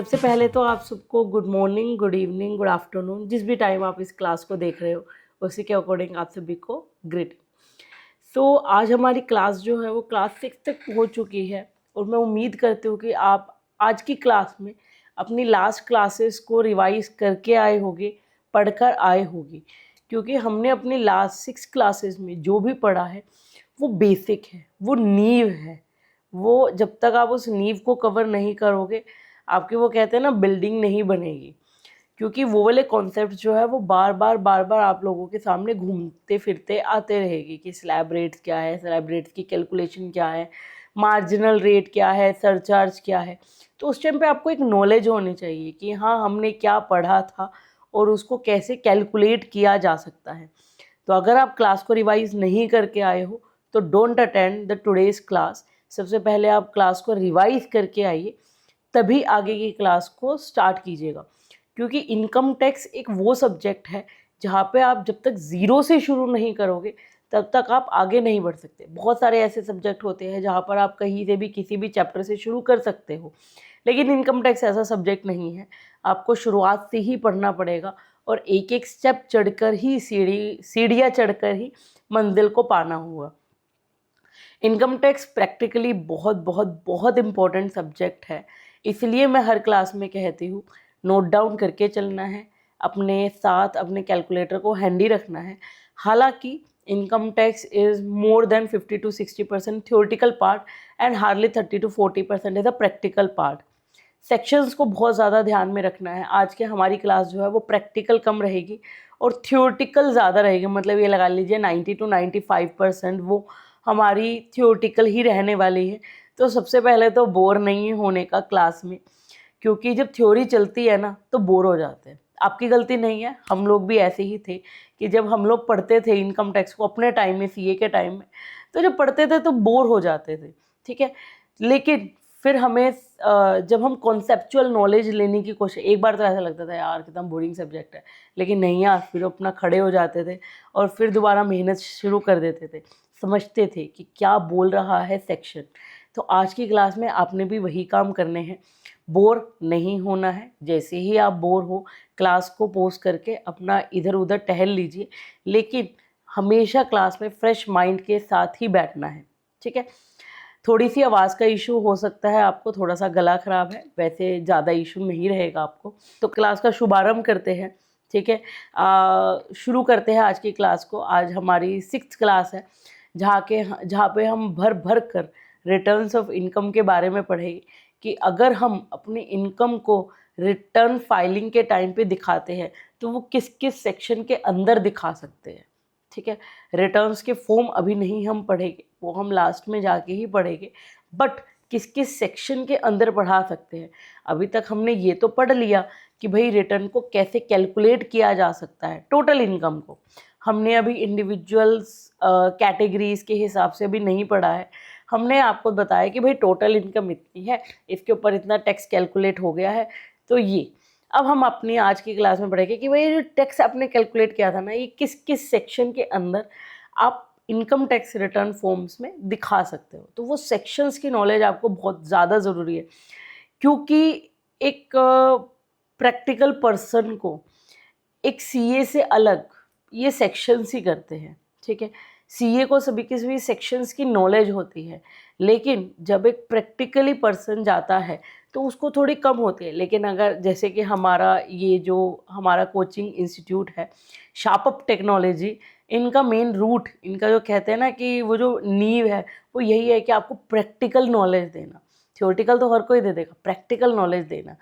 सबसे पहले तो आप सबको good morning, good evening, good afternoon, जिस भी टाइम आप इस क्लास को देख रहे हो उसी के अकॉर्डिंग आप सभी को ग्रेटिंग। सो आज हमारी क्लास जो है वो क्लास 6 तक हो चुकी है और मैं उम्मीद करती हूँ कि आप आज की क्लास में अपनी लास्ट क्लासेस को रिवाइज करके आए होगे, पढ़कर आए होगे, क्योंकि हमने अपनी लास्ट 6 क्लासेस में जो भी पढ़ा है वो बेसिक है, वो नींव है। वो जब तक आप उस नींव को कवर नहीं करोगे, आपकी वो कहते हैं ना बिल्डिंग नहीं बनेगी, क्योंकि वो वाले कॉन्सेप्ट जो है वो बार बार आप लोगों के सामने घूमते फिरते आते रहेगी कि स्लैब रेट्स क्या है, स्लैब रेट्स की कैलकुलेशन क्या है, मार्जिनल रेट क्या है, सरचार्ज क्या है। तो उस टाइम पे आपको एक नॉलेज होनी चाहिए कि हाँ हमने क्या पढ़ा था और उसको कैसे कैलकुलेट किया जा सकता है। तो अगर आप क्लास को रिवाइज नहीं करके आए हो तो don't attend the today's class. सबसे पहले आप क्लास को रिवाइज करके आइए, तभी आगे की क्लास को स्टार्ट कीजिएगा, क्योंकि इनकम टैक्स एक वो सब्जेक्ट है जहाँ पे आप जब तक ज़ीरो से शुरू नहीं करोगे तब तक आप आगे नहीं बढ़ सकते। बहुत सारे ऐसे सब्जेक्ट होते हैं जहाँ पर आप कहीं से भी किसी भी चैप्टर से शुरू कर सकते हो, लेकिन इनकम टैक्स ऐसा सब्जेक्ट नहीं है। आपको शुरुआत से ही पढ़ना पड़ेगा और एक एक स्टेप चढ़कर ही सीढ़ियाँ चढ़कर ही मंजिल को पाना होगा। इनकम टैक्स प्रैक्टिकली बहुत बहुत बहुत इम्पॉर्टेंट सब्जेक्ट है, इसलिए मैं हर क्लास में कहती हूँ नोट डाउन करके चलना है, अपने साथ अपने कैलकुलेटर को हैंडी रखना है। हालांकि income tax is more than 50 to 60% theoretical part and hardly 30 to 40% is a practical part. Sections को बहुत ज़्यादा ध्यान में रखना है। आज के हमारी क्लास जो है वो प्रैक्टिकल कम रहेगी और थ्योरेटिकल ज़्यादा रहेगी, मतलब ये लगा लीजिए 90 to 95% वो हमारी थ्योरेटिकल ही रहने वाली है। तो सबसे पहले तो बोर नहीं होने का क्लास में, क्योंकि जब थ्योरी चलती है ना तो बोर हो जाते हैं। आपकी गलती नहीं है, हम लोग भी ऐसे ही थे कि जब हम लोग पढ़ते थे इनकम टैक्स को अपने टाइम में, सीए के टाइम में, तो जब पढ़ते थे तो बोर हो जाते थे, ठीक है। लेकिन फिर हमें जब हम कॉन्सेप्चुअल नॉलेज लेने की कोशिश, एक बार तो ऐसा लगता था यार कितना बोरिंग सब्जेक्ट है, लेकिन नहीं यार, फिर अपना खड़े हो जाते थे और फिर दोबारा मेहनत शुरू कर देते थे, समझते थे कि क्या बोल रहा है सेक्शन। तो आज की क्लास में आपने भी वही काम करने हैं, बोर नहीं होना है। जैसे ही आप बोर हो क्लास को पॉज करके अपना इधर उधर टहल लीजिए, लेकिन हमेशा क्लास में फ्रेश माइंड के साथ ही बैठना है, ठीक है। थोड़ी सी आवाज़ का इशू हो सकता है आपको, थोड़ा सा गला ख़राब है, वैसे ज़्यादा इशू नहीं रहेगा आपको। तो क्लास का शुभारंभ करते हैं, ठीक है। शुरू करते हैं आज की क्लास को। आज हमारी 6th क्लास है जहाँ पे हम भर भर कर रिटर्न्स ऑफ इनकम के बारे में पढ़ेंगे कि अगर हम अपनी इनकम को रिटर्न फाइलिंग के टाइम पे दिखाते हैं तो वो किस किस सेक्शन के अंदर दिखा सकते हैं, ठीक है। रिटर्न्स के फॉर्म अभी नहीं हम पढ़ेंगे, वो हम लास्ट में जाके ही पढ़ेंगे, बट किस किस सेक्शन के अंदर पढ़ा सकते हैं। अभी तक हमने ये तो पढ़ लिया कि भाई रिटर्न को कैसे कैलकुलेट किया जा सकता है, टोटल इनकम को। हमने अभी इंडिविजुअल्स कैटेगरीज के हिसाब से अभी नहीं पढ़ा है। हमने आपको बताया कि भाई टोटल इनकम इतनी है, इसके ऊपर इतना टैक्स कैलकुलेट हो गया है। तो ये अब हम अपनी आज की क्लास में पढ़ेंगे कि भाई जो टैक्स आपने कैलकुलेट किया था ना, ये किस किस सेक्शन के अंदर आप इनकम टैक्स रिटर्न फॉर्म्स में दिखा सकते हो। तो वो सेक्शंस की नॉलेज आपको बहुत ज़्यादा ज़रूरी है, क्योंकि एक प्रैक्टिकल पर्सन को एक सीए से अलग ये सेक्शंस ही करते हैं, ठीक है। सीए को सभी के सभी सेक्शंस की नॉलेज होती है, लेकिन जब एक प्रैक्टिकली पर्सन जाता है तो उसको थोड़ी कम होती है। लेकिन अगर जैसे कि हमारा ये जो हमारा कोचिंग इंस्टीट्यूट है शार्पअप टेक्नोलॉजी, इनका मेन रूट, इनका जो कहते हैं ना कि वो जो नींव है वो यही है कि आपको प्रैक्टिकल नॉलेज देना। थ्योरेटिकल तो हर कोई दे देगा, प्रैक्टिकल नॉलेज देना।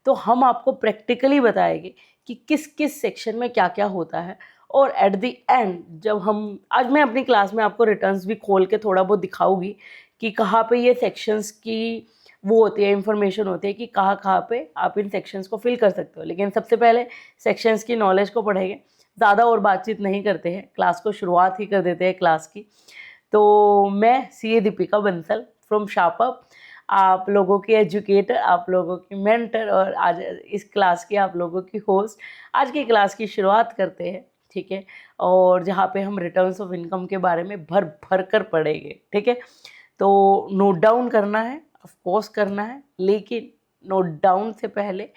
तो हम आपको प्रैक्टिकली बताएंगे कि किस किस सेक्शन में क्या क्या होता है, और एट द एंड जब हम आज मैं अपनी क्लास में आपको रिटर्न्स भी खोल के थोड़ा बहुत दिखाऊंगी कि कहाँ पे ये सेक्शंस की वो होती है, इंफॉर्मेशन होती है कि कहाँ कहाँ पे आप इन सेक्शंस को फिल कर सकते हो। लेकिन सबसे पहले सेक्शंस की नॉलेज को पढ़ेंगे, ज़्यादा और बातचीत नहीं करते हैं, क्लास को शुरुआत ही कर देते हैं क्लास की। तो मैं सीए दीपिका बंसल फ्रॉम शार्पअप, आप लोगों की एजुकेटर, आप लोगों की मेंटर, और आज इस क्लास की आप लोगों की होस्ट। आज की क्लास की शुरुआत करते हैं, ठीक है। और जहाँ पे हम रिटर्न्स ऑफ इनकम के बारे में भर भर कर पढ़ेंगे, ठीक है। तो नोट डाउन करना है, ऑफ कोर्स करना है, लेकिन नोट डाउन से पहले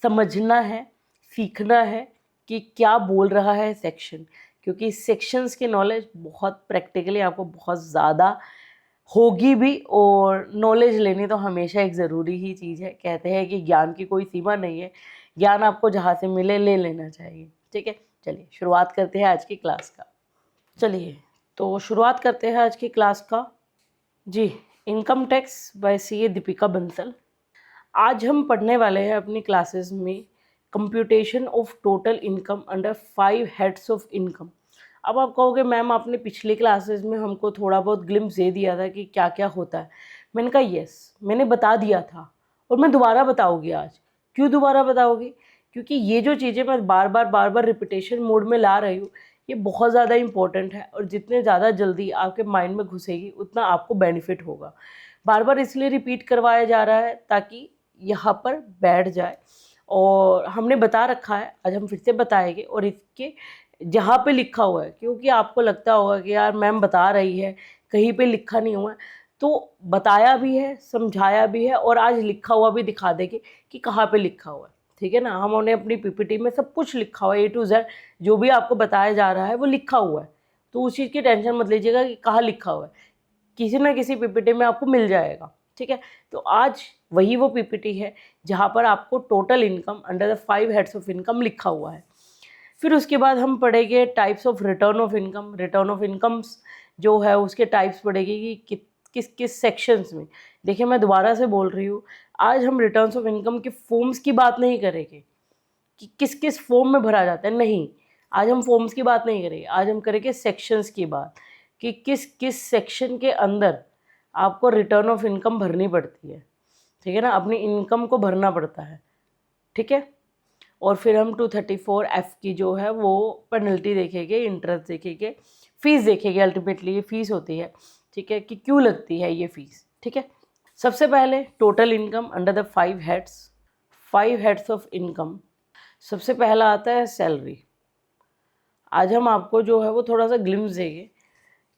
समझना है, सीखना है कि क्या बोल रहा है सेक्शन, क्योंकि सेक्शंस की नॉलेज बहुत प्रैक्टिकली आपको बहुत ज़्यादा होगी भी, और नॉलेज लेनी तो हमेशा एक ज़रूरी ही चीज़ है। कहते हैं कि ज्ञान की कोई सीमा नहीं है, ज्ञान आपको जहाँ से मिले ले लेना चाहिए। ठीक है, चलिए शुरुआत करते हैं आज की क्लास का। चलिए तो शुरुआत करते हैं आज की क्लास का। जी, income tax by CA Deepika Bansal. आज हम पढ़ने वाले हैं अपनी क्लासेस में computation of total income under 5 heads of income. अब आप कहोगे मैम आपने पिछली क्लासेस में हमको थोड़ा बहुत ग्लिम्स दे दिया था कि क्या क्या होता है। मैंने कहा यस, मैंने बता दिया था और मैं दोबारा बताऊँगी आज। क्यों दोबारा बताओगी? क्योंकि ये जो चीज़ें मैं बार बार रिपीटेशन मोड में ला रही हूँ, ये बहुत ज़्यादा इंपॉर्टेंट है, और जितने ज़्यादा जल्दी आपके माइंड में घुसेगी उतना आपको बेनिफिट होगा। बार बार इसलिए रिपीट करवाया जा रहा है ताकि यहाँ पर बैठ जाए, और हमने बता रखा है, आज हम फिर से बताएंगे। और इसके जहाँ पे लिखा हुआ है, क्योंकि आपको लगता होगा कि यार मैम बता रही है कहीं पे लिखा नहीं हुआ है, तो बताया भी है, समझाया भी है, और आज लिखा हुआ भी दिखा देंगे कि कहाँ पे लिखा हुआ है। ठीक है ना, हमने अपनी पीपीटी में सब कुछ लिखा हुआ है, A to Z जो भी आपको बताया जा रहा है वो लिखा हुआ है, तो उस चीज़ की टेंशन मत लीजिएगा कि कहाँ लिखा हुआ है, किसी ना किसी पीपीटी में आपको मिल जाएगा। ठीक है, तो आज वही वो पीपीटी है जहाँ पर आपको total income under the 5 heads of income लिखा हुआ है। फिर उसके बाद हम पढ़ेंगे types of return of income. Return of incomes जो है उसके टाइप्स पढ़ेगी कि किस किस सेक्शंस में। देखिए मैं दोबारा से बोल रही हूँ, आज हम रिटर्न्स ऑफ इनकम के फॉर्म्स की बात नहीं करेंगे कि किस किस फॉर्म में भरा जाता है, नहीं, आज हम फॉर्म्स की बात नहीं करेंगे, आज हम करेंगे सेक्शंस की बात कि किस किस सेक्शन के अंदर आपको रिटर्न ऑफ इनकम भरनी पड़ती है। ठीक है ना, अपनी इनकम को भरना पड़ता है। ठीक है, और फिर हम 234F की जो है वो पेनल्टी देखेंगे, इंटरेस्ट देखेंगे, फीस देखेंगे। अल्टीमेटली ये फीस होती है, ठीक है, कि क्यों लगती है ये फीस। ठीक है, सबसे पहले total income under the 5 heads of income. सबसे पहला आता है सैलरी। आज हम आपको जो है वो थोड़ा सा ग्लिम्स देंगे,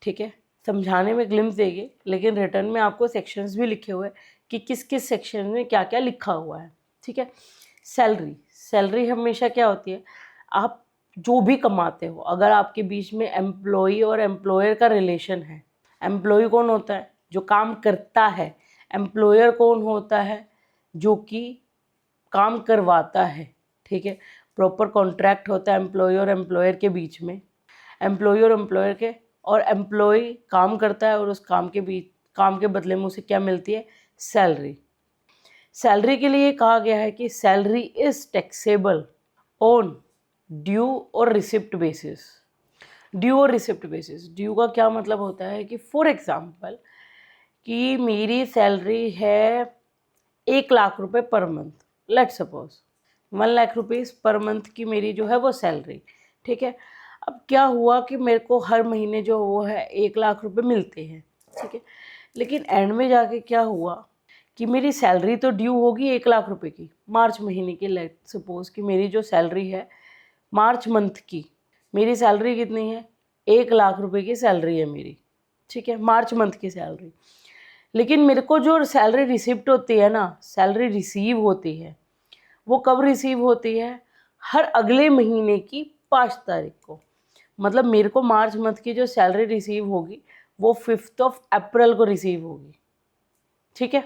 ठीक है, समझाने में ग्लिम्स देंगे, लेकिन रिटर्न में आपको सेक्शंस भी लिखे हुए हैं कि किस किस सेक्शन में क्या क्या लिखा हुआ है। ठीक है, सैलरी हमेशा क्या होती है, आप जो भी कमाते हो, अगर आपके बीच में एम्प्लॉई और एम्प्लॉयर का रिलेशन है। एम्प्लॉई कौन होता है? जो काम करता है। एम्प्लॉयर कौन होता है? जो कि काम करवाता है। ठीक है, प्रॉपर कॉन्ट्रैक्ट होता है एम्प्लॉय और एम्प्लॉयर के बीच में। एम्प्लॉय और एम्प्लॉयर के, और एम्प्लॉय काम करता है और उस काम के बदले में उसे क्या मिलती है? सैलरी। सैलरी के लिए कहा गया है कि salary is taxable on due और रिसिप्ट बेसिस। ड्यू और रिसिप्ट बेसिस, ड्यू का क्या मतलब होता है कि फॉर एग्जांपल कि मेरी सैलरी है 1,00,000 रुपये per month, let suppose 1,00,000 rupees per month की मेरी जो है वो सैलरी। ठीक है, अब क्या हुआ कि मेरे को हर महीने जो वो है 1,00,000 रुपये मिलते हैं। ठीक है, लेकिन एंड में जाके क्या हुआ कि मेरी सैलरी तो ड्यू होगी 1,00,000 रुपये की मार्च महीने की। लेट सपोज कि मेरी जो सैलरी है मार्च मंथ की, मेरी सैलरी कितनी है? 1,00,000 रुपये की सैलरी है मेरी। ठीक है, मार्च मंथ की सैलरी। लेकिन मेरे को जो सैलरी रिसिप्ट होती है ना, सैलरी रिसीव होती है, वो कब रिसीव होती है? हर अगले महीने की 5 तारीख को। मतलब मेरे को मार्च मंथ की जो सैलरी रिसीव होगी वो 5 अप्रैल को रिसीव होगी। ठीक है,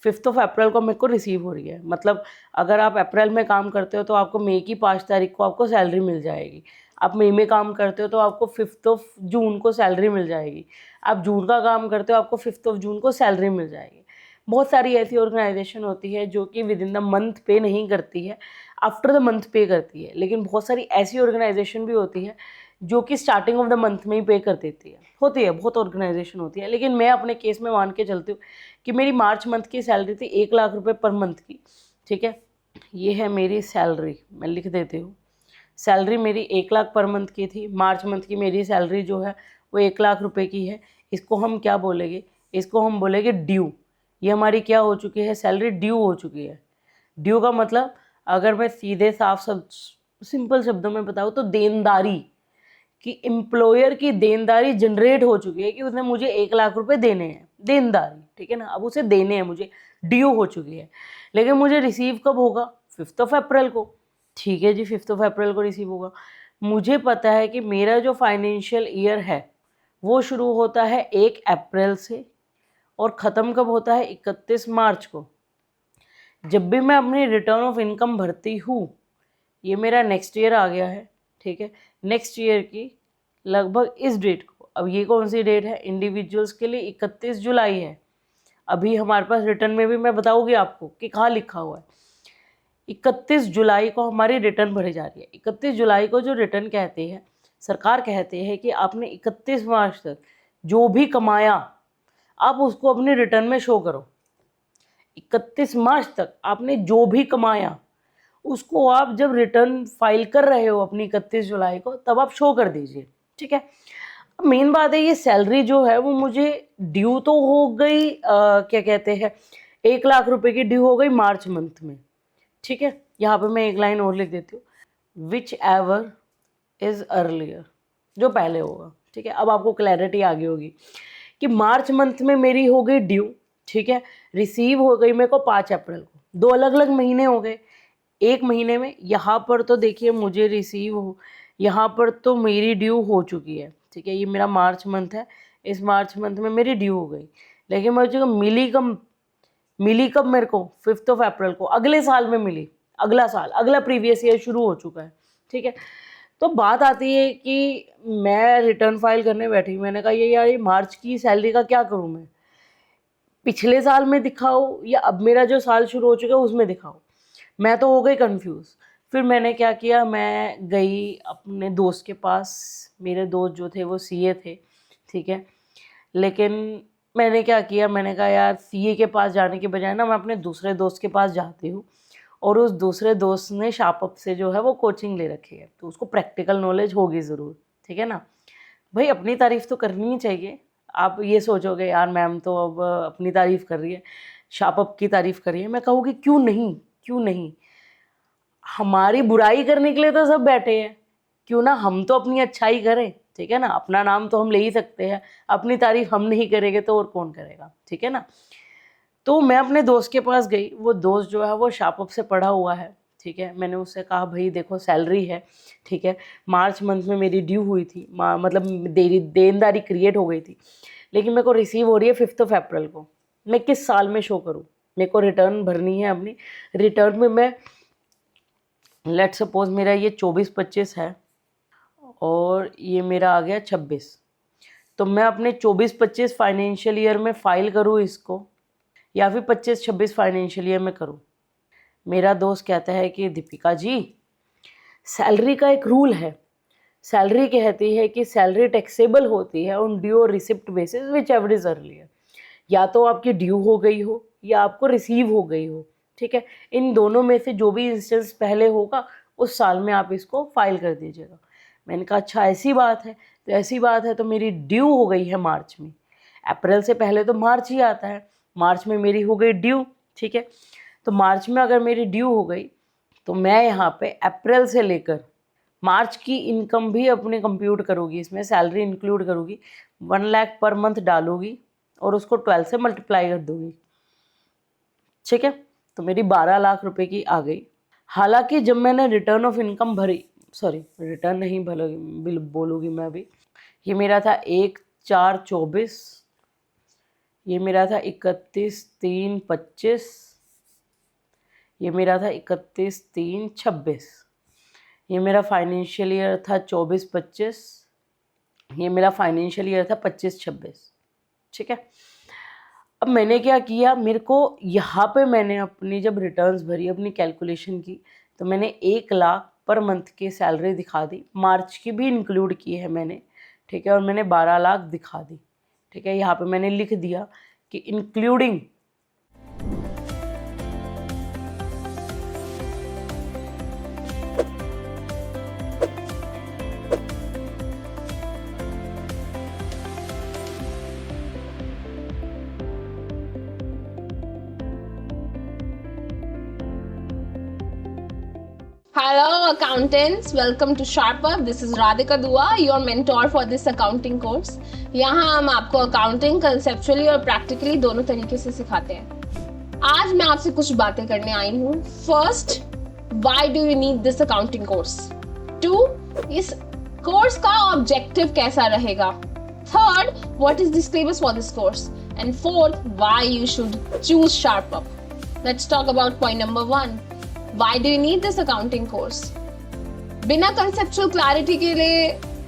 5 अप्रैल को मेरे को रिसीव हो रही है। मतलब अगर आप अप्रैल में काम करते हो तो आपको मई की 5 तारीख को आपको सैलरी मिल जाएगी। आप मई में काम करते हो तो आपको 5 जून को सैलरी मिल जाएगी। आप जून का काम करते हो आपको 5 जून को सैलरी मिल जाएगी। बहुत सारी ऐसी ऑर्गेनाइजेशन होती है जो कि विद इन द मंथ पे नहीं करती है, आफ्टर द मंथ पे करती है। लेकिन बहुत सारी ऐसी ऑर्गेनाइजेशन भी होती है जो कि स्टार्टिंग ऑफ द मंथ में ही पे कर देती है। होती है, बहुत ऑर्गेनाइजेशन होती है, लेकिन मैं अपने केस में मान के चलती हूँ कि मेरी मार्च मंथ की सैलरी थी 1,00,000 रुपये पर मंथ की। ठीक है, ये है मेरी सैलरी, मैं लिख देती हूँ। सैलरी मेरी 1,00,000 पर मंथ की थी। मार्च मंथ की मेरी सैलरी जो है वो 1,00,000 रुपये की है। इसको हम क्या बोलेंगे? इसको हम बोलेंगे ड्यू। ये हमारी क्या हो चुकी है? सैलरी ड्यू हो चुकी है। ड्यू का मतलब अगर मैं सीधे साफ सिंपल शब्दों में बताऊँ तो देनदारी, कि एम्प्लॉयर की देनदारी जनरेट हो चुकी है कि उसने मुझे 1,00,000 रुपये देने हैं। देनदारी, ठीक है ना, अब उसे देने हैं मुझे, ड्यू हो चुकी है, लेकिन मुझे रिसीव कब होगा, 5 अप्रैल को। ठीक है जी, 5 अप्रैल को रिसीव होगा। मुझे पता है कि मेरा जो फाइनेंशियल ईयर है वो शुरू होता है 1 अप्रैल से और ख़त्म कब होता है, 31 मार्च को। जब भी मैं अपनी रिटर्न ऑफ इनकम भरती हूँ, ये मेरा नेक्स्ट ईयर आ गया है, ठीक है, नेक्स्ट ईयर की लगभग इस डेट को, अब ये कौन सी डेट है, इंडिविजुअल्स के लिए 31 जुलाई है। अभी हमारे पास रिटर्न में भी मैं बताऊंगी आपको कि कहाँ लिखा हुआ है, 31 जुलाई को हमारी रिटर्न भरी जा रही है। 31 जुलाई को जो रिटर्न कहते हैं, सरकार कहते हैं कि आपने 31 मार्च तक जो भी कमाया आप उसको अपनी रिटर्न में शो करो। 31 मार्च तक आपने जो भी कमाया उसको आप जब रिटर्न फाइल कर रहे हो अपनी 31 जुलाई को, तब आप शो कर दीजिए, ठीक है। अब मेन बात है, ये सैलरी जो है वो मुझे ड्यू तो हो गई, क्या कहते हैं, 1 लाख रुपए की ड्यू हो गई मार्च मंथ में, ठीक है। यहाँ पे मैं एक लाइन और लिख देती हूँ, विच एवर इज अर्लियर, जो पहले होगा, ठीक है। अब आपको क्लैरिटी आ गई होगी कि मार्च मंथ में मेरी हो गई ड्यू, ठीक है, रिसीव हो गई मेरे को 5 अप्रैल को, 2 अलग अलग महीने हो गए। एक महीने में यहाँ पर तो देखिए मुझे रिसीव हो, यहाँ पर तो मेरी ड्यू हो चुकी है, ठीक है, ये मेरा मार्च मंथ है, इस मार्च मंथ में मेरी ड्यू हो गई, लेकिन मुझे मिली कब मेरे को, 5 अप्रैल को, अगले साल में मिली, अगला साल, अगला प्रीवियस ईयर शुरू हो चुका है, ठीक है। तो बात आती है कि मैं रिटर्न फाइल करने बैठी, मैंने कहा ये यार, ये मार्च की सैलरी का क्या करूँ मैं, पिछले साल में दिखाओ या अब मेरा जो साल शुरू हो चुका है उसमें दिखाओ। मैं तो हो गई कंफ्यूज। फिर मैंने क्या किया, मैं गई अपने दोस्त के पास, मेरे दोस्त जो थे वो सीए थे, ठीक है, लेकिन मैंने क्या किया, मैंने कहा यार सीए के पास जाने के बजाय ना मैं अपने दूसरे दोस्त के पास जाती हूँ, और उस दूसरे दोस्त ने शार्पअप से जो है वो कोचिंग ले रखी है, तो उसको प्रैक्टिकल नॉलेज होगी ज़रूर, ठीक है ना। भाई अपनी तारीफ़ तो करनी ही चाहिए। आप ये सोचोगे यार मैम तो अब अपनी तारीफ़ कर रही है, शार्पअप की तारीफ़ कर रही है, मैं कहूँगी क्यों नहीं, क्यों नहीं, हमारी बुराई करने के लिए तो सब बैठे हैं, क्यों ना हम तो अपनी अच्छाई करें, ठीक है ना, अपना नाम तो हम ले ही सकते हैं, अपनी तारीफ़ हम नहीं करेंगे तो और कौन करेगा, ठीक है ना। तो मैं अपने दोस्त के पास गई, वो दोस्त जो है वो शार्पअप से पढ़ा हुआ है, ठीक है। मैंने उससे कहा भाई देखो सैलरी है, ठीक है, मार्च मंथ में मेरी ड्यू हुई थी, मतलब देनदारी क्रिएट हो गई थी, लेकिन मेरे को रिसीव हो रही है 5 अप्रैल को, मैं किस साल में शो करूँ, मेरे को रिटर्न भरनी है अपनी। रिटर्न में मैं लेट सपोज मेरा ये 24-25 है और ये मेरा आ गया 26, तो मैं अपने 24-25 फाइनेंशियल ईयर में फ़ाइल करूँ इसको या फिर 25-26 फाइनेंशियल ईयर में करूँ। मेरा दोस्त कहता है कि दीपिका जी सैलरी का एक रूल है, सैलरी कहती है कि सैलरी टैक्सेबल होती है ऑन ड्यू और receipt basis whichever is earlier, या तो आपकी ड्यू हो गई हो या आपको रिसीव हो गई हो, ठीक है, इन दोनों में से जो भी इंस्टेंस पहले होगा उस साल में आप इसको फाइल कर दीजिएगा। मैंने कहा अच्छा ऐसी बात है, तो ऐसी बात है तो मेरी ड्यू हो गई है मार्च में, अप्रैल से पहले तो मार्च ही आता है, मार्च में मेरी हो गई ड्यू, ठीक है, तो मार्च में अगर मेरी ड्यू हो गई तो मैं यहाँ पे अप्रैल से लेकर मार्च की इनकम भी अपने कंप्यूट करूँगी, इसमें सैलरी इंक्लूड करूँगी, 1 लाख पर मंथ डालूँगी और उसको 12 से मल्टीप्लाई कर दूँगी, ठीक है, तो मेरी 12 लाख रुपए की आ गई। हालांकि जब मैंने रिटर्न ऑफ इनकम भरी, सॉरी रिटर्न नहीं बोलूँगी मैं अभी, ये मेरा था 1/4/24, ये मेरा था 31/3/25, ये मेरा था 31/3/26, ये मेरा फाइनेंशियल ईयर था 24-25, ये मेरा फाइनेंशियल ईयर था 25-26, ठीक है। अब मैंने क्या किया, मेरे को यहाँ पे मैंने अपनी जब रिटर्न्स भरी, अपनी कैलकुलेशन की, तो मैंने 1 लाख पर मंथ की सैलरी दिखा दी, मार्च की भी इंक्लूड की है मैंने, ठीक है, और मैंने 12 लाख दिखा दी, ठीक है। यहाँ पे मैंने लिख दिया कि including Hello accountants, welcome to Sharp-Up. This is Radhika Dua, your mentor for this accounting course. यहाँ हम आपको अकाउंटिंग कंसेप्चुअली और प्रैक्टिकली दोनों तरीके से सिखाते हैं। आज मैं आपसे कुछ बातें करने आई हूँ। First, why do you need this accounting course? 2, इस कोर्स का ऑब्जेक्टिव कैसा रहेगा? Third, what is the syllabus for this course? And fourth, why you should choose Sharp-Up. Let's talk about point number 1. Why do you need this accounting course? बिना conceptual clarity के लिए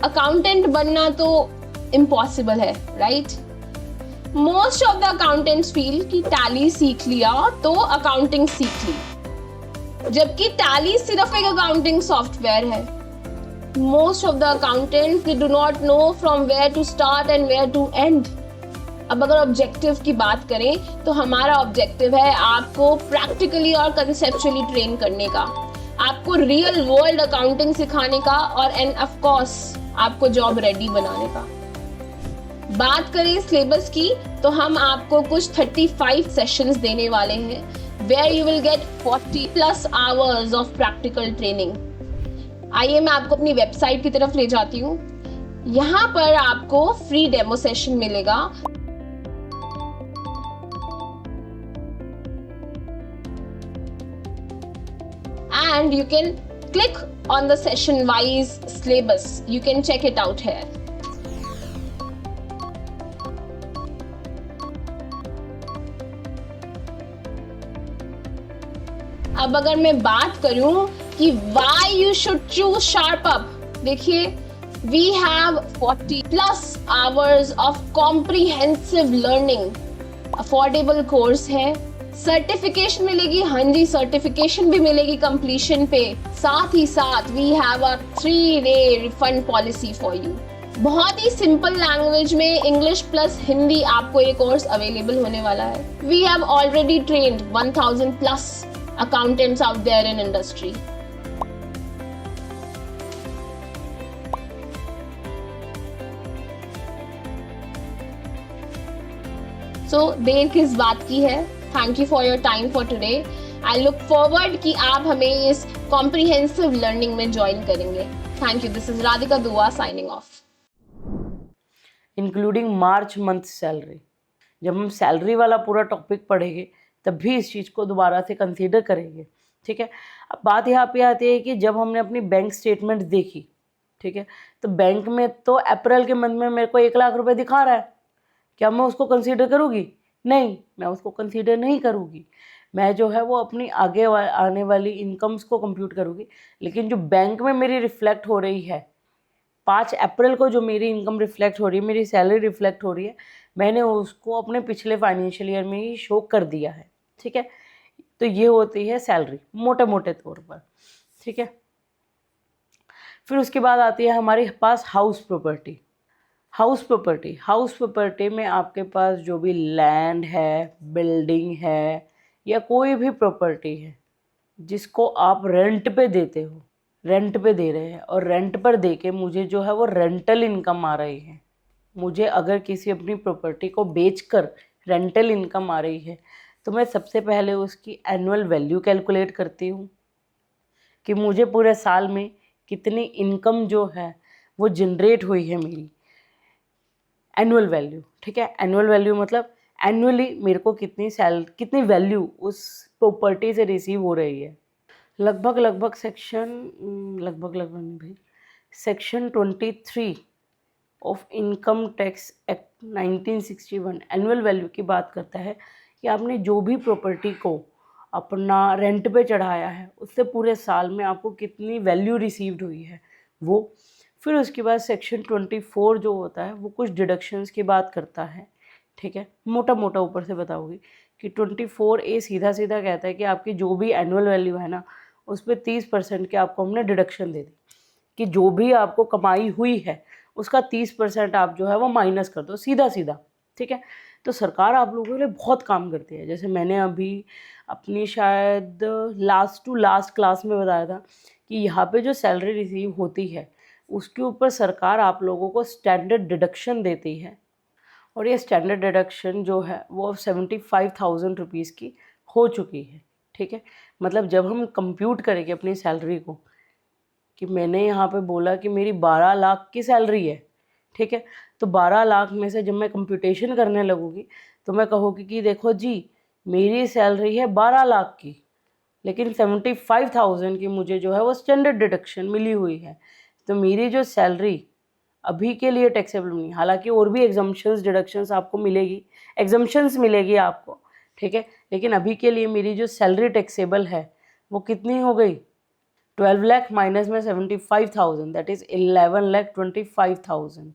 accountant बनना तो impossible है, right? Most of the accountants feel कि tally सीख लिया तो accounting सीख ली, जबकि tally सिर्फ एक accounting software है. Most of the accountants they do not know from where to start and where to end. अब अगर ऑब्जेक्टिव की बात करें तो हमारा ऑब्जेक्टिव है आपको प्रैक्टिकली और कंसेप्चुअली ट्रेन करने का, आपको रियल वर्ल्ड अकाउंटिंग सिखाने का और एंड ऑफ कोर्स आपको जॉब रेडी बनाने का. बात करें सिलेबस की तो हम आपको कुछ 35 सेशंस देने वाले हैं where you will get 40+ hours of practical training. आइए मैं आपको अपनी वेबसाइट की तरफ ले जाती हूँ. यहाँ पर आपको फ्री डेमो सेशन मिलेगा. And you can click on the session wise syllabus. You can check it out here. अब अगर मैं बात करूं कि why you should choose Sharp-Up, देखिए we have 40+ hours of comprehensive learning. Affordable course है. Certification मिलेगी, हाँ जी सर्टिफिकेशन भी मिलेगी कंप्लीशन पे. साथ ही साथ we have a 3-day refund policy for you. बहुत ही सिंपल लैंग्वेज में इंग्लिश प्लस हिंदी आपको ये कोर्स अवेलेबल होने वाला है. We have already trained 1000+ accountants out there in industry. So देर किस बात की है. Thank you for your time for today. I look forward कि आप हमें इस comprehensive learning में join करेंगे. Thank you. This is Radhika Dua signing off. Including March month salary. जब हम सैलरी वाला पूरा टॉपिक पढ़ेंगे तब भी इस चीज़ को दोबारा से कंसीडर करेंगे. ठीक है. अब बात यहाँ पे आती है कि जब हमने अपनी बैंक स्टेटमेंट देखी, ठीक है, तो बैंक में तो अप्रैल के मंथ में मेरे को 1 लाख रुपए दिखा रहा है. क्या मैं उसको कंसीडर करूँगी? नहीं, मैं उसको कंसीडर नहीं करूँगी. मैं जो है वो अपनी आगे आने वाली इनकम्स को कंप्यूट करूँगी. लेकिन जो बैंक में मेरी रिफ्लेक्ट हो रही है, 5 अप्रैल को जो मेरी इनकम रिफ्लेक्ट हो रही है, मेरी सैलरी रिफ्लेक्ट हो रही है, मैंने उसको अपने पिछले फाइनेंशियल ईयर में ही शो कर दिया है. ठीक है. तो ये होती है सैलरी मोटे मोटे तौर पर. ठीक है. फिर उसके बाद आती है हमारे पास हाउस प्रॉपर्टी. हाउस प्रॉपर्टी में आपके पास जो भी लैंड है, बिल्डिंग है या कोई भी प्रॉपर्टी है जिसको आप रेंट पे देते हो, रेंट पे दे रहे हैं और रेंट पर दे के मुझे जो है वो रेंटल इनकम आ रही है. मुझे अगर किसी अपनी प्रॉपर्टी को बेचकर रेंटल इनकम आ रही है तो मैं सबसे पहले उसकी एनुअल वैल्यू कैलकुलेट करती हूँ कि मुझे पूरे साल में कितनी इनकम जो है वो जनरेट हुई है मेरी. Annual value. ठीक है. एनुअल वैल्यू मतलब एनुअली मेरे को कितनी वैल्यू उस प्रॉपर्टी से रिसीव हो रही है. लगभग section 23 of income tax act 1961 annual value की बात करता है कि आपने जो भी प्रॉपर्टी को अपना रेंट पे चढ़ाया है उससे पूरे साल में आपको कितनी वैल्यू रिसीव्ड हुई है वो. फिर उसके बाद सेक्शन 24 जो होता है वो कुछ डिडक्शंस की बात करता है. ठीक है. मोटा मोटा ऊपर से बताओगी कि 24A सीधा सीधा कहता है कि आपकी जो भी एनुअल वैल्यू है ना उस पर 30% के आपको हमने डिडक्शन दे दी कि जो भी आपको कमाई हुई है उसका 30% आप जो है वो माइनस कर दो सीधा सीधा. ठीक है. तो सरकार आप लोगों के लिए बहुत काम करती है. जैसे मैंने अभी अपनी शायद लास्ट क्लास में बताया था कि यहाँ पे जो सैलरी रिसीव होती है उसके ऊपर सरकार आप लोगों को स्टैंडर्ड डिडक्शन देती है और ये स्टैंडर्ड डिडक्शन जो है वो 75,000 रुपीज़ की हो चुकी है. ठीक है. मतलब जब हम कंप्यूट करेंगे अपनी सैलरी को कि मैंने यहाँ पे बोला कि मेरी 12 लाख की सैलरी है, ठीक है। तो 12 लाख में से जब मैं कंप्यूटेशन करने लगूँगी तो मैं कहूँगी कि देखो जी मेरी सैलरी है 12 लाख की, लेकिन 75,000 की मुझे जो है वो स्टैंडर्ड डिडक्शन मिली हुई है। तो मेरी जो सैलरी अभी के लिए टैक्सेबल नहीं, हालांकि और भी एग्जम्पशंस डिडक्शंस आपको मिलेगी, एग्जम्पशंस मिलेगी आपको, ठीक है। लेकिन अभी के लिए मेरी जो सैलरी टैक्सेबल है वो कितनी हो गई, 12 लाख माइनस में 75,000, दैट इज़ 11,25,000।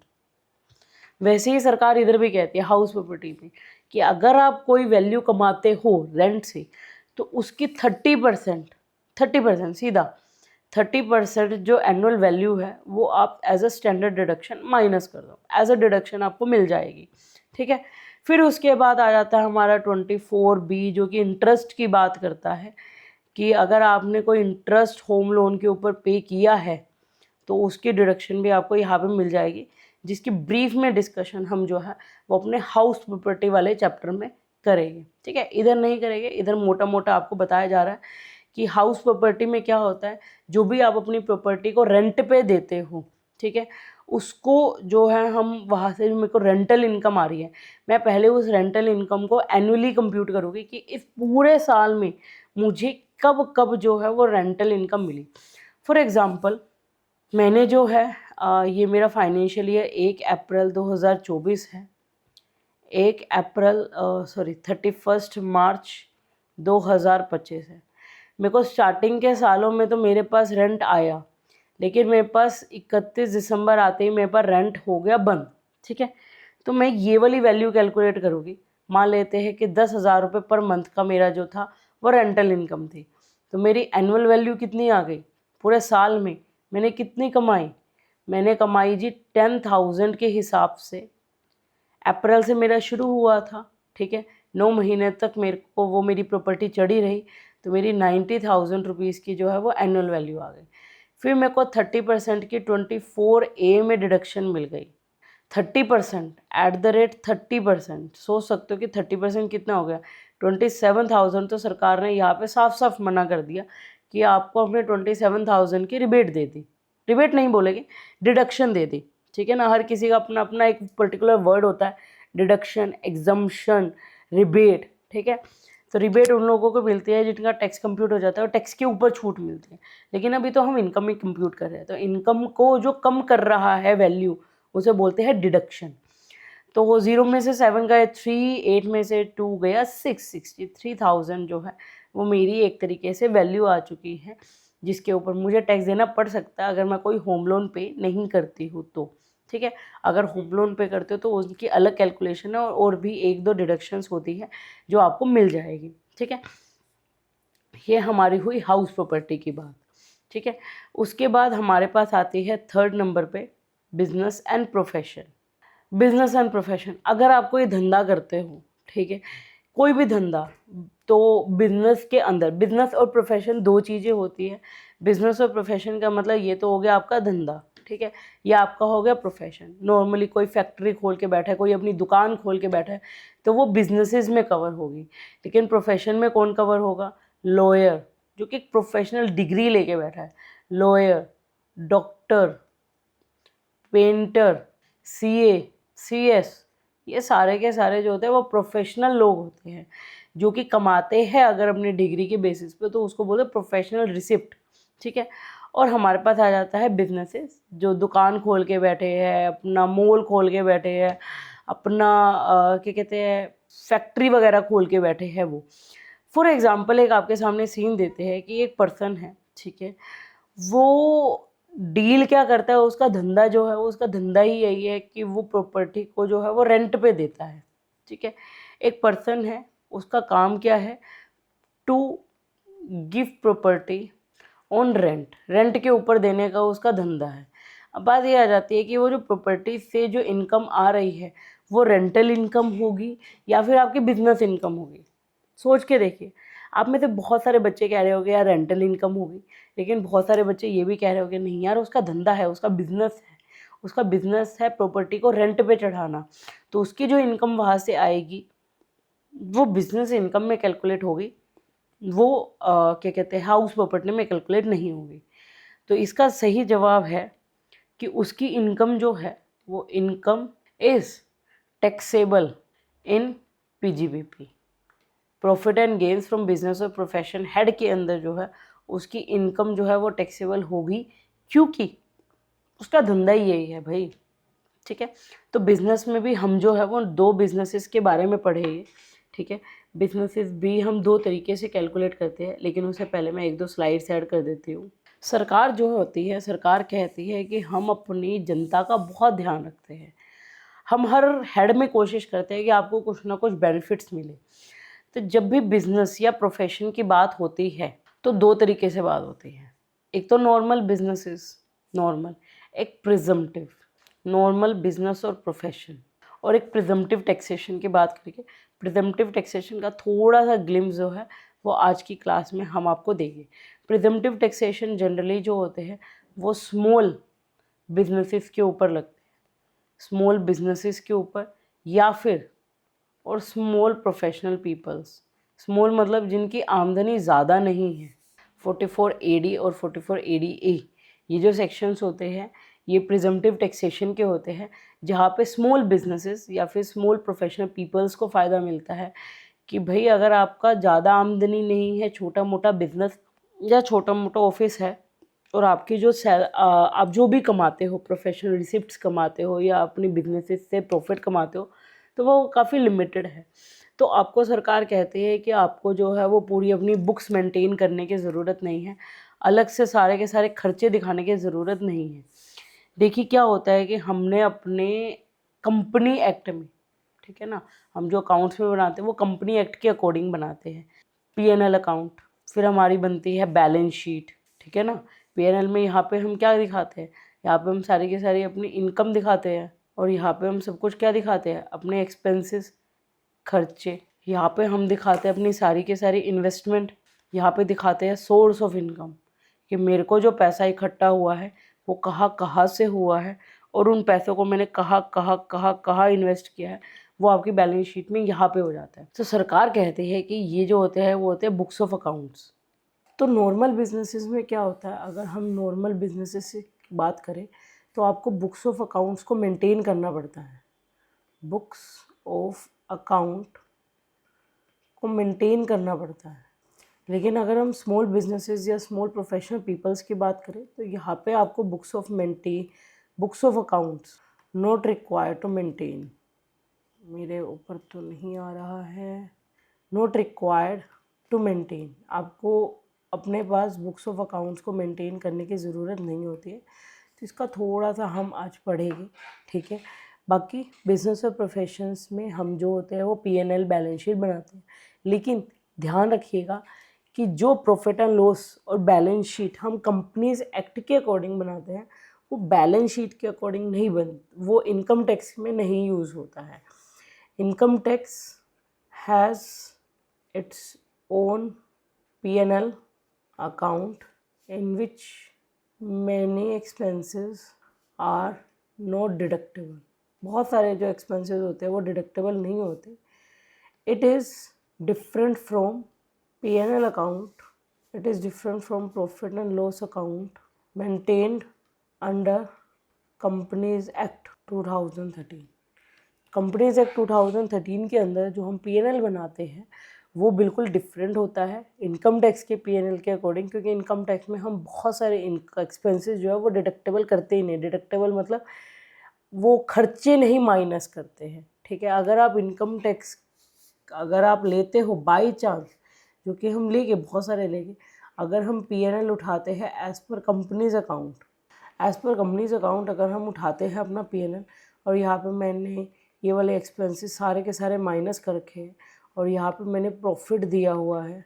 वैसे ही सरकार इधर भी कहती है हाउस प्रॉपर्टी में कि अगर आप कोई वैल्यू कमाते हो रेंट से तो उसकी 30% सीधा 30% जो एनुअल वैल्यू है वो आप as a standard deduction minus कर दो, एज अ डिडक्शन आपको मिल जाएगी, ठीक है। फिर उसके बाद आ जाता है हमारा 24B जो कि इंटरेस्ट की बात करता है कि अगर आपने कोई इंटरेस्ट होम लोन के ऊपर पे किया है तो उसकी डिडक्शन भी आपको यहाँ पे मिल जाएगी, जिसकी ब्रीफ में डिस्कशन हम जो है वो अपने हाउस प्रॉपर्टी वाले चैप्टर में करेंगे, ठीक है। इधर नहीं करेंगे, इधर मोटा मोटा आपको बताया जा रहा है कि हाउस प्रॉपर्टी में क्या होता है। जो भी आप अपनी प्रॉपर्टी को रेंट पे देते हो, ठीक है, उसको जो है हम वहाँ से मेरे को रेंटल इनकम आ रही है, मैं पहले उस रेंटल इनकम को एनुअली कंप्यूट करूँगी कि इस पूरे साल में मुझे कब कब जो है वो रेंटल इनकम मिली। फॉर एग्ज़ाम्पल मैंने जो है ये मेरा फाइनेंशियल ईयर 1 अप्रैल 2024 है, 31 मार्च 2025 है। मेरे को स्टार्टिंग के सालों में तो मेरे पास रेंट आया, लेकिन मेरे पास 31 दिसंबर आते ही मेरे पास रेंट हो गया बंद, ठीक है। तो मैं ये वाली वैल्यू कैलकुलेट करूँगी, मान लेते हैं कि 10,000 रुपये पर मंथ का मेरा जो था वो रेंटल इनकम थी, तो मेरी एनुअल वैल्यू कितनी आ गई, पूरे साल में मैंने कितनी कमाई, मैंने कमाई जी 10,000 के हिसाब से। अप्रैल से मेरा शुरू हुआ था, ठीक है, 9 महीने तक मेरे को वो मेरी प्रॉपर्टी चढ़ी रही, तो मेरी 90,000 रुपीज़ की जो है वो एनुअल वैल्यू आ गई। फिर मेरे को 30% की 24A में डिडक्शन मिल गई, 30% एट द रेट 30%। सोच सकते हो कि 30% कितना हो गया, 27,000। तो सरकार ने यहाँ पे साफ साफ मना कर दिया कि आपको हमने 27,000 की रिबेट दे दी, रिबेट नहीं बोलेंगे, डिडक्शन दे दी, ठीक है ना। हर किसी का अपना अपना एक पर्टिकुलर वर्ड होता है, डिडक्शन, एग्जम्पशन, रिबेट, ठीक है। तो रिबेट उन लोगों को मिलती है जिनका टैक्स कंप्यूट हो जाता है और टैक्स के ऊपर छूट मिलती है, लेकिन अभी तो हम इनकम ही कंप्यूट कर रहे हैं। तो इनकम को जो कम कर रहा है वैल्यू उसे बोलते हैं डिडक्शन। तो वो 0 में से 7 गए 3, 8 में से 2 गया 6, 63,000 जो है वो मेरी एक तरीके से वैल्यू आ चुकी है, जिसके ऊपर मुझे टैक्स देना पड़ सकता है अगर मैं कोई होम लोन पे नहीं करती हूँ तो, ठीक है। अगर होम लोन पे करते हो तो उसकी अलग कैलकुलेशन है और भी 1-2 डिडक्शंस होती है जो आपको मिल जाएगी, ठीक है। ये हमारी हुई हाउस प्रॉपर्टी की बात, ठीक है। उसके बाद हमारे पास आती है 3rd नंबर पे business and profession. Business and profession, अगर आप कोई धंधा करते हो, ठीक है, कोई भी धंधा, तो बिजनेस के अंदर बिजनेस और प्रोफेशन 2 चीज़ें होती हैं। बिजनेस और प्रोफेशन का मतलब ये तो हो गया आपका धंधा, ठीक है, या आपका हो गया प्रोफेशन। नॉर्मली कोई फैक्ट्री खोल के बैठा है, कोई अपनी दुकान खोल के बैठा है, तो वो बिजनेसेस में कवर होगी। लेकिन प्रोफेशन में कौन कवर होगा, लॉयर, जो कि एक प्रोफेशनल डिग्री लेके बैठा है, lawyer, doctor, painter, CA, CS, ये सारे के सारे जो होते हैं वो प्रोफेशनल लोग होते हैं जो कि कमाते हैं अगर अपनी डिग्री के बेसिस पे, तो उसको बोलते हैं प्रोफेशनल रिसिप्ट, ठीक है। और हमारे पास आ जाता है बिजनेसेस, जो दुकान खोल के बैठे हैं, अपना मॉल खोल के बैठे हैं, अपना क्या कहते हैं फैक्ट्री वगैरह खोल के बैठे हैं वो। फॉर एग्ज़ाम्पल एक आपके सामने सीन देते हैं कि एक पर्सन है, ठीक है, वो डील क्या करता है, उसका धंधा जो है वो उसका धंधा ही यही है कि वो प्रॉपर्टी को जो है वो रेंट पे देता है, ठीक है। एक पर्सन है, उसका काम क्या है, to give property on rent, rent के ऊपर देने का उसका धंधा है। अब बात ये आ जाती है कि वो जो प्रॉपर्टी से जो इनकम आ रही है वो रेंटल इनकम होगी या फिर आपकी बिजनेस इनकम होगी। सोच के देखिए, आप में से बहुत सारे बच्चे कह रहे होंगे यार रेंटल इनकम होगी, लेकिन बहुत सारे बच्चे ये भी कह रहे होंगे नहीं यार उसका धंधा है, उसका बिजनेस है, उसका बिजनेस है प्रॉपर्टी को रेंट पे चढ़ाना, तो उसकी जो इनकम वहाँ से आएगी वो बिजनेस इनकम में कैलकुलेट होगी, वो क्या कहते हैं हाउस प्रॉपर्टी में कैलकुलेट नहीं होगी। तो इसका सही जवाब है कि उसकी इनकम जो है वो income is taxable in PGBP, profit and gains from business और प्रोफेशन हेड के अंदर जो है उसकी इनकम जो है वो टैक्सेबल होगी, क्योंकि उसका धंधा ही यही है भाई। ठीक है, तो बिजनेस में भी हम जो है वो 2 बिजनेसेस के बारे में पढ़ेंगे। ठीक है, बिजनेसेस भी हम 2 तरीके से कैलकुलेट करते हैं, लेकिन उससे पहले मैं 1-2 स्लाइड्स ऐड कर देती हूँ। सरकार जो होती है, सरकार कहती है कि हम अपनी जनता का बहुत ध्यान रखते हैं, हम हर हेड में कोशिश करते हैं कि आपको कुछ ना कुछ बेनिफिट्स मिले। तो जब भी बिजनेस या प्रोफेशन की बात होती है तो 2 तरीके से बात होती है। एक तो नॉर्मल बिजनेसेस, नॉर्मल, एक प्रिजम्पटिव, नॉर्मल बिजनेस और प्रोफेशन, और एक प्रिजम्पटिव टैक्सेशन की बात करेंगे। प्रिजम्पटिव टैक्सेशन का थोड़ा सा ग्लिम्स जो है वो आज की क्लास में हम आपको देंगे। प्रिजम्पटिव टैक्सेशन जनरली जो होते हैं वो स्मॉल बिजनेसेस के ऊपर लगते हैं, स्मॉल बिजनेसेस के ऊपर, या फिर और स्मॉल प्रोफेशनल पीपल्स। स्मॉल मतलब जिनकी आमदनी ज़्यादा नहीं है। 44 AD और 44 ADA ये जो सेक्शंस होते हैं ये प्रिजम्पटिव टैक्सेशन के होते हैं, जहाँ पे स्मॉल बिजनेसेस या फिर स्मॉल प्रोफेशनल पीपल्स को फ़ायदा मिलता है कि भाई अगर आपका ज़्यादा आमदनी नहीं है, छोटा मोटा बिजनेस या छोटा मोटा ऑफिस है, और आपकी जो आप जो भी कमाते हो, प्रोफेशनल रिसिप्ट्स कमाते हो या अपनी बिजनेसेस से प्रॉफिट कमाते हो, तो वो काफ़ी लिमिटेड है। तो आपको सरकार कहती है कि आपको जो है वो पूरी अपनी बुक्स मेंटेन करने की ज़रूरत नहीं है, अलग से सारे के सारे खर्चे दिखाने की ज़रूरत नहीं है। देखिए क्या होता है कि हमने अपने कंपनी एक्ट में, ठीक है ना, हम जो अकाउंट्स में बनाते हैं वो कंपनी एक्ट के अकॉर्डिंग बनाते हैं। P&L अकाउंट, फिर हमारी बनती है बैलेंस शीट। ठीक है ना, P&L में यहाँ पे हम क्या दिखाते हैं, यहाँ पे हम सारी की सारी अपनी इनकम दिखाते हैं, और यहाँ पे हम सब कुछ क्या दिखाते हैं, अपने एक्सपेंसेस, खर्चे। यहाँ पे हम दिखाते हैं अपनी सारी के सारी इन्वेस्टमेंट। यहाँ पे दिखाते हैं सोर्स ऑफ इनकम, कि मेरे को जो पैसा इकट्ठा हुआ है वो कहाँ कहाँ से हुआ है, और उन पैसों को मैंने कहाँ इन्वेस्ट किया है, वो आपकी बैलेंस शीट में यहाँ पे हो जाता है। तो सरकार कहती है कि ये जो होते हैं वो होते हैं बुक्स ऑफ अकाउंट्स। तो नॉर्मल बिजनेसेस में क्या होता है, अगर हम नॉर्मल बिजनेसेस से बात करें तो आपको बुक्स ऑफ अकाउंट्स को मेंटेन करना पड़ता है। बुक्स ऑफ अकाउंट को मेंटेन करना पड़ता है। लेकिन अगर हम स्मॉल बिजनेसेस या स्मॉल प्रोफेशनल पीपल्स की बात करें तो यहाँ पे आपको books of accounts not required to maintain, मेरे ऊपर तो नहीं आ रहा है, नॉट रिक्वायर्ड टू मेंटेन, आपको अपने पास बुक्स ऑफ अकाउंट्स को मेंटेन करने की ज़रूरत नहीं होती है। तो इसका थोड़ा सा हम आज पढ़ेंगे। ठीक है, बाकी बिजनेस और प्रोफेशंस में हम जो होते हैं वो P&L बैलेंस शीट बनाते हैं, लेकिन ध्यान रखिएगा कि जो प्रॉफिट एंड लॉस और बैलेंस शीट हम कंपनीज एक्ट के अकॉर्डिंग बनाते हैं वो बैलेंस शीट के अकॉर्डिंग नहीं वो इनकम टैक्स में नहीं यूज़ होता है। Income tax has its own P&L account in which many expenses are not deductible। बहुत सारे जो expenses होते हैं वो deductible नहीं होते। It is different from P&L account, it is different from profit and loss account maintained under Companies Act 2013। Companies act 2013 के अंदर जो हम P&L बनाते हैं वो बिल्कुल डिफरेंट होता है इनकम टैक्स के P&L के अकॉर्डिंग, क्योंकि इनकम टैक्स में हम बहुत सारे एक्सपेंसेस जो है वो डिडक्टेबल करते ही नहीं। डिडक्टेबल मतलब वो खर्चे नहीं माइनस करते हैं। ठीक है, अगर आप लेते हो बाई चांस, जो कि हम लेंगे बहुत सारे लेंगे, अगर हम P&L उठाते हैं एज़ पर कंपनीज अकाउंट अगर हम उठाते हैं अपना P&L, और यहाँ पे मैंने ये वाले एक्सपेंसेस सारे के सारे माइनस कर रखे हैं, और यहाँ पे मैंने प्रॉफिट दिया हुआ है,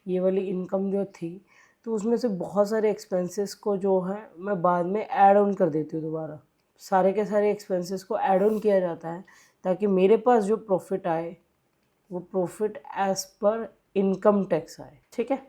ये वाली इनकम जो थी, तो उसमें से बहुत सारे एक्सपेंसेस को जो है मैं बाद में ऐड ऑन कर देती हूँ। दोबारा सारे के सारे एक्सपेंसेस को ऐड ऑन किया जाता है ताकि मेरे पास जो प्रॉफिट आए वो profit as per income tax आए। ठीक है,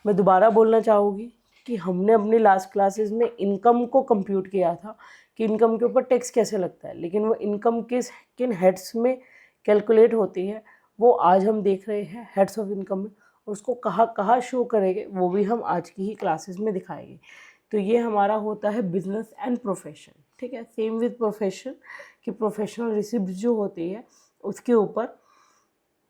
मैं दोबारा बोलना चाहूँगी कि हमने अपनी लास्ट क्लासेस में इनकम को कंप्यूट किया था कि इनकम के ऊपर टैक्स कैसे लगता है, लेकिन वो इनकम किन हेड्स में कैलकुलेट होती है वो आज हम देख रहे हैं हेड्स ऑफ इनकम में, और उसको कहाँ कहाँ शो करेंगे वो भी हम आज की ही क्लासेस में दिखाएंगे। तो ये हमारा होता है बिजनेस एंड प्रोफेशन, ठीक है। सेम विद प्रोफेशन कि प्रोफेशनल रिसिप्ट जो होती है उसके ऊपर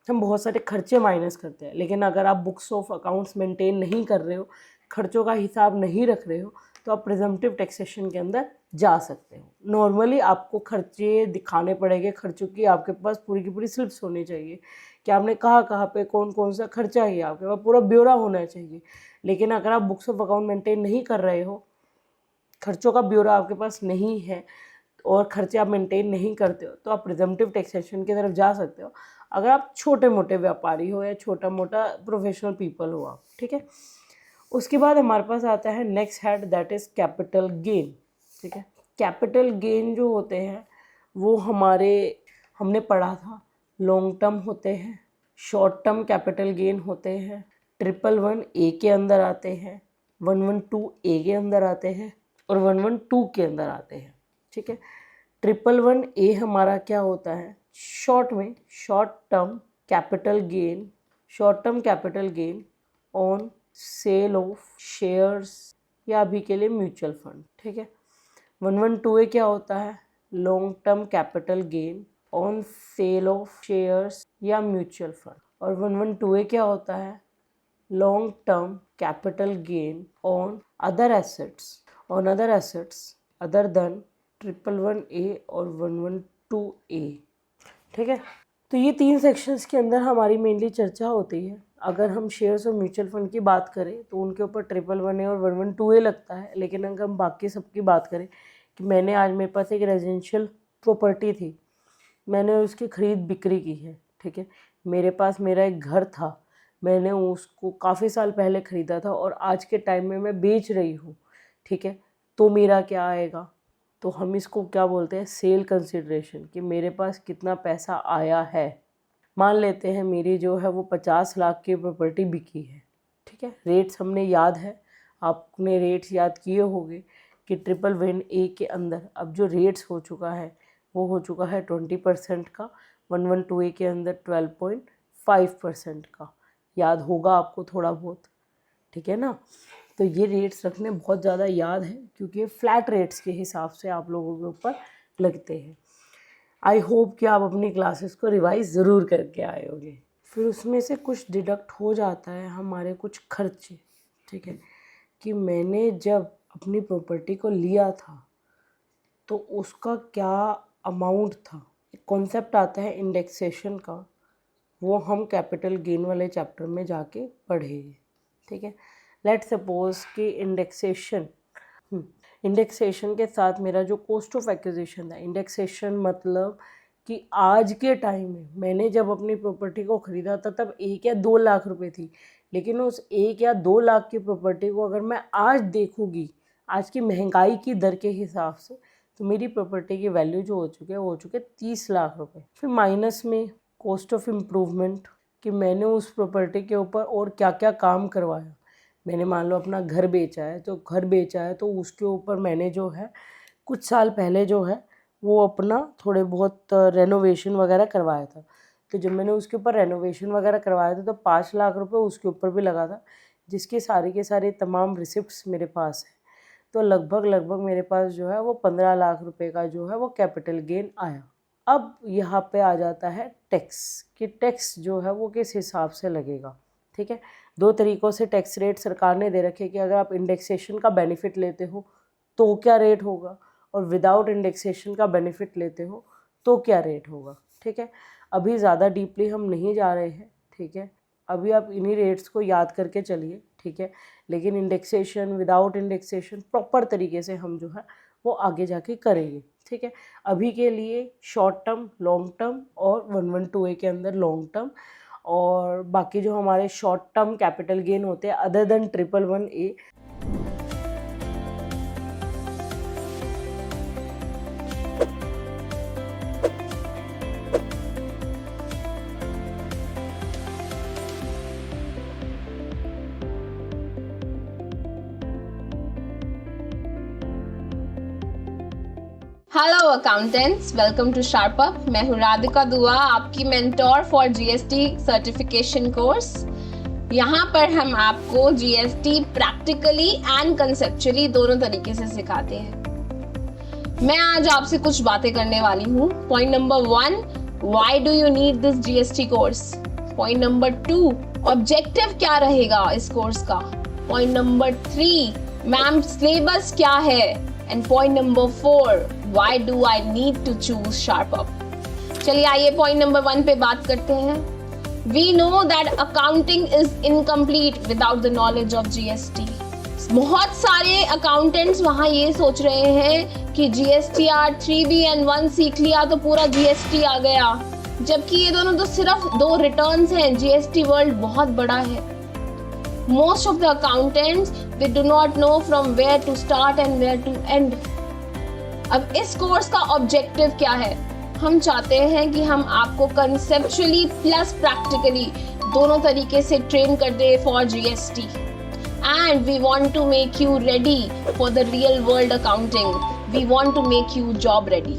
हम बहुत सारे खर्चे माइनस करते हैं। लेकिन अगर आप बुक्स ऑफ अकाउंट्स मेंटेन नहीं कर रहे हो, खर्चों का हिसाब नहीं रख रहे हो, तो आप प्रिजम्पटिव टैक्सेशन के अंदर जा सकते हो। नॉर्मली आपको खर्चे दिखाने पड़ेंगे, खर्चों की आपके पास पूरी की पूरी स्लिप्स होनी चाहिए कि आपने कहाँ पे कौन कौन सा खर्चा है, आपके पास पूरा ब्यौरा होना चाहिए। लेकिन अगर आप बुक्स ऑफ अकाउंट मेंटेन नहीं कर रहे हो, खर्चों का ब्यौरा आपके पास नहीं है और खर्चे आप मेंटेन नहीं करते हो, तो आप प्रिजम्पटिव टैक्सेशन की तरफ जा सकते हो अगर आप छोटे मोटे व्यापारी हो या छोटा मोटा प्रोफेशनल पीपल हो आप, ठीक है। उसके बाद हमारे पास आता है next head, that is capital gain, ठीक है। कैपिटल गेन जो होते हैं वो हमने पढ़ा था, लॉन्ग टर्म होते हैं, शॉर्ट टर्म कैपिटल गेन होते हैं, 111A के अंदर आते हैं, 112A के अंदर आते हैं और 112 के अंदर आते हैं, ठीक है। 111A हमारा क्या होता है, शॉर्ट में short term capital gain on sale of shares या अभी के लिए म्यूचुअल फंड, ठीक है। 112A क्या होता है, long term capital gain on sale of shares या म्यूचुअल फंड। और 112A क्या होता है, long term capital gain on other assets other than 111A और 112A, ठीक है। तो ये 3 सेक्शंस के अंदर हमारी मेनली चर्चा होती है। अगर हम शेयर्स और म्यूचुअल फंड की बात करें तो उनके ऊपर 111A और 112A लगता है। लेकिन अगर हम बाकी सब की बात करें कि मेरे पास एक रेजिडेंशियल प्रॉपर्टी थी, मैंने उसकी खरीद बिक्री की है, ठीक है। मेरे पास मेरा एक घर था, मैंने उसको काफ़ी साल पहले ख़रीदा था और आज के टाइम में मैं बेच रही हूँ, ठीक है। तो मेरा क्या आएगा, तो हम इसको क्या बोलते हैं, सेल कंसिडरेशन, कि मेरे पास कितना पैसा आया है। मान लेते हैं मेरी जो है वो 50 लाख की प्रॉपर्टी बिकी है, ठीक है। रेट्स हमने याद है, आपने रेट्स याद किए होंगे कि 111A के अंदर अब जो रेट्स हो चुका है वो हो चुका है 20% का, 112A के अंदर 12.5% का, याद होगा आपको थोड़ा बहुत, ठीक है ना। तो ये रेट्स रखने बहुत ज़्यादा याद है क्योंकि ये फ्लैट रेट्स के हिसाब से आप लोगों के ऊपर लगते हैं। आई होप कि आप अपनी क्लासेस को रिवाइज ज़रूर करके आए होंगे। फिर उसमें से कुछ डिडक्ट हो जाता है हमारे कुछ खर्चे, ठीक है, कि मैंने जब अपनी प्रॉपर्टी को लिया था तो उसका क्या अमाउंट था। एक कॉन्सेप्ट आता है इंडेक्सेशन का, वो हम कैपिटल गेन वाले चैप्टर में जाके पढ़ेंगे, ठीक है। लेट सपोज कि इंडेक्सेशन के साथ मेरा जो कॉस्ट ऑफ एक्विजिशन था, इंडेक्सेशन मतलब कि आज के टाइम में मैंने जब अपनी प्रॉपर्टी को ख़रीदा था तब 1 या 2 लाख रुपए थी, लेकिन उस 1 या 2 लाख की प्रॉपर्टी को अगर मैं आज देखूँगी आज की महंगाई की दर के हिसाब से, तो मेरी प्रॉपर्टी की वैल्यू जो हो चुकी है वो हो चुके 30 लाख रुपए। फिर माइनस में कॉस्ट ऑफ इम्प्रूवमेंट, कि मैंने उस प्रॉपर्टी के ऊपर और क्या क्या काम करवाया। मैंने मान लो अपना घर बेचा है, तो उसके ऊपर मैंने जो है कुछ साल पहले जो है वो अपना थोड़े बहुत रेनोवेशन वगैरह करवाया था। तो जब मैंने उसके ऊपर रेनोवेशन वगैरह करवाया था तो 5 लाख रुपए उसके ऊपर भी लगा था, जिसके सारे के सारे तमाम रिसिप्ट्स मेरे पास है। तो लगभग मेरे पास जो है वो 15 लाख रुपए का जो है वो कैपिटल गेन आया। अब यहाँ पे आ जाता है टैक्स, कि टैक्स जो है वो किस हिसाब से लगेगा, ठीक है। 2 तरीक़ों से टैक्स रेट सरकार ने दे रखे कि अगर आप इंडेक्सेशन का बेनिफिट लेते हो तो क्या रेट होगा और विदाउट इंडेक्सेशन का बेनिफिट लेते हो तो क्या रेट होगा, ठीक है। अभी ज़्यादा डीपली हम नहीं जा रहे हैं, ठीक है। अभी आप इन्हीं रेट्स को याद करके चलिए, ठीक है। लेकिन इंडेक्सेशन विदाउट इंडेक्सेशन प्रॉपर तरीके से हम जो है वो आगे जाके करेंगे, ठीक है। अभी के लिए शॉर्ट टर्म, लॉन्ग टर्म और 112A के अंदर लॉन्ग टर्म, और बाकी जो हमारे शॉर्ट टर्म कैपिटल गेन होते हैं other than 111A, hello accountants, welcome to sharp up. मैं हूँ राधिका दुआ, आपकी mentor for GST certification course. यहाँ पर हम आपको जीएसटी प्रैक्टिकली एंड कंसेप्चुअली दोनों तरीके से सिखाते हैं। मैं आज आपसे कुछ बातें करने वाली हूँ। Point number 1, why do you need this GST course. Point number 2, objective क्या रहेगा इस कोर्स का। पॉइंट नंबर 3, मैम सिलेबस क्या है। And point number 4, why do I need to choose Sharpup. चलिए आइए पॉइंट नंबर 1 पे बात करते हैं। We know that accounting is incomplete without the knowledge of GST. बहुत सारे अकाउंटेंट्स वहाँ ये सोच रहे हैं कि GSTR 3B and 1 सीख लिया तो पूरा GST आ गया, जबकि ये दोनों तो सिर्फ 2 रिटर्न्स हैं। GST वर्ल्ड बहुत बड़ा है। Most of the accountants they do not know from where to start and where to end. अब इस कोर्स का ऑब्जेक्टिव क्या है? हम चाहते हैं कि हम आपको कंसेप्चुअली प्लस प्रैक्टिकली दोनों तरीके से ट्रेन कर दे for GST and we want to make you ready for the real world accounting. We want to make you job ready.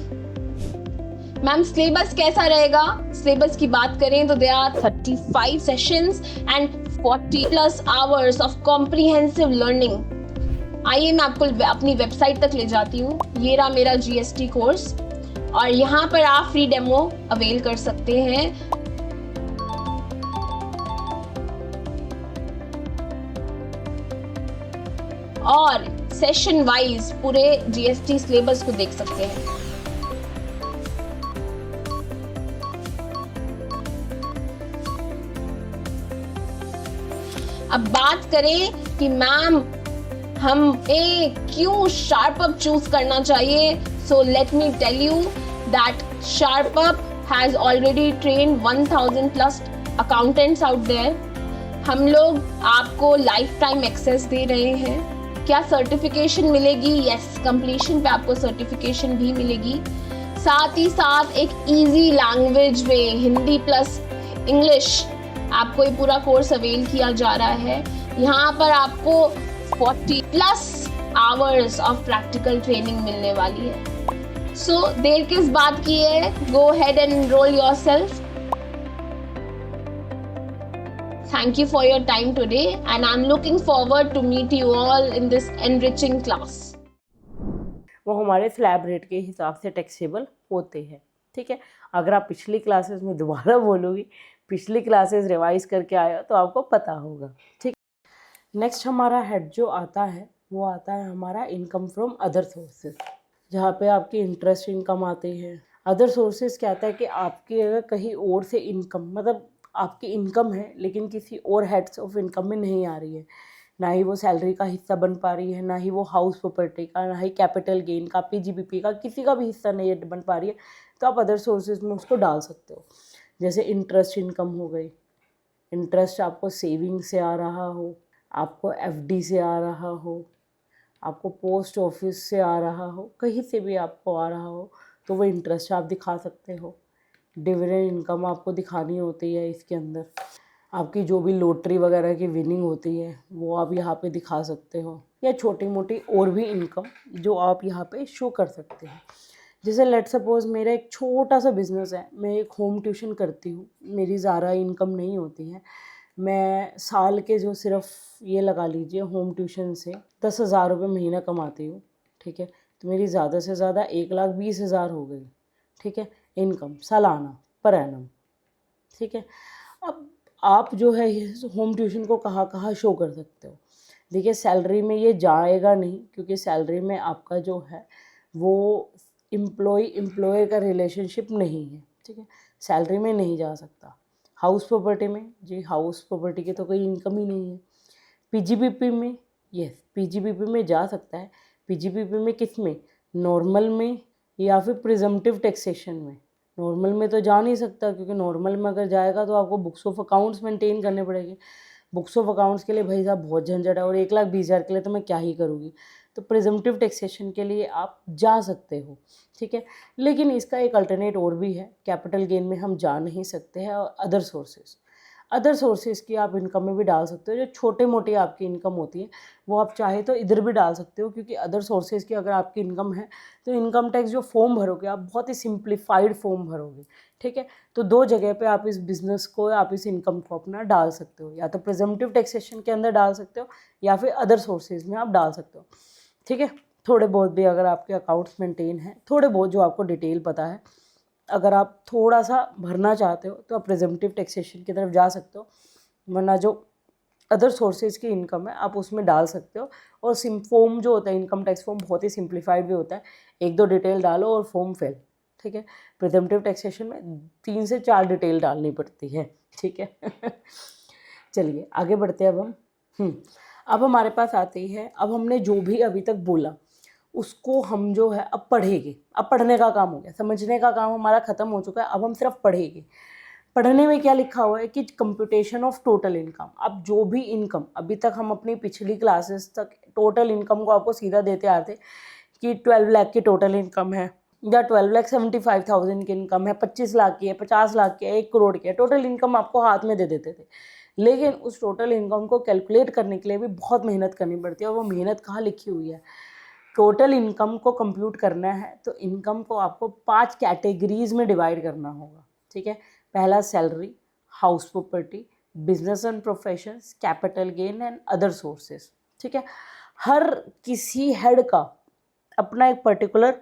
Ma'am syllabus कैसा रहेगा? सिलेबस की बात करें तो there are 35 sessions and 40+ hours of comprehensive learning. आइए मैं आपको अपनी वेबसाइट तक ले जाती हूँ। ये रहा मेरा जीएसटी कोर्स और यहाँ पर आप फ्री डेमो अवेल कर सकते हैं। और सेशन वाइज पूरे जीएसटी सिलेबस को देख सकते हैं। अब बात करें कि मैम हमें क्यों शार्पअप चूज करना चाहिए, so let me tell you that SharpUp has already trained 1000+ accountants out there. हम लोग आपको लाइफ टाइम एक्सेस दे रहे हैं। क्या सर्टिफिकेशन मिलेगी? यस, कंप्लीशन पे आपको सर्टिफिकेशन भी मिलेगी। साथ ही साथ एक इजी लैंग्वेज में हिंदी प्लस इंग्लिश आपको ये पूरा कोर्स अवेल किया जा रहा है। यहाँ पर आपको 40+ आवर्स ऑफ प्रैक्टिकल ट्रेनिंग मिलने वाली है। सो देर किस बात की है? गो ahead and enroll yourself. Thank you for your time today and I'm looking forward to meet you all in this enriching class. वो हमारे स्लैब रेट के हिसाब से टैक्सेबल होते हैं। ठीक है, अगर आप पिछली क्लासेस में दोबारा बोलोगी, पिछली क्लासेस रिवाइज करके आए तो आपको पता होगा। ठीक, नेक्स्ट हमारा हेड जो आता है वो आता है हमारा इनकम फ्रॉम अदर सोर्सेज, जहाँ पे आपकी इंटरेस्ट इनकम आती है। अदर सोर्सेज क्या आता है कि आपकी अगर कहीं और से इनकम, मतलब आपकी इनकम है लेकिन किसी और हेड्स ऑफ इनकम में नहीं आ रही है, ना ही वो सैलरी का हिस्सा बन पा रही है, ना ही वो हाउस प्रॉपर्टी का, ना ही कैपिटल गेन का, पीजीबीपी का, किसी का भी हिस्सा नहीं बन पा रही है, तो आप अदर सोर्सेज में उसको डाल सकते हो। जैसे इंटरेस्ट इनकम हो गई, इंटरेस्ट आपको सेविंग से आ रहा हो, आपको एफडी से आ रहा हो, आपको पोस्ट ऑफिस से आ रहा हो, कहीं से भी आपको आ रहा हो तो वो इंटरेस्ट आप दिखा सकते हो। डिविडेंड इनकम आपको दिखानी होती है इसके अंदर। आपकी जो भी लॉटरी वगैरह की विनिंग होती है वो आप यहाँ पे दिखा सकते हो, या छोटी मोटी और भी इनकम जो आप यहाँ पे शो कर सकते हैं। जैसे लेट सपोज मेरा एक छोटा सा बिजनेस है, मैं एक होम ट्यूशन करती हूँ, मेरी ज़्यादा इनकम नहीं होती है, मैं साल के जो सिर्फ ये लगा लीजिए होम ट्यूशन से 10,000 रुपये महीना कमाती हूँ। ठीक है, तो मेरी ज़्यादा से ज़्यादा 1,20,000 हो गई। ठीक है, इनकम सालाना पर एनम। ठीक है, अब आप जो है होम ट्यूशन को कहाँ कहाँ शो कर सकते हो। देखिए सैलरी में ये जाएगा नहीं, क्योंकि सैलरी में आपका जो है वो एम्प्लॉय का रिलेशनशिप नहीं है। ठीक है, सैलरी में नहीं जा सकता। हाउस प्रॉपर्टी में, जी हाउस प्रॉपर्टी की तो कोई इनकम ही नहीं है। पीजीबीपी में, यस पीजीबीपी में जा सकता है। पीजीबीपी में किस में? नॉर्मल में या फिर प्रिजम्पटिव टैक्सेशन में। नॉर्मल में तो जा नहीं सकता, क्योंकि नॉर्मल में अगर जाएगा तो आपको बुक्स ऑफ अकाउंट्स मेंटेन करने पड़ेंगे। बुक्स ऑफ अकाउंट्स के लिए भाई साहब बहुत झंझट है, और 1,20,000 के लिए तो मैं क्या ही करूँगी। तो प्रिजम्पटिव टैक्सेशन के लिए आप जा सकते हो। ठीक है, लेकिन इसका एक अल्टरनेट और भी है, कैपिटल गेन में हम जा नहीं सकते हैं, और अदर सोर्सेज अदर सोर्सेज की आप इनकम में भी डाल सकते हो, जो छोटे मोटी आपकी इनकम होती है वो आप चाहे तो इधर भी डाल सकते हो, क्योंकि अदर सोर्सेज की अगर आपकी इनकम है तो इनकम टैक्स जो फॉर्म भरोगे आप बहुत ही सिंप्लीफाइड फॉर्म भरोगे, ठीक है। तो दो जगह पे आप इस बिज़नेस को, आप इस इनकम को अपना डाल सकते हो, या तो प्रिजम्पटिव टैक्सेशन के अंदर डाल सकते हो या फिर अदर सोर्सेज में आप डाल सकते हो, ठीक है। थोड़े बहुत भी अगर आपके अकाउंट्स मेंटेन हैं, थोड़े बहुत जो आपको डिटेल पता है, अगर आप थोड़ा सा भरना चाहते हो तो आप प्रिजम्पटिव टैक्सेशन की तरफ जा सकते हो, वरना जो अदर सोर्सेज की इनकम है आप उसमें डाल सकते हो। और फॉर्म जो होता है इनकम टैक्स फॉर्म बहुत ही सिंप्लीफाइड भी होता है, 1-2 डिटेल डालो और फॉर्म फिल, ठीक है। प्रिजम्पटिव टैक्सेशन में 3 से 4 डिटेल डालनी पड़ती है, ठीक है। चलिए आगे बढ़ते हैं अब हम। अब हमारे पास आती है, अब हमने जो भी अभी तक बोला उसको हम जो है अब पढ़ेंगे। अब पढ़ने का काम हो गया, समझने का काम हमारा ख़त्म हो चुका है, अब हम सिर्फ पढ़ेंगे। पढ़ने में क्या लिखा हुआ है कि कंप्यूटेशन ऑफ टोटल इनकम। अब जो भी इनकम अभी तक हम अपनी पिछली क्लासेस तक टोटल इनकम को आपको सीधा देते आ रहे थे कि 12 लाख की टोटल इनकम है, या 12,75,000 की इनकम है, 25 लाख की है, 50 लाख की है, 1 करोड़ की है, टोटल इनकम आपको हाथ में दे देते थे। लेकिन उस टोटल इनकम को कैलकुलेट करने के लिए भी बहुत मेहनत करनी पड़ती है, और वो मेहनत कहाँ लिखी हुई है। टोटल इनकम को कंप्यूट करना है तो इनकम को आपको 5 कैटेगरीज में डिवाइड करना होगा, ठीक है। पहला salary, house property, business and professions, capital gain and other sources, ठीक है। हर किसी हेड का अपना एक पर्टिकुलर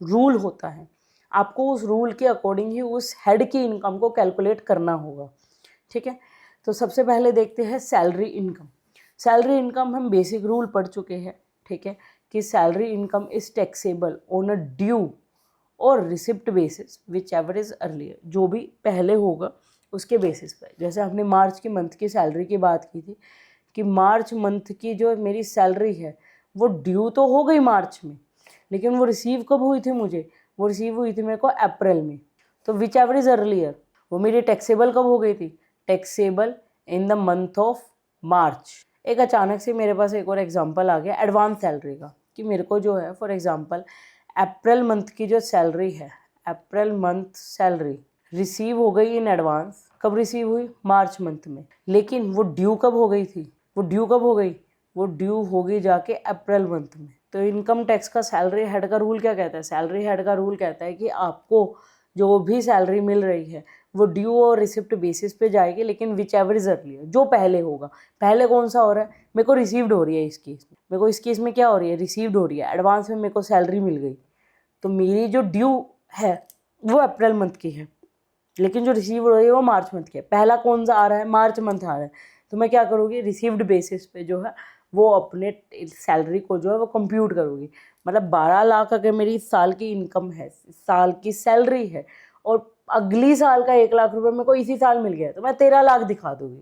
रूल होता है, आपको उस रूल के अकॉर्डिंग ही उस हेड की इनकम को कैलकुलेट करना होगा, ठीक है। तो सबसे पहले देखते हैं सैलरी इनकम। सैलरी इनकम हम बेसिक रूल पढ़ चुके हैं, ठीक है, कि salary income is taxable on a due और receipt basis whichever is earlier. जो भी पहले होगा उसके बेसिस पर, जैसे हमने मार्च की मंथ की सैलरी की बात की थी कि मार्च मंथ की जो मेरी सैलरी है वो ड्यू तो हो गई मार्च में, लेकिन वो रिसीव कब हुई थी मुझे, वो रिसीव हुई थी मेरे को अप्रैल में। तो विच एवर इज अर्लियर, वो मेरी टैक्सेबल कब हो गई थी, taxable in the month of March. एक अचानक से मेरे पास एक और एग्जांपल आ गया एडवांस सैलरी का, कि मेरे को जो है फॉर एग्जांपल अप्रैल मंथ की जो सैलरी है, अप्रैल मंथ सैलरी रिसीव हो गई इन एडवांस। कब रिसीव हुई, मार्च मंथ में, लेकिन वो ड्यू कब हो गई थी, वो ड्यू कब हो गई, वो ड्यू हो गई जाके अप्रैल मंथ में। तो इनकम टैक्स का सैलरी हेड का रूल क्या कहता है, सैलरी हेड का रूल कहता है कि आपको जो भी सैलरी मिल रही है वो ड्यू और रिसिप्ट बेसिस पे जाएगी, लेकिन विच एवर इज अर्लियर, जो पहले होगा। पहले कौन सा हो रहा है, मेरे को रिसीव्ड हो रही है इस केस में, मेरे को इस केस में क्या हो रही है, रिसीव्ड हो रही है, एडवांस में मेरे को सैलरी मिल गई, तो मेरी जो ड्यू है वो अप्रैल मंथ की है, लेकिन जो रिसीव हो रही है वो मार्च मंथ की है। पहला कौन सा आ रहा है, मार्च मंथ आ रहा है, तो मैं क्या करूँगी, रिसीव्ड बेसिस पे जो है वो अपने सैलरी को जो है वो कंप्यूट करूँगी। मतलब 12 लाख अगर मेरी साल की इनकम है, साल की सैलरी है, और अगली साल का 1 लाख रुपए मेरे को इसी साल मिल गया, तो मैं 13 लाख दिखा दूंगी,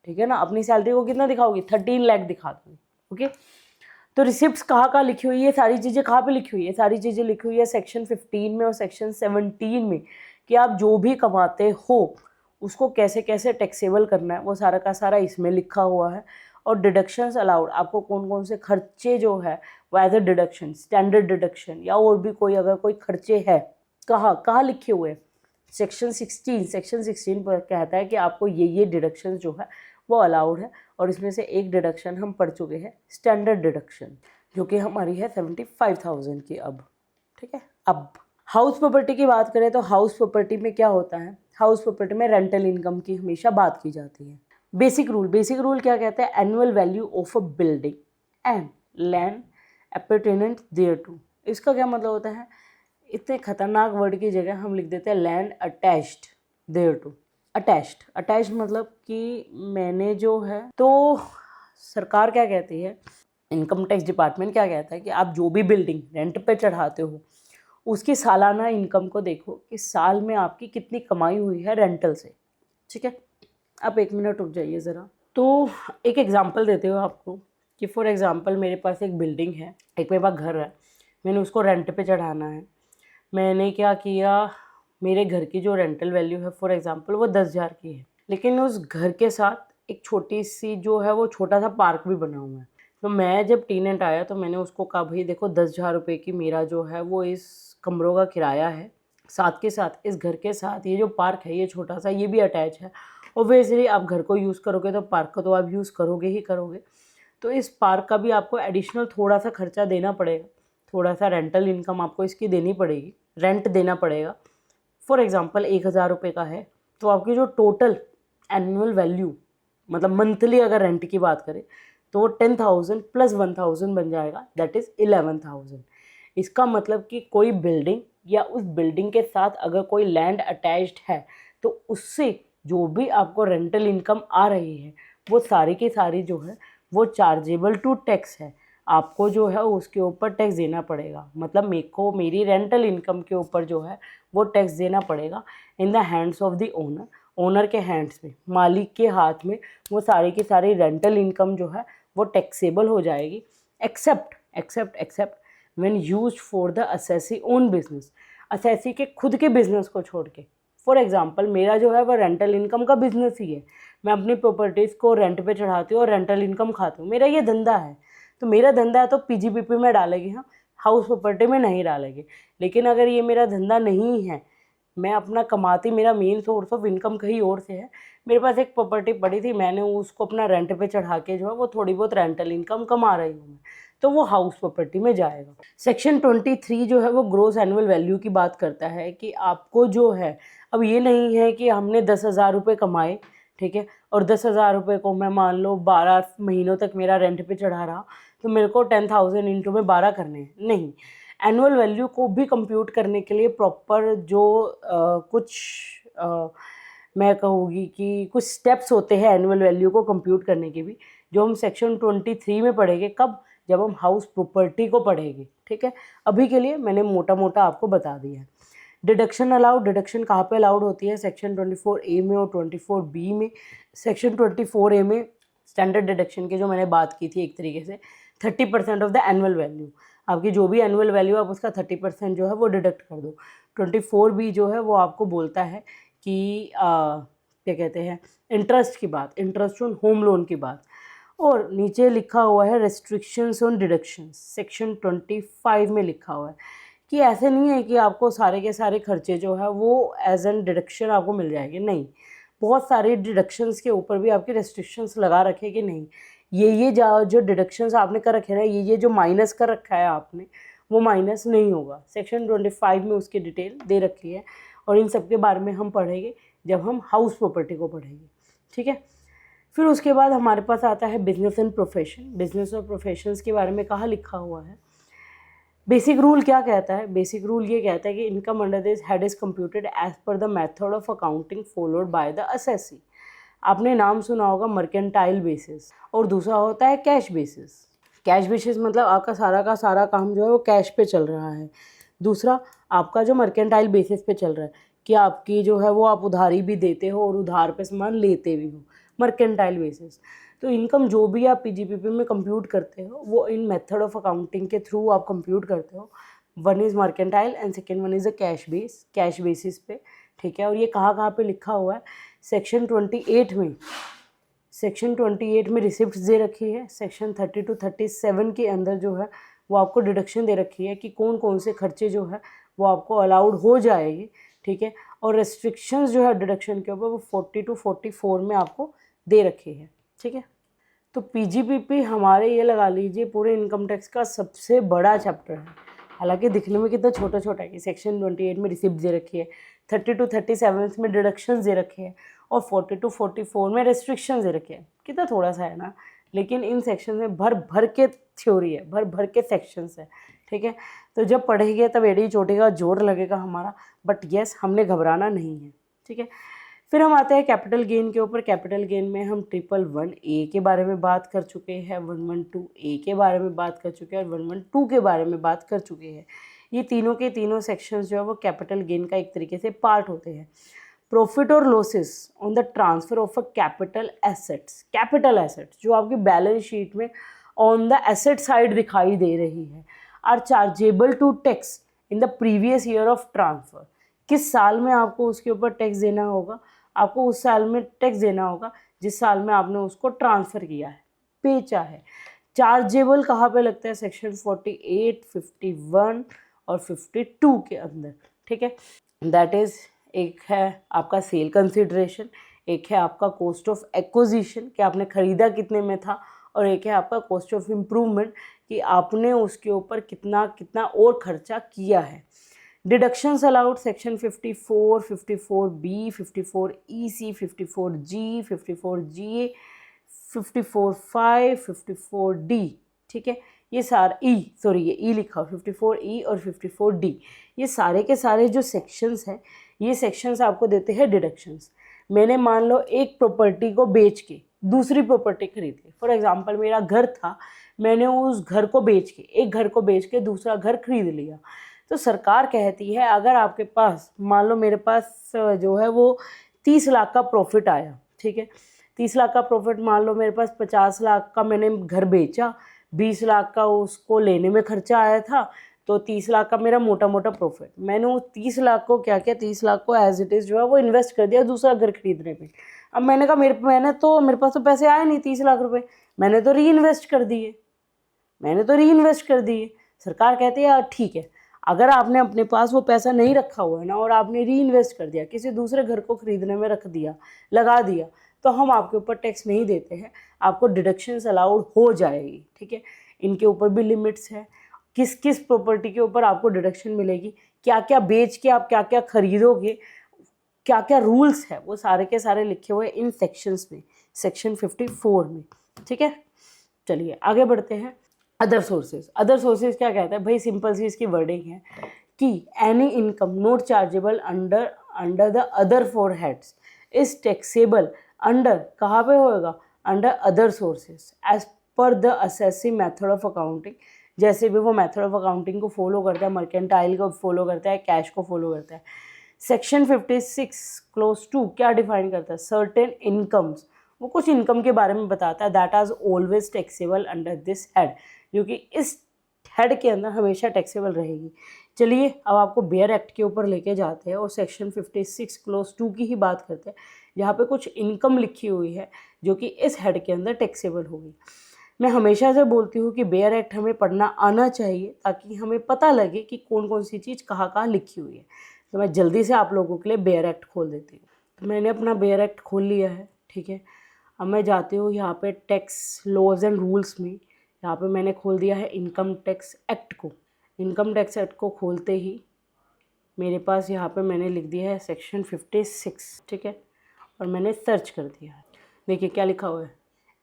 ठीक है ना। अपनी सैलरी को कितना दिखाओगी, 13 लाख दिखा दूंगी, ओके। तो रिसिप्ट्स कहाँ लिखी हुई है, सारी चीज़ें कहाँ पे लिखी हुई है, सारी चीज़ें लिखी हुई है सेक्शन 15 में और सेक्शन 17 में, कि आप जो भी कमाते हो उसको कैसे कैसे टैक्सेबल करना है, वो सारा का सारा इसमें लिखा हुआ है। और डिडक्शंस अलाउड, आपको कौन कौन से खर्चे जो है वो as a deduction, standard deduction या और भी कोई अगर कोई खर्चे है, कहाँ लिखे हुए हैं, सेक्शन 16 पर कहता है कि आपको ये डिडक्शन जो है वो अलाउड है। और इसमें से एक डिडक्शन हम पढ़ चुके हैं, स्टैंडर्ड डिडक्शन, जो कि हमारी है 75,000 की अब, ठीक है। अब हाउस प्रॉपर्टी की बात करें तो हाउस प्रॉपर्टी में क्या होता है, हाउस प्रॉपर्टी में रेंटल इनकम की हमेशा बात की जाती है। बेसिक रूल क्या कहता है, annual value of a building and land appurtenant thereto. इसका क्या मतलब होता है, इतने खतरनाक वर्ड की जगह हम लिख देते हैं land attached thereto. Attached मतलब कि मैंने जो है, तो सरकार क्या कहती है, इनकम टैक्स डिपार्टमेंट क्या कहता है कि आप जो भी बिल्डिंग रेंट पे चढ़ाते हो उसकी सालाना इनकम को देखो कि साल में आपकी कितनी कमाई हुई है रेंटल से, ठीक है। आप 1 मिनट रुक जाइए ज़रा। तो एक एग्जांपल देते हो आपको कि फॉर एग्जांपल मेरे पास एक बिल्डिंग है, एक मेरे पास घर है, मैंने उसको रेंट पे चढ़ाना है। मैंने क्या किया, मेरे घर की जो रेंटल वैल्यू है फॉर एग्जांपल वो 10,000 की है, लेकिन उस घर के साथ एक छोटी सी जो है वो छोटा सा पार्क भी बना हुआ है। तो मैं जब टेनेंट आया तो मैंने उसको कहा, भाई देखो 10,000 रुपये की मेरा जो है वो इस कमरों का किराया है, साथ के साथ इस घर के साथ ये जो पार्क है ये छोटा सा, ये भी अटैच है, ऑब्वियसली आप घर को यूज़ करोगे तो पार्क को तो आप यूज़ करोगे ही करोगे, तो इस पार्क का भी आपको एडिशनल थोड़ा सा खर्चा देना पड़ेगा, थोड़ा सा रेंटल इनकम आपको इसकी देनी पड़ेगी, रेंट देना पड़ेगा। फॉर एग्ज़ाम्पल 1,000 रुपये का है तो आपकी जो टोटल एनुअल वैल्यू, मतलब मंथली अगर रेंट की बात करें तो वो 10,000 प्लस 1,000 बन जाएगा, दैट इज़ 11,000। इसका मतलब कि कोई बिल्डिंग या उस बिल्डिंग के साथ अगर कोई लैंड अटैच्ड है तो उससे जो भी आपको रेंटल इनकम आ रही है वो सारी की सारी जो है वो चार्जेबल टू टैक्स है। आपको जो है उसके ऊपर टैक्स देना पड़ेगा, मतलब मेरे को मेरी रेंटल इनकम के ऊपर जो है वो टैक्स देना पड़ेगा in the hands of the owner. Owner के हैंड्स में, मालिक के हाथ में वो सारी की सारी रेंटल इनकम जो है वो टैक्सेबल हो जाएगी, except when used for the assessee own business, assessee के खुद के बिजनेस को छोड़ के। फॉर एग्जांपल मेरा जो है वो रेंटल इनकम का बिजनेस ही है, मैं अपनी प्रॉपर्टीज़ को रेंट पे चढ़ाती हूँ और रेंटल इनकम खाती हूँ, मेरा ये धंधा है। तो मेरा धंधा है तो पीजीपीपी में डालेगी, हाँ, हाउस प्रॉपर्टी में नहीं डालेगी। लेकिन अगर ये मेरा धंधा नहीं है, मैं अपना कमाती, मेरा मेन सोर्स ऑफ इनकम कहीं और से है, मेरे पास एक प्रॉपर्टी पड़ी थी, मैंने उसको अपना रेंट पे चढ़ा के जो है वो थोड़ी बहुत रेंटल इनकम कमा रही हूँ मैं, तो वो हाउस प्रॉपर्टी में जाएगा। सेक्शन 23 जो है वो ग्रोस एनुअल वैल्यू की बात करता है कि आपको जो है, अब ये नहीं है कि हमने 10,000 रुपये कमाए, ठीक है, और 10,000 रुपये को मैं मान लो 12 महीनों तक मेरा रेंट पे चढ़ा रहा तो मेरे को 10,000 इंटू में 12 करने हैं, नहीं। एनुअल वैल्यू को भी कंप्यूट करने के लिए प्रॉपर जो कुछ मैं कहूँगी कि कुछ स्टेप्स होते हैं एनुअल वैल्यू को कंप्यूट करने के भी, जो हम सेक्शन 23 में पढ़ेंगे। कब? जब हम हाउस प्रॉपर्टी को पढ़ेंगे, ठीक है। अभी के लिए मैंने मोटा मोटा आपको बता दिया है। डिडक्शन अलाउड, डिडक्शन कहाँ पे अलाउड होती है? सेक्शन 24A में और 24B में। सेक्शन 24A में स्टैंडर्ड डिडक्शन की जो मैंने बात की थी एक तरीके से 30% ऑफ द एनुअल वैल्यू, आपकी जो भी एनुअल वैल्यू आप उसका 30% जो है वो डिडक्ट कर दो। 24B जो है वो आपको बोलता है कि क्या कहते हैं, इंटरेस्ट की बात, इंटरेस्ट ऑन होम लोन की बात। और नीचे लिखा हुआ है रेस्ट्रिक्शंस ऑन डिडक्शंस, सेक्शन 25 में लिखा हुआ है कि ऐसे नहीं है कि आपको सारे के सारे खर्चे जो है वो एज एन डिडक्शन आपको मिल जाएंगे, नहीं। बहुत सारे डिडक्शंस के ऊपर भी आपके रेस्ट्रिक्शंस लगा रखे कि नहीं, ये जो डिडक्शंस आपने कर रखे हैं ना, ये जो माइनस कर रखा है आपने, वो माइनस नहीं होगा। सेक्शन 25 में उसकी डिटेल दे रखी है और इन सब के बारे में हम पढ़ेंगे जब हम हाउस प्रॉपर्टी को पढ़ेंगे, ठीक है। फिर उसके बाद हमारे पास आता है बिजनेस एंड प्रोफेशन। बिजनेस और प्रोफेशंस के बारे में कहाँ लिखा हुआ है? बेसिक रूल क्या कहता है? बेसिक रूल ये कहता है कि income under this head is computed as per the method of accounting followed by the assessee. आपने नाम सुना होगा मर्केंटाइल बेसिस, और दूसरा होता है कैश बेसिस। कैश बेसिस मतलब आपका सारा का सारा काम जो है वो कैश पे चल रहा है। दूसरा आपका जो मर्केंटाइल बेसिस पे चल रहा है कि आपकी जो है वो आप उधारी भी देते हो और उधार पे सामान लेते भी हो, मर्केंटाइल बेसिस। तो इनकम जो भी आप पीजीपीपी में कंप्यूट करते हो वो इन मेथड ऑफ अकाउंटिंग के थ्रू आप कंप्यूट करते हो। One is mercantile and second one is a cash basis पे, ठीक है। और ये कहाँ पे लिखा हुआ है? सेक्शन 28 में, सेक्शन 28 में रिसिप्ट दे रखी है। सेक्शन 30 to 37 के अंदर जो है वो आपको डिडक्शन दे रखी है कि कौन कौन से खर्चे जो है वो आपको अलाउड हो जाएगी, ठीक है। और रेस्ट्रिक्शंस जो है डिडक्शन के ऊपर वो 40 to 44 में आपको दे रखी है, ठीक है। तो पीजीपीपी हमारे ये लगा लीजिए पूरे इनकम टैक्स का सबसे बड़ा चैप्टर है। हालांकि दिखने में कितना छोटा छोटा है कि सेक्शन 28 में रिसिप्ट दे रखी है, 30 to 37 में डिडक्शंस दे रखे हैं और 40 to 44 में रेस्ट्रिक्शंस दे रखे हैं। कितना थोड़ा सा है ना, लेकिन इन सेक्शन में भर भर के थ्योरी है, भर भर के सेक्शंस है, ठीक है। तो जब पढ़ेंगे तब एड़ी चोटी का जोर लगेगा हमारा, बट येस हमने घबराना नहीं है, ठीक है। फिर हम आते हैं कैपिटल गेन के ऊपर। कैपिटल गेन में हम 111A के बारे में बात कर चुके हैं, 112A के बारे में बात कर चुके हैं और 112 के बारे में बात कर चुके हैं। ये तीनों के तीनों सेक्शंस जो है वो कैपिटल गेन का एक तरीके से पार्ट होते हैं। प्रॉफिट और losses on the transfer of a capital assets, capital assets जो आपकी बैलेंस शीट में ऑन द एसेट साइड दिखाई दे रही है, are chargeable to tax in the previous year of transfer. किस साल में आपको उसके ऊपर टैक्स देना होगा? आपको उस साल में टैक्स देना होगा जिस साल में आपने उसको ट्रांसफ़र किया है, बेचा है। चार्जेबल कहाँ पे लगता है? सेक्शन 48, 51 और 52 के अंदर, ठीक है। दैट इज़ एक है आपका सेल कंसिडरेशन, एक है आपका कॉस्ट ऑफ एक्विजिशन कि आपने खरीदा कितने में था, और एक है आपका कॉस्ट ऑफ इम्प्रूवमेंट कि आपने उसके ऊपर कितना कितना और खर्चा किया है। Deductions allowed section 54, 54B, 54EC, 54G, 54GA, 54(5), 54D, ठीक है। ये सारा ये लिखा हो 54E और 54D, ये सारे के सारे जो सेक्शंस हैं, ये सेक्शंस आपको देते हैं डिडक्शंस। मैंने मान लो एक प्रॉपर्टी को बेच के दूसरी प्रॉपर्टी खरीद ली। फॉर एग्जांपल मेरा घर था, मैंने उस घर को बेच के, एक घर को बेच के दूसरा घर खरीद लिया। तो सरकार कहती है अगर आपके पास, मान लो मेरे पास जो है वो 30 लाख का प्रॉफिट आया, ठीक है, 30 लाख का प्रॉफिट, मान लो मेरे पास 50 लाख का मैंने घर बेचा, 20 लाख का उसको लेने में खर्चा आया था, तो 30 लाख का मेरा मोटा मोटा प्रॉफिट। मैंने वो 30 लाख को क्या किया, 30 लाख को एज इट इज़ जो है वो इन्वेस्ट कर दिया दूसरा घर खरीदने में। अब मैंने कहा मेरे पास तो पैसे आए नहीं 30 लाख रुपए, मैंने तो री इन्वेस्ट कर दिए। सरकार कहती है ठीक है, अगर आपने अपने पास वो पैसा नहीं रखा हुआ है ना, और आपने री इन्वेस्ट कर दिया, किसी दूसरे घर को खरीदने में लगा दिया, तो हम आपके ऊपर टैक्स नहीं देते हैं, आपको डिडक्शंस अलाउड हो जाएगी, ठीक है। इनके ऊपर भी लिमिट्स है, किस किस प्रॉपर्टी के ऊपर आपको डिडक्शन मिलेगी, क्या क्या बेच के आप क्या क्या खरीदोगे, क्या क्या रूल्स है, वो सारे के सारे लिखे हुए इन सेक्शंस में, सेक्शन 54 में, ठीक है। चलिए आगे बढ़ते हैं। अदर सोर्सेज क्या कहता है भाई, सिंपल सी इसकी वर्डिंग है कि any income not chargeable under the other 4 heads is taxable under, कहाँ पे होएगा, under other sources as per the assessing method of accounting, जैसे भी वो मेथड ऑफ अकाउंटिंग को फॉलो करता है, मर्केंटाइल को फॉलो करता है, कैश को फॉलो करता है। सेक्शन 56 क्लोज 2 क्या डिफाइन करता है, सर्टेन इनकम्स, वो कुछ इनकम के बारे में बताता है, दैट आज always taxable under this head, जो कि इस हेड के अंदर हमेशा टैक्सेबल रहेगी। चलिए अब आपको बेयर एक्ट के ऊपर लेके जाते हैं और सेक्शन 56 क्लोज 2 की ही बात करते हैं, जहाँ पे कुछ इनकम लिखी हुई है जो कि इस हेड के अंदर टैक्सेबल होगी। मैं हमेशा से बोलती हूँ कि बेयर एक्ट हमें पढ़ना आना चाहिए ताकि हमें पता लगे कि कौन कौन सी चीज़ कहाँ कहाँ लिखी हुई है। तो मैं जल्दी से आप लोगों के लिए बेयर एक्ट खोल देती हूँ। तो मैंने अपना बेयर एक्ट खोल लिया है, ठीक है। अब मैं जाती हूँ यहाँ पे टैक्स लॉज एंड रूल्स में, यहाँ पे मैंने खोल दिया है इनकम टैक्स एक्ट को। इनकम टैक्स एक्ट को खोलते ही मेरे पास यहाँ पे मैंने लिख दिया है सेक्शन 56, ठीक है, और मैंने सर्च कर दिया है। देखिए क्या लिखा हुआ है,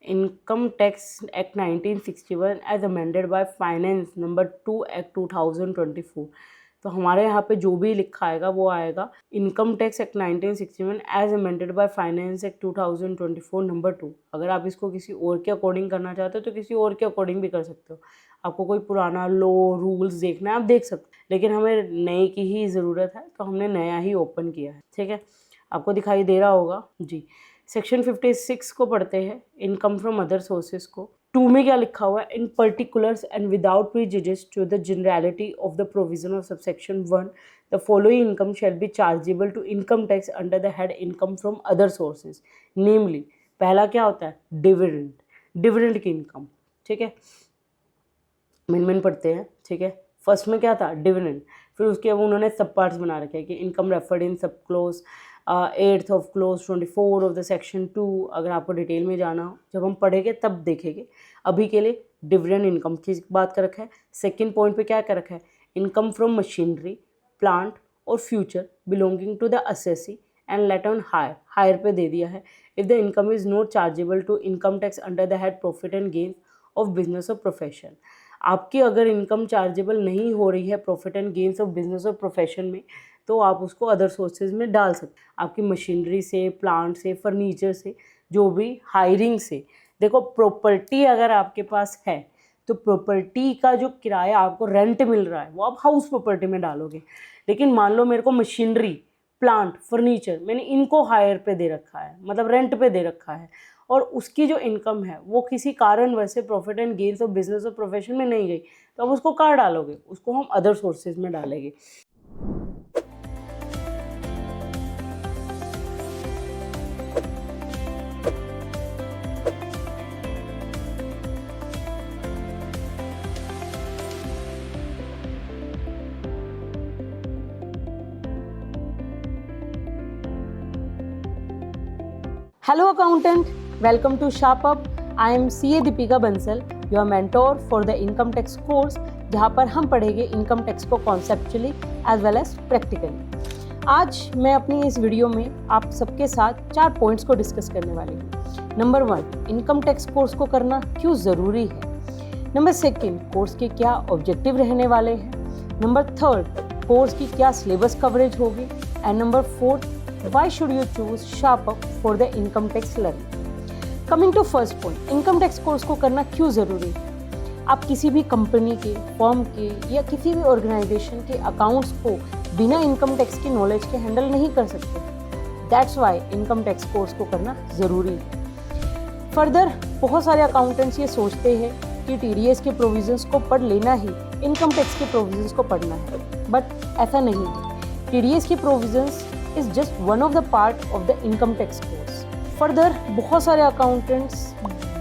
income tax act 1961 as amended by finance number 2 act 2024। तो हमारे यहाँ पे जो भी लिखा आएगा वो आएगा income tax act 1961 as amended by finance act 2024 number 2। अगर आप इसको किसी और के अकॉर्डिंग करना चाहते हो तो किसी और के अकॉर्डिंग भी कर सकते हो। आपको कोई पुराना लॉ रूल्स देखना है आप देख सकते हो, लेकिन हमें नए की ही ज़रूरत है तो हमने नया ही ओपन किया है, ठीक है। आपको दिखाई दे रहा होगा जी। सेक्शन 56 को पढ़ते हैं, इनकम फ्रॉम अदर सोर्सेज को। 2 में क्या लिखा हुआ है, in particulars and without prejudice to the generality of the provision of subsection 1 the following income shall be chargeable to income tax under the head income from other sources. Namely पहला क्या होता है, डिविडेंड की income, ठीक है। मिन पढ़ते हैं, ठीक है। फर्स्ट में क्या था, डिविडेंड, फिर उसके अब उन्होंने सब पार्ट्स बना रखे हैं कि इनकम रेफर्ड इन सब close 8th of clause 24 of the section 2। अगर आपको डिटेल में जाना हो, जब हम पढ़ेंगे तब देखेंगे। अभी के लिए डिविडेंड इनकम की बात कर रखा है। सेकंड पॉइंट पे क्या कर रखा है, इनकम फ्रॉम मशीनरी प्लांट और future belonging to the assessee and let on hire पे दे दिया है। If the income is not chargeable to income tax under the head profit and gain of business और प्रोफेशन। आपकी अगर income chargeable नहीं हो रही है profit and gains of business और प्रोफेशन में, तो आप उसको अदर सोर्सेज में डाल सकते हैं। आपकी मशीनरी से, प्लांट से, फर्नीचर से, जो भी हायरिंग से। देखो प्रॉपर्टी अगर आपके पास है तो प्रॉपर्टी का जो किराया आपको रेंट मिल रहा है वो आप हाउस प्रॉपर्टी में डालोगे। लेकिन मान लो मेरे को मशीनरी, प्लांट, फर्नीचर मैंने इनको हायर पे दे रखा है, मतलब रेंट पे दे रखा है, और उसकी जो इनकम है वो किसी कारण वैसे profit and gains of business और प्रोफेशन में नहीं गई, तो आप उसको कहाँ डालोगे, उसको हम अदर सोर्सेज में डालेंगे। Hello accountant, welcome to SharpUp. I am CA Deepika Bansal, your mentor for the income tax course, जहाँ पर हम पढ़ेंगे इनकम टैक्स को conceptually as well as practically. आज मैं अपनी इस वीडियो में आप सबके साथ 4 पॉइंट्स को डिस्कस करने वाली हूँ। नंबर 1, इनकम टैक्स कोर्स को करना क्यों ज़रूरी है। नंबर 2, कोर्स के क्या ऑब्जेक्टिव रहने वाले हैं। नंबर 3, कोर्स की क्या सिलेबस कवरेज होगी। And number 4, why should you choose SharpUp for the income tax learning? Coming to first point, income tax course को करना क्यों ज़रूरी है। आप किसी भी कंपनी के, फर्म के या किसी भी ऑर्गेनाइजेशन के अकाउंट्स को बिना इनकम टैक्स की नॉलेज के हैंडल नहीं कर सकते। That's why income tax course को करना ज़रूरी है। फर्दर बहुत सारे अकाउंटेंट्स ये सोचते हैं कि TDS के प्रोविजंस को पढ़ लेना ही इनकम टैक्स के प्रोविजंस को पढ़ना है, बट ऐसा नहीं है। TDS के provisions is just one of the part of the income tax course. Further, बहुत सारे accountants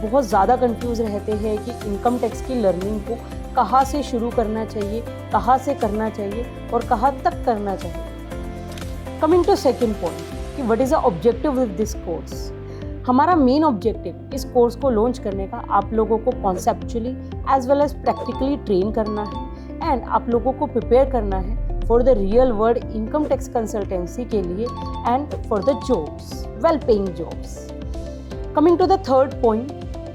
बहुत ज़्यादा कंफ्यूज रहते हैं कि इनकम टैक्स की लर्निंग को कहाँ से शुरू करना चाहिए, कहाँ से करना चाहिए और कहाँ तक करना चाहिए। Coming to second point, कि what is the objective with this course? हमारा मेन ऑब्जेक्टिव इस कोर्स को लॉन्च करने का आप लोगों को conceptually as well as practically train करना है एंड आप लोगों को प्रिपेयर करना है for the real world income tax consultancy के लिए and for the jobs, well paying jobs. Coming to the third point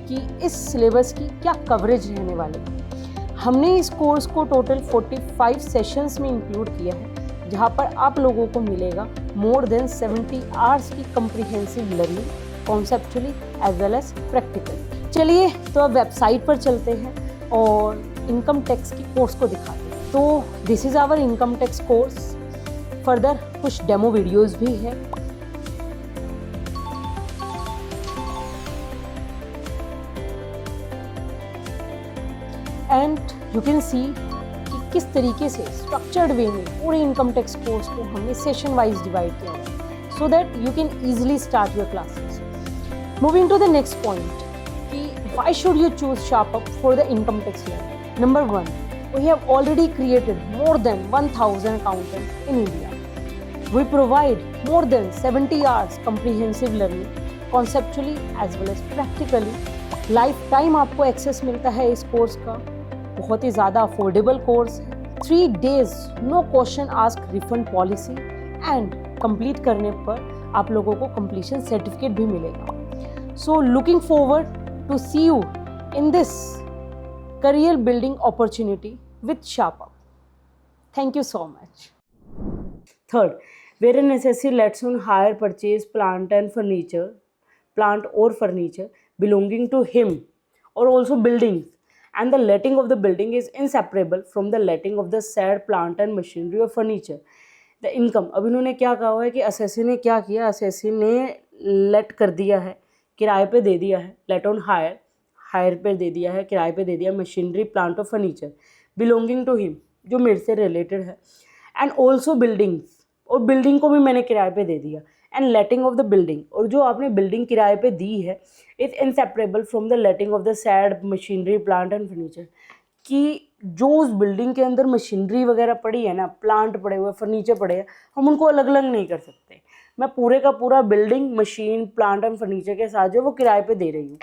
कि इस सिलेबस की क्या कवरेज रहने वाली है। हमने इस कोर्स को टोटल 45 सेशंस में इंक्लूड किया है, जहाँ पर आप लोगों को मिलेगा मोर देन 70 आवर्स की comprehensive learning conceptually as well as practically. चलिए तो अब वेबसाइट पर चलते हैं और इनकम टैक्स की कोर्स को दिखाते हैं। तो this is our income tax course. Further कुछ डेमो वीडियोस भी है। एंड यू कैन सी कि किस तरीके से स्ट्रक्चर्ड वे में पूरे इनकम टैक्स कोर्स को हमने सेशन वाइज डिवाइड किया है so that you can easily start your classes. Moving to the next point कि why should you choose SharpUp for the income tax learning. Number 1, we have already created more than 1000 accountants in India. We provide more than 70 hours comprehensive learning conceptually as well as practically. Lifetime आपको access मिलता है इस course का। बहुत ही ज़्यादा affordable course है। 3 days no question ask refund policy and complete करने पर आप लोगों को कंप्लीशन सर्टिफिकेट भी मिलेगा। So looking forward to see you in this career building opportunity with SharpUp. Thank you so much. Third, where necessary, let's on hire, purchase plant or furniture belonging to him or also buildings, and the letting of the building is inseparable from the letting of the said plant and machinery or furniture. The income, अब इन्होंने क्या कहा है कि assessee ने क्या किया, assessee ने लेट कर दिया है, किराए पे दे दिया है, लेट ऑन हायर पे दे दिया है, किराए पे दे दिया मशीनरी, प्लांट और फर्नीचर बिलोंगिंग टू हिम, जो मेरे से रिलेटेड है, एंड ऑल्सो बिल्डिंग्स, और बिल्डिंग को भी मैंने किराए पे दे दिया, and letting of the building, और जो आपने बिल्डिंग किराए पे दी है is inseparable from the letting of the sad machinery, plant and furniture, कि जो उस बिल्डिंग के अंदर मशीनरी वगैरह पड़ी है ना, प्लांट पड़े हुए, फर्नीचर पड़े हैं, हम उनको अलग अलग नहीं कर सकते। मैं पूरे का पूरा building, machine, plant and furniture के साथ जो वो किराए पे दे रही हूँ।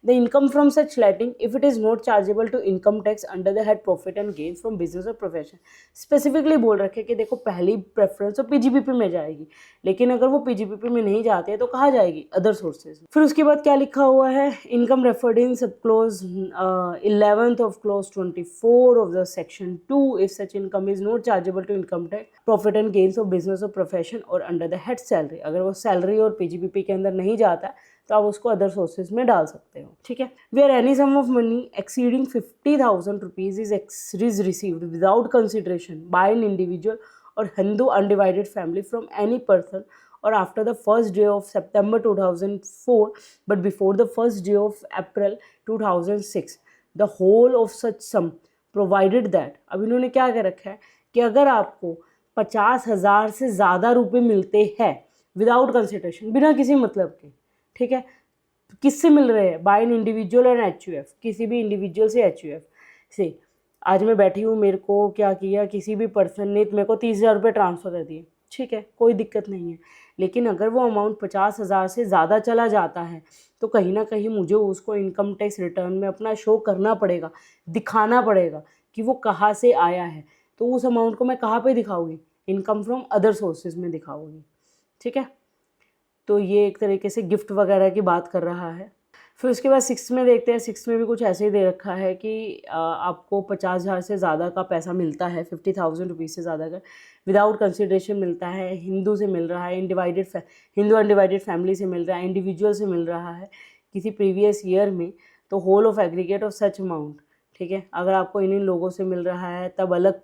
The income from such letting, if it is not chargeable to income tax under the head profit and gains from business or profession, specifically बोल रखे कि देखो पहली प्रेफरेंस तो PGBP में जाएगी, लेकिन अगर वो PGBP में नहीं जाते हैं तो कहाँ जाएगी, अदर सोर्सेज। फिर उसके बाद क्या लिखा हुआ है, इनकम रेफर्ड इन सब close 11th of clause 24 of the section 2 if such income is not chargeable to income tax profit and gains of business or profession or under the head salary, अगर वो salary और PGBP के अंदर नहीं जाता तो आप उसको अदर सोर्सेज में डाल सकते हो। ठीक है। Where any sum of money exceeding 50,000 rupees is received without consideration by an individual और Hindu undivided family from any person or after the first day of September 2004 but before the first day of April 2006 the whole of such sum provided that, अब इन्होंने क्या कर रखा है कि अगर आपको 50,000 से ज़्यादा रुपए मिलते हैं विदाउट कंसिडरेशन, बिना किसी मतलब के, ठीक है, किससे मिल रहे हैं, by an individual and HUF, किसी भी इंडिविजुअल से HUF से। आज मैं बैठी हूँ, मेरे को क्या किया, किसी भी पर्सन ने मेरे को 30,000 रुपये ट्रांसफ़र कर दिए, ठीक है, कोई दिक्कत नहीं है। लेकिन अगर वो अमाउंट 50,000 से ज़्यादा चला जाता है तो कहीं ना कहीं मुझे उसको इनकम टैक्स रिटर्न में अपना शो करना पड़ेगा, दिखाना पड़ेगा कि वो कहाँ से आया है। तो उस अमाउंट को मैं कहाँ पे दिखाऊंगी? इनकम फ्रॉम अदर सोर्सेज में दिखाऊंगी। ठीक है, तो ये एक तरीके से गिफ्ट वगैरह की बात कर रहा है। फिर उसके बाद 6 में देखते हैं। 6 में भी कुछ ऐसे ही दे रखा है कि आपको 50,000 से ज़्यादा का पैसा मिलता है, 50,000 रुपीज़ से ज़्यादा का विदाउट कंसिडरेशन मिलता है। हिंदू से मिल रहा है, हिंदू अनडिवाइडेड फैमिली से मिल रहा है, इंडिविजुअल से मिल रहा है किसी प्रीवियस ईयर में, तो whole of aggregate of such amount. ठीक है, अगर आपको इन लोगों से मिल रहा है तब अलग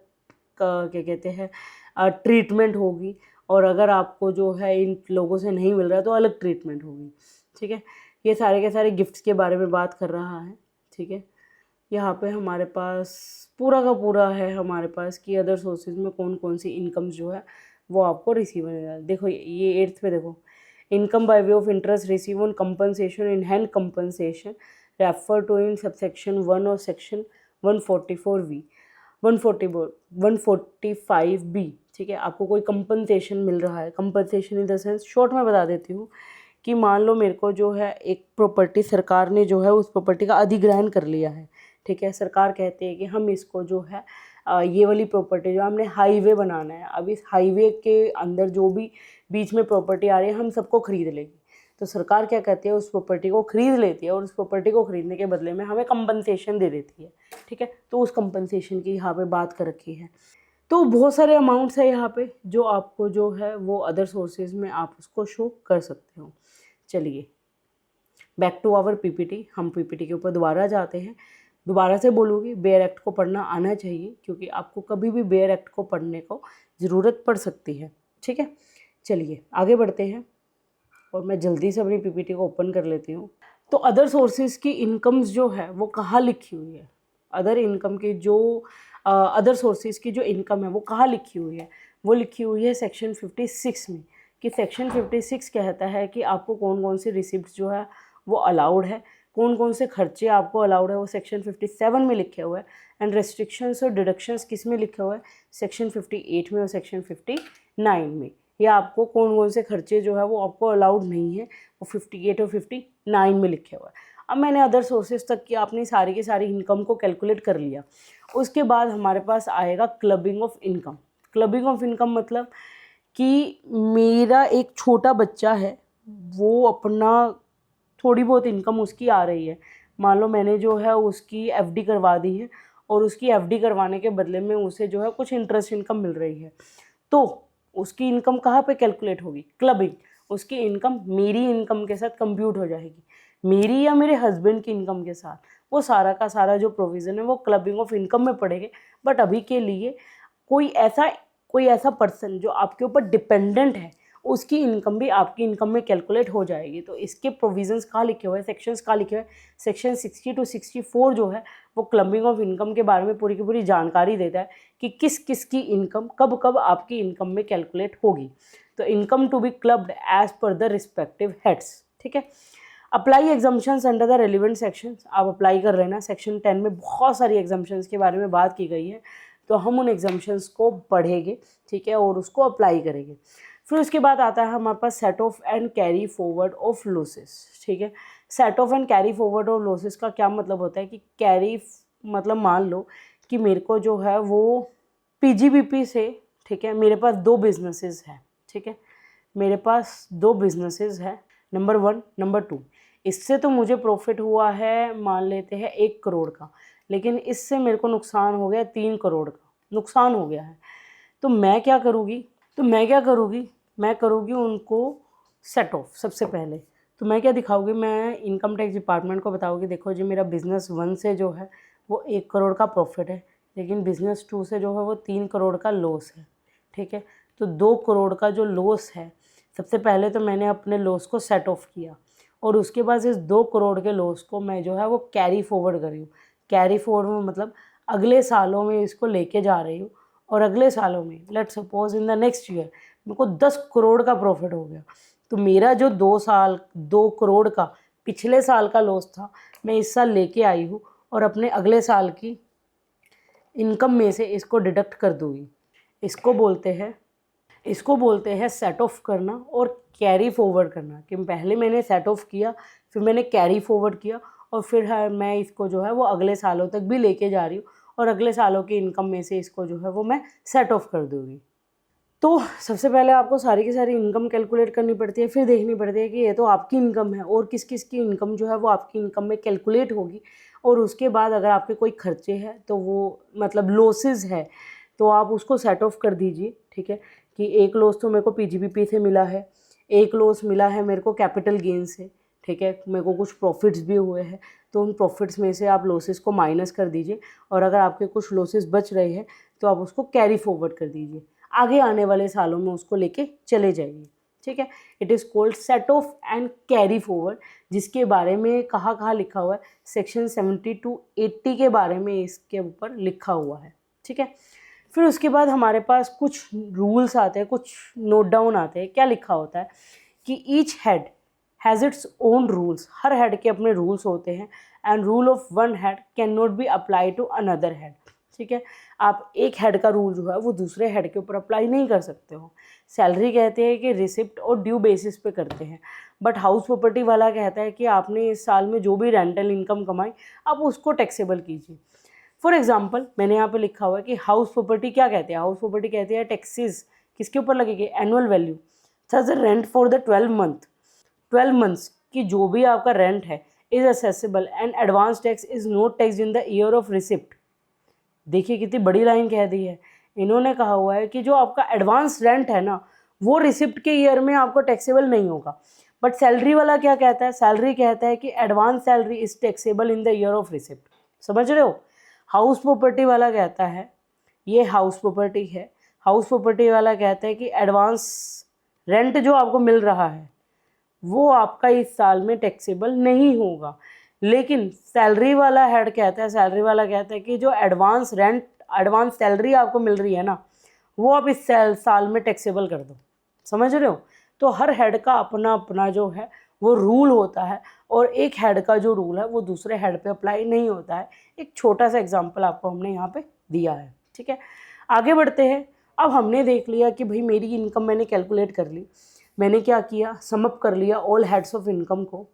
क्या कहते हैं ट्रीटमेंट होगी, और अगर आपको जो है इन लोगों से नहीं मिल रहा है तो अलग ट्रीटमेंट होगी। ठीक है, ये सारे के सारे गिफ्ट्स के बारे में बात कर रहा है। ठीक है, यहाँ पे हमारे पास पूरा का पूरा है हमारे पास कि अदर सोर्सेज में कौन कौन सी इनकम्स जो है वो आपको रिसीव होने। देखो ये 8th पे देखो, income by way of interest receive on compensation in hand compensation refer to in subsection 1 और सेक्शन 144V 145B। ठीक है, आपको कोई कंपनसेशन मिल रहा है, compensation in the sense, short में बता देती हूँ कि मान लो मेरे को जो है एक प्रॉपर्टी सरकार ने जो है उस प्रॉपर्टी का अधिग्रहण कर लिया है। ठीक है, सरकार कहती है कि हम इसको जो है ये वाली प्रॉपर्टी जो हमने हाईवे बनाना है, अब इस हाईवे के अंदर जो भी बीच में प्रॉपर्टी आ रही है हम सबको खरीद लेगी। तो सरकार क्या कहती है, उस प्रॉपर्टी को खरीद लेती है और उस प्रॉपर्टी को खरीदने के बदले में हमें कंपनसेशन दे देती है। ठीक है, तो उस कंपनसेशन की यहाँ पे बात कर रखी है। तो बहुत सारे अमाउंट्स है यहाँ पे जो आपको जो है वो अदर सोर्सेज में आप उसको शो कर सकते हो। चलिए बैक टू आवर पीपीटी, हम पीपीटी के ऊपर दोबारा जाते हैं। दोबारा से बोलूँगी, बेयर एक्ट को पढ़ना आना चाहिए क्योंकि आपको कभी भी बेयर एक्ट को पढ़ने को ज़रूरत पड़ सकती है। ठीक है, चलिए आगे बढ़ते हैं और मैं जल्दी से अपनी पीपीटी को ओपन कर लेती हूँ। तो अदर सोर्सेज की इनकम्स जो है वो कहाँ लिखी हुई है? अदर इनकम की जो अदर सोर्सेज की जो इनकम है वो कहाँ लिखी हुई है? वो लिखी हुई है सेक्शन 56 में, कि सेक्शन 56 कहता है कि आपको कौन कौन सी रिसिप्ट जो है वो अलाउड है, कौन कौन से खर्चे आपको अलाउड है, वो सेक्शन 57 में लिखे हुए हैं। एंड रेस्ट्रिक्शंस और डिडक्शंस किस में लिखे हुए हैं? सेक्शन 58 में और सेक्शन 59 में। या आपको कौन कौन से खर्चे जो है वो आपको अलाउड नहीं है, वो 58 और 59 में लिखे हुए हैं। अब मैंने अदर सोर्सेज तक की आपने सारी की सारी इनकम को कैलकुलेट कर लिया। उसके बाद हमारे पास आएगा clubbing of income. Clubbing of income मतलब कि मेरा एक छोटा बच्चा है, वो अपना थोड़ी बहुत इनकम उसकी आ रही है, मान लो मैंने जो है उसकी एफडी करवा दी है और उसकी एफडी करवाने के बदले में उसे जो है कुछ इंटरेस्ट इनकम मिल रही है, तो उसकी इनकम कहाँ पे कैलकुलेट होगी? क्लबिंग। उसकी इनकम मेरी इनकम के साथ कंप्यूट हो जाएगी, मेरी या मेरे हस्बैंड की इनकम के साथ। वो सारा का सारा जो प्रोविज़न है वो क्लबिंग ऑफ इनकम में पड़ेगा। बट अभी के लिए कोई ऐसा पर्सन जो आपके ऊपर डिपेंडेंट है उसकी इनकम भी आपकी इनकम में कैलकुलेट हो जाएगी। तो इसके प्रोविजंस कहाँ लिखे हुए हैं, सेक्शंस कहाँ लिखे हुए हैं? सेक्शन 60 to 64 जो है वो क्लबिंग ऑफ इनकम के बारे में पूरी की पूरी जानकारी देता है कि किस किस की इनकम कब कब आपकी इनकम में कैलकुलेट होगी। तो income to be clubbed as per the respective heads. ठीक है, apply exemptions under the relevant sections, आप अप्लाई कर लेना। सेक्शन 10 में बहुत सारी एग्जम्पशंस के बारे में बात की गई है, तो हम उन एग्जम्पशंस को पढ़ेंगे। ठीक है, और उसको अप्लाई करेंगे। फिर उसके बाद आता है हमारे पास set off and carry forward of losses. ठीक है, set off and carry forward of losses का क्या मतलब होता है कि कैरी मतलब मान लो कि मेरे को जो है वो पीजीबीपी से, ठीक है, मेरे पास 2 बिजनेसेस हैं। ठीक है, मेरे पास 2 बिजनेसेस हैं, नंबर 1 नंबर 2। इससे तो मुझे प्रॉफिट हुआ है मान लेते हैं 1 करोड़ का, लेकिन इससे मेरे को नुकसान हो गया 3 करोड़ का नुकसान हो गया है। तो मैं क्या करूँगी मैं करूँगी उनको सेट ऑफ। सबसे पहले तो मैं क्या दिखाऊँगी, मैं इनकम टैक्स डिपार्टमेंट को बताऊँगी, देखो जी मेरा बिज़नेस 1 से जो है वो 1 करोड़ का प्रॉफिट है, लेकिन बिज़नेस 2 से जो है वो 3 करोड़ का लॉस है। ठीक है, तो 2 करोड़ का जो लॉस है, सबसे पहले तो मैंने अपने लॉस को सेट ऑफ किया और उसके बाद इस 2 करोड़ के लॉस को मैं जो है वो कैरी फॉरवर्ड कर रही हूँ। कैरी फॉरवर्ड में मतलब अगले सालों में इसको लेके जा रही हूँ, और अगले सालों में let suppose in the next year मेरे को 10 करोड़ का प्रॉफिट हो गया, तो मेरा जो 2 करोड़ का पिछले साल का लॉस था मैं इस साल लेके आई हूँ और अपने अगले साल की इनकम में से इसको डिडक्ट कर दूँगी। इसको बोलते हैं इसको बोलते हैं सेट ऑफ करना और कैरी फॉरवर्ड करना, कि पहले मैंने सेट ऑफ किया, फिर मैंने कैरी फॉरवर्ड किया, और फिर मैं इसको जो है वो अगले सालों तक भी लेके जा रही हूँ, और अगले सालों की इनकम में से इसको जो है वो मैं सेट ऑफ कर दूँगी। तो सबसे पहले आपको सारी की सारी इनकम कैलकुलेट करनी पड़ती है, फिर देखनी पड़ती है कि ये तो आपकी इनकम है और किस किस की इनकम जो है वो आपकी इनकम में कैलकुलेट होगी, और उसके बाद अगर आपके कोई खर्चे हैं तो वो मतलब लॉसेस है तो आप उसको सेट ऑफ कर दीजिए, ठीक है। कि एक लॉस तो मेरे को पीजीबीपी से मिला है, एक लॉस मिला है मेरे को कैपिटल गेन से, ठीक है, मेरे को कुछ प्रॉफिट्स भी हुए हैं, तो उन प्रॉफिट्स में से आप लॉसेस को माइनस कर दीजिए, और अगर आपके कुछ लॉसेस बच रहे हैं तो आप उसको कैरी फॉरवर्ड कर दीजिए, आगे आने वाले सालों में उसको लेके चले जाइए, ठीक है। It is called set off and carry forward, जिसके बारे में कहाँ लिखा हुआ है, सेक्शन 70 to 80 के बारे में इसके ऊपर लिखा हुआ है, ठीक है। फिर उसके बाद हमारे पास कुछ रूल्स आते हैं, कुछ नोट डाउन आते हैं। क्या लिखा होता है कि each head has its own rules, हर हेड के अपने रूल्स होते हैं, and rule of one head can not be apply to another head, ठीक है। आप एक हेड का रूल जो है वो दूसरे हेड के ऊपर अप्लाई नहीं कर सकते हो। सैलरी कहते हैं कि रिसिप्ट और ड्यू बेसिस पे करते हैं, बट हाउस प्रॉपर्टी वाला कहता है कि आपने इस साल में जो भी रेंटल इनकम कमाई आप उसको टैक्सेबल कीजिए। फॉर एग्जाम्पल मैंने यहाँ पे लिखा हुआ है कि हाउस प्रॉपर्टी क्या कहते हैं, हाउस प्रॉपर्टी कहते हैं टैक्सेस किसके ऊपर लगेंगे, annual value, such rent for the 12 months की जो भी आपका रेंट है is accessible, and advance tax is not tax in the year of receipt. देखिए कितनी बड़ी लाइन कह दी है, इन्होंने कहा हुआ है कि जो आपका एडवांस रेंट है ना वो रिसिप्ट के ईयर में आपको टैक्सेबल नहीं होगा। बट सैलरी वाला क्या कहता है, सैलरी कहता है कि advance salary is taxable in the year of receipt. समझ रहे हो। हाउस प्रॉपर्टी वाला कहता है, ये हाउस प्रॉपर्टी है, हाउस प्रॉपर्टी वाला कहता है कि एडवांस रेंट जो आपको मिल रहा है वो आपका इस साल में टैक्सेबल नहीं होगा। लेकिन सैलरी वाला हेड कहता है, सैलरी वाला कहता है कि जो एडवांस रेंट, एडवांस सैलरी आपको मिल रही है ना वो आप इस साल में टैक्सेबल कर दो। समझ रहे हो। तो हर हेड का अपना अपना जो है वो रूल होता है, और एक हेड का जो रूल है वो दूसरे हेड पे अप्लाई नहीं होता है। एक छोटा सा एग्जांपल आपको हमने यहाँ पे दिया है, ठीक है। आगे बढ़ते हैं। अब हमने देख लिया कि भाई मेरी इनकम मैंने कैलकुलेट कर ली, मैंने क्या किया, समअप कर लिया ऑल हेड्स ऑफ इनकम को,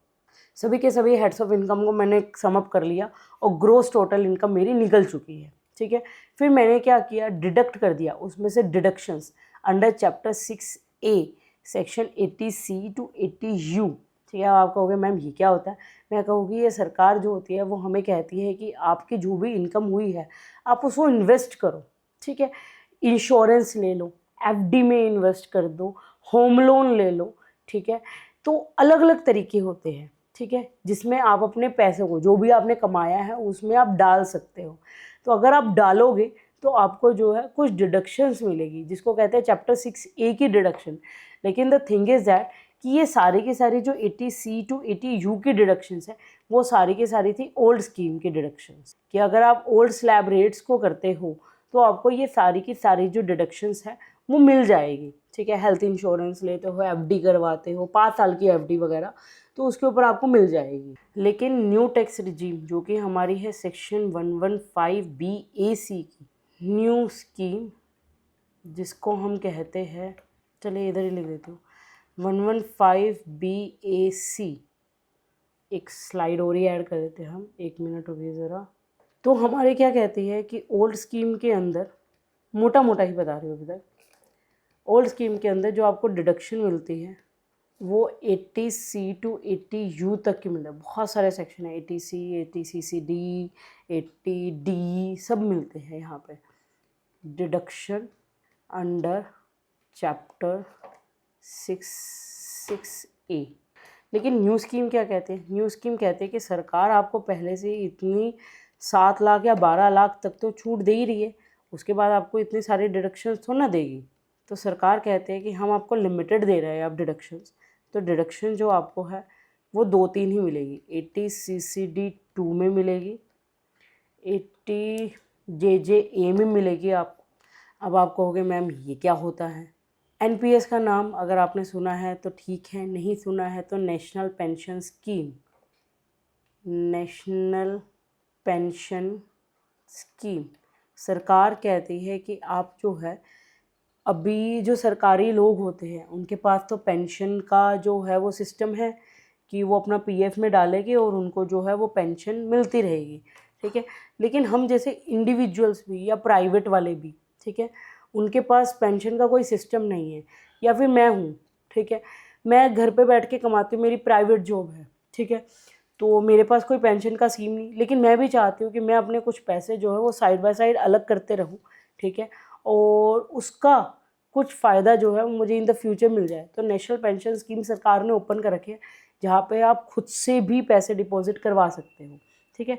सभी के सभी हेड्स ऑफ इनकम को मैंने समअप कर लिया, और ग्रोस टोटल इनकम मेरी निकल चुकी है, ठीक है। फिर मैंने क्या किया, डिडक्ट कर दिया उसमें से deductions under chapter 6A section 80C to 80U, ठीक है। आप कहोगे मैम ये क्या होता है, मैं कहूँगी ये सरकार जो होती है वो हमें कहती है कि आपकी जो भी इनकम हुई है आप उसको इन्वेस्ट करो, ठीक है। इंश्योरेंस ले लो, FD में इन्वेस्ट कर दो, होम लोन ले लो, ठीक है। तो अलग अलग तरीके होते हैं, ठीक है, जिसमें आप अपने पैसे को जो भी आपने कमाया है उसमें आप डाल सकते हो। तो अगर आप डालोगे तो आपको जो है कुछ डिडक्शंस मिलेगी, जिसको कहते हैं चैप्टर 6A की डिडक्शन। लेकिन द थिंग इज़ दैट कि ये सारी की सारी जो 80C to 80U की डिडक्शंस है वो सारी की सारी थी ओल्ड स्कीम की डिडक्शंस, कि अगर आप ओल्ड स्लैब रेट्स को करते हो तो आपको ये सारी की सारी जो डिडक्शंस है वो मिल जाएगी, ठीक है। हेल्थ इंश्योरेंस लेते हो, FD करवाते हो, 5 साल की FD वगैरह, तो उसके ऊपर आपको मिल जाएगी। लेकिन न्यू टैक्स रिजीम जो कि हमारी है सेक्शन 115BAC की न्यू स्कीम, जिसको हम कहते हैं, चलिए इधर ही लिख देती हूँ, 115BAC, एक स्लाइड और ही ऐड कर देते हैं हम, 1 मिनट रुकिए ज़रा। तो हमारे क्या कहती है कि ओल्ड स्कीम के अंदर, मोटा मोटा ही बता रही हूँ अभी तक, ओल्ड स्कीम के अंदर जो आपको डिडक्शन मिलती है वो 80C to 80U तक की मिलता है। बहुत सारे सेक्शन है, 80C, 80CCD, 80D सब मिलते हैं यहाँ पे डिडक्शन अंडर चैप्टर 6A। लेकिन न्यू स्कीम क्या कहते हैं, न्यू स्कीम कहते हैं कि सरकार आपको पहले से इतनी 7 लाख या 12 लाख तक तो छूट दे ही रही है, उसके बाद आपको इतनी सारी डिडक्शंस थोड़ा ना देगी। तो सरकार कहते हैं कि हम आपको लिमिटेड दे रहे हैं आप डिडक्शंस। तो डिडक्शन जो आपको है वो 2-3 ही मिलेगी, 80CCD2 में मिलेगी, 80JJA में मिलेगी आपको। अब आप कहोगे मैम ये क्या होता है। NPS का नाम अगर आपने सुना है तो ठीक है, नहीं सुना है तो national pension scheme, national pension scheme. सरकार कहती है कि आप जो है अभी जो सरकारी लोग होते हैं उनके पास तो पेंशन का जो है वो सिस्टम है कि वो अपना पीएफ में डालेंगे और उनको जो है वो पेंशन मिलती रहेगी, ठीक है। लेकिन हम जैसे इंडिविजुअल्स भी या प्राइवेट वाले भी, ठीक है, उनके पास पेंशन का कोई सिस्टम नहीं है। या फिर मैं हूँ, ठीक है, मैं घर पे बैठ के कमाती हूँ, मेरी प्राइवेट जॉब है, ठीक है, तो मेरे पास कोई पेंशन का स्कीम नहीं। लेकिन मैं भी चाहती हूँ कि मैं अपने कुछ पैसे जो है वो साइड बाय साइड अलग करते रहूँ, ठीक है, और उसका कुछ फ़ायदा जो है वो मुझे इन द फ्यूचर मिल जाए। तो नेशनल पेंशन स्कीम सरकार ने ओपन कर रखी है, जहाँ पे आप खुद से भी पैसे डिपॉजिट करवा सकते हो, ठीक है।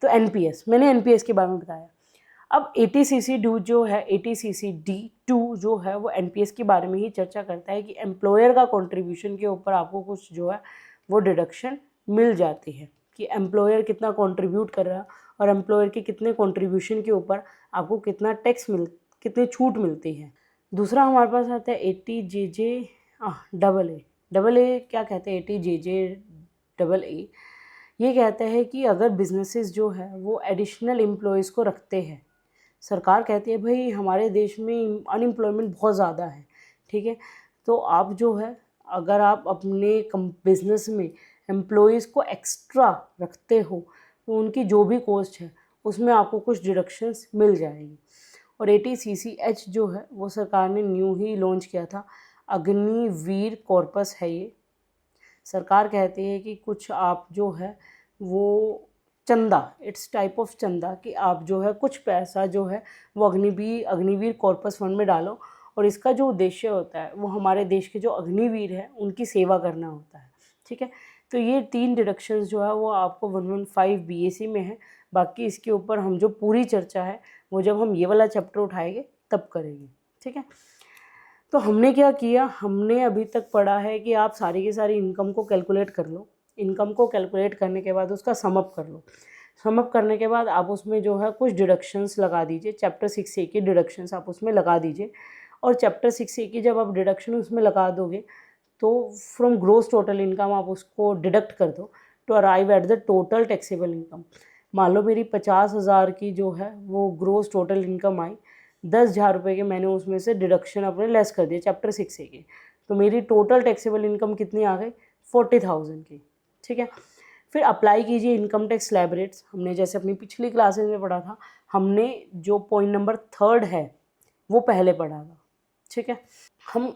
तो एनपीएस, मैंने एनपीएस के बारे में बताया। अब ATCC2 जो है, ATCC-D2 जो है वो एनपीएस के बारे में ही चर्चा करता है कि एम्प्लॉयर का कंट्रीब्यूशन के ऊपर आपको कुछ जो है वो डिडक्शन मिल जाती है, कि एम्प्लॉयर कितना कंट्रीब्यूट कर रहा है और एम्प्लॉयर के कितने कंट्रीब्यूशन के ऊपर आपको कितना कितनी छूट मिलती है। दूसरा हमारे पास आता है ATJJ-AA। क्या कहते हैं ATJJ-AA? ये कहता है कि अगर बिजनेसेस जो है वो एडिशनल एम्प्लॉयज़ को रखते हैं, सरकार कहती है भाई हमारे देश में अनएम्प्लॉयमेंट बहुत ज़्यादा है, ठीक है, तो आप जो है अगर आप अपने बिजनेस में एम्प्लॉयज़ को एक्स्ट्रा रखते हो तो उनकी जो भी कॉस्ट है उसमें आपको कुछ डिडक्शंस मिल जाएगी। और ATCCH जो है वो सरकार ने न्यू ही लॉन्च किया था, अग्निवीर कॉर्पस है ये। सरकार कहती है कि कुछ आप जो है वो चंदा, इट्स टाइप ऑफ चंदा, कि आप जो है कुछ पैसा जो है वो अग्निवीर कॉर्पस फंड में डालो, और इसका जो उद्देश्य होता है वो हमारे देश के जो अग्निवीर हैं उनकी सेवा करना होता है, ठीक है। तो ये 3 डिडक्शंस जो है वो आपको 115 BAC में है। बाकी इसके ऊपर हम जो पूरी चर्चा है वो जब हम ये वाला चैप्टर उठाएंगे तब करेंगे, ठीक है। तो हमने क्या किया, हमने अभी तक पढ़ा है कि आप सारी की सारी इनकम को कैलकुलेट कर लो। इनकम को कैलकुलेट करने के बाद उसका समअप कर लो। समअप करने के बाद आप उसमें जो है कुछ डिडक्शंस लगा दीजिए, चैप्टर 6A की डिडक्शंस आप उसमें लगा दीजिए। और चैप्टर 6A की जब आप डिडक्शन उसमें लगा दोगे तो फ्रॉम ग्रोस टोटल इनकम आप उसको डिडक्ट कर दो to arrive at the total taxable income. मान लो मेरी 50,000 की जो है वो ग्रोस टोटल इनकम आई, 10,000 रुपये के मैंने उसमें से डिडक्शन अपने लेस कर दिए चैप्टर 6A के, तो मेरी टोटल टैक्सेबल इनकम कितनी आ गई, 40,000 की, ठीक है। फिर अप्लाई कीजिए इनकम टैक्स स्लैब रेट्स। हमने जैसे अपनी पिछली क्लासेज में पढ़ा था, हमने जो पॉइंट नंबर 3 है वो पहले पढ़ा था, ठीक है। हम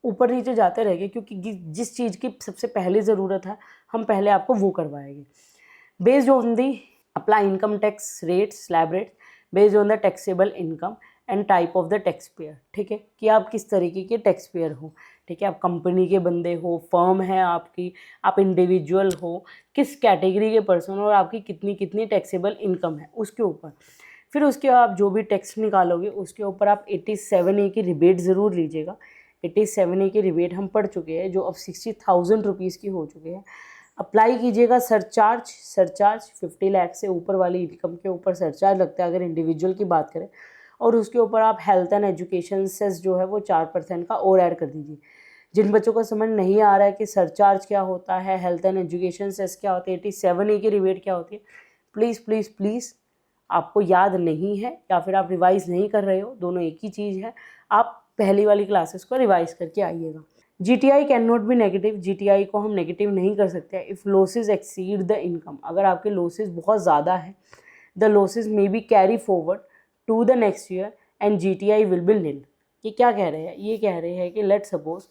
ऊपर नीचे जाते रहेंगे क्योंकि जिस चीज़ की सबसे पहले ज़रूरत है हम पहले आपको वो करवाएंगे। Based on the apply income tax rates slab rates based on the taxable income and type of the tax payer, ठीक है, कि आप किस तरीके के टैक्स पेयर हो, ठीक है, आप कंपनी के बंदे हो, फर्म है आपकी, आप इंडिविजुअल हो, किस कैटेगरी के पर्सन हो और आपकी कितनी कितनी टैक्सेबल इनकम है उसके ऊपर। फिर उसके आप जो भी टैक्स निकालोगे उसके ऊपर आप 87A की रिबेट ज़रूर लीजिएगा। 87A की रिबेट हम पढ़ चुके हैं जो अब 60,000 रुपीज़ की हो चुके हैं। अप्लाई कीजिएगा सरचार्ज 50 लाख से ऊपर वाली इनकम के ऊपर सरचार्ज लगता है अगर इंडिविजुअल की बात करें, और उसके ऊपर आप हेल्थ एंड एजुकेशन सेस जो है वो 4% का और ऐड कर दीजिए। जिन बच्चों को समझ नहीं आ रहा है कि सरचार्ज क्या होता है, हेल्थ एंड एजुकेशन सेस क्या होती है, 87A की रिबेट क्या होती है, प्लीज़ प्लीज़ प्लीज़ आपको याद नहीं है या फिर आप रिवाइज़ नहीं कर रहे हो, दोनों एक ही चीज़ है, आप पहली वाली क्लासेस को रिवाइज़ करके आइएगा। GTI can not be negative, GTI को हम नेगेटिव नहीं कर सकते if losses exceed the income. अगर आपके लॉसेज बहुत ज़्यादा है, the losses may be carry forward to the next year and GTI will be nil. ये क्या कह रहे हैं, ये कह रहे हैं कि लेट सपोज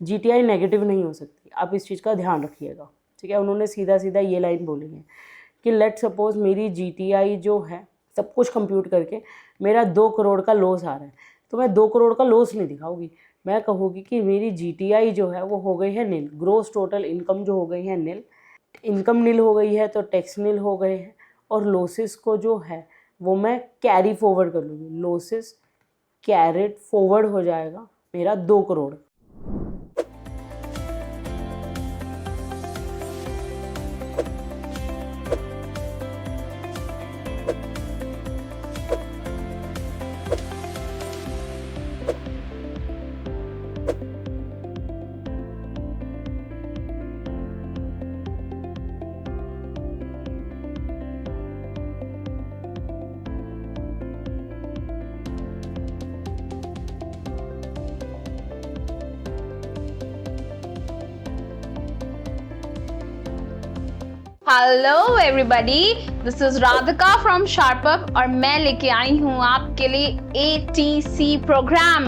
GTI नेगेटिव नहीं हो सकती, आप इस चीज़ का ध्यान रखिएगा, ठीक है। उन्होंने सीधा सीधा ये लाइन बोली है कि लेट सपोज मेरी GTI जो है सब कुछ कंप्यूट करके मेरा 2 करोड़ का लॉस आ रहा है, तो मैं 2 करोड़ का लॉस नहीं दिखाऊंगी, मैं कहूँगी कि मेरी GTI जो है वो हो गई है निल, ग्रोस टोटल इनकम जो हो गई है निल, इनकम निल हो गई है तो टैक्स निल हो गए हैं, और लॉसेस को जो है वो मैं कैरी फॉरवर्ड कर लूँगी, लॉसेस कैरेड फॉरवर्ड हो जाएगा मेरा 2 crore. Hello everybody, this is Radhika from SharpUp और मैं लेके आई हूँ आपके लिए ATC प्रोग्राम।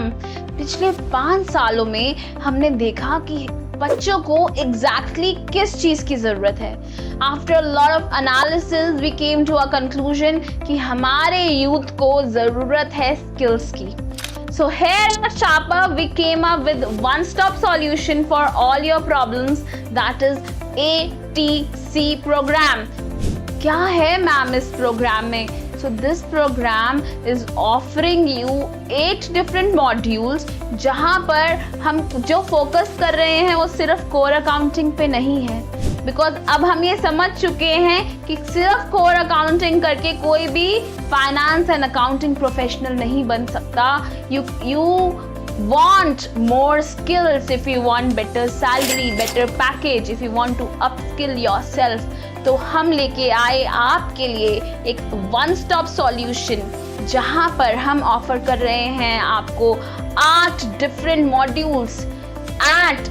पिछले 5 सालों में हमने देखा कि बच्चों को एग्जैक्टली किस चीज़ की ज़रूरत है। After a lot of analysis we came to a conclusion कि हमारे यूथ को ज़रूरत है स्किल्स की। So here at Sharper we came up with one-stop solution for all your problems, that is ATC program. क्या है मैम इस programme में? So this program is offering you 8 different modules जहाँ पर हम जो फोकस कर रहे हैं वो सिर्फ कोर अकाउंटिंग पे नहीं है, बिकॉज अब हम ये समझ चुके हैं कि सिर्फ कोर अकाउंटिंग करके कोई भी फाइनेंस एंड अकाउंटिंग प्रोफेशनल नहीं बन सकता। You want more skills, if you want better salary, better package, if you want to upskill yourself, तो हम लेके आए आपके लिए एक वन स्टॉप सॉल्यूशन जहाँ पर हम ऑफर कर रहे हैं आपको 8 different modules at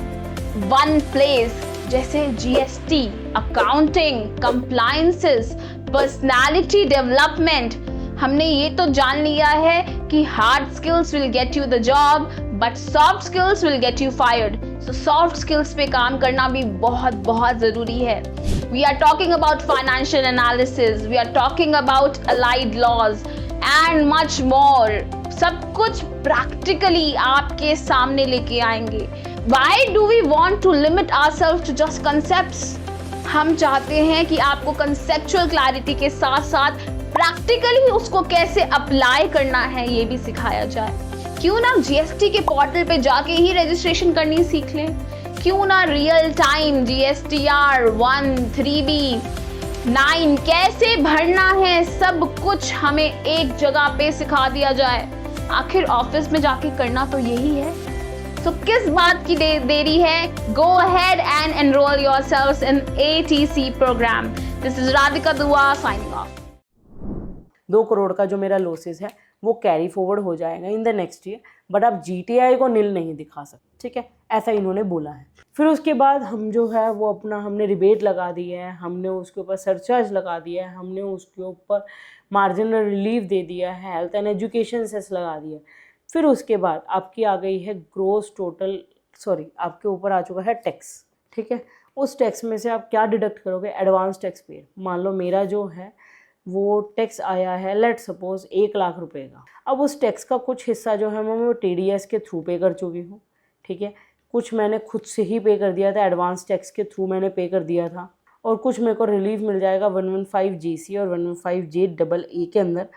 one place, जैसे GST, accounting, compliances, personality development. हमने ये तो जान लिया है कि hard skills will get you the job but soft skills will get you fired. So soft skills पे काम करना भी बहुत बहुत ज़रूरी है। We are talking about financial analysis, we are talking about allied laws and much more. सब कुछ प्रैक्टिकली आपके सामने लेके आएंगे। Why do we want to limit ourselves to just concepts? हम चाहते हैं कि आपको conceptual clarity के साथ साथ प्रैक्टिकली उसको कैसे अप्लाई करना है ये भी सिखाया जाए। क्यों ना GST के पोर्टल पे जाके ही रजिस्ट्रेशन करनी सीख लें? क्यों ना रियल टाइम GSTR 1, 3B, 9 कैसे भरना है सब कुछ हमें एक जगह पे सिखा दिया जाए। आखिर ऑफिस में जाके करना तो यही है। तो किस बात की देरी है? Go ahead and enroll yourselves in ATC program. This is Radhika Dua signing off. 2 crore का जो मेरा लॉसेस है वो कैरी फॉरवर्ड हो जाएगा in the next year, but आप GTI को नील नहीं दिखा सकते, ठीक है, ऐसा इन्होंने बोला है। फिर उसके बाद हम जो है वो हमने रिबेट लगा दी है, हमने उसके ऊपर सरचार्ज लगा दिया है, हमने उसके ऊपर मार्जिनल रिलीफ दे दिया है, हेल्थ एंड एजुकेशन सेस लगा दिया है। फिर उसके बाद आपकी आ गई है ग्रोस टोटल, आपके ऊपर आ चुका है टैक्स, ठीक है। उस टैक्स में से आप क्या डिडक्ट करोगे? Advance tax paid. मान लो मेरा जो है वो टैक्स आया है लेट सपोज 1 लाख रुपए का। अब उस टैक्स का कुछ हिस्सा जो है मैं TDS के थ्रू पे कर चुकी हूँ, ठीक है। कुछ मैंने खुद से ही पे कर दिया था, एडवांस टैक्स के थ्रू मैंने पे कर दिया था, और कुछ मेरे को रिलीफ मिल जाएगा 115JC और 115JAA के अंदर।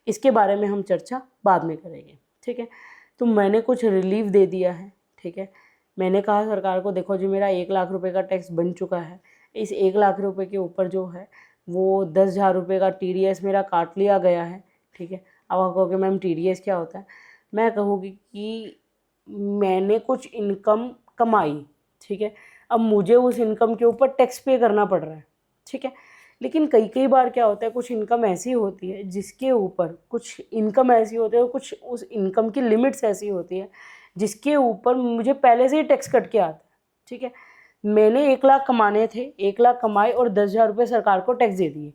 इसके बारे में हम चर्चा बाद में करेंगे, ठीक है। तो मैंने कुछ रिलीफ दे दिया है, ठीक है। मैंने कहा सरकार को देखो जी मेरा 1 लाख रुपए का टैक्स बन चुका है, इस 1 लाख रुपए के ऊपर जो है वो 10,000 रुपये का TDS मेरा काट लिया गया है, ठीक है। अब आप कहोगे मैम TDS क्या होता है? मैं कहूँगी कि मैंने कुछ इनकम कमाई, ठीक है, अब मुझे उस इनकम के ऊपर टैक्स पे करना पड़ रहा है, ठीक है। लेकिन कई बार क्या होता है, कुछ इनकम ऐसी होती है जिसके ऊपर कुछ इनकम ऐसी होती है, कुछ उस इनकम की लिमिट्स ऐसी होती है जिसके ऊपर मुझे पहले से ही टैक्स कट के आता है, ठीक है। मैंने 1 लाख कमाने थे, 1 लाख कमाए और 10,000 रुपये सरकार को टैक्स दे दिए,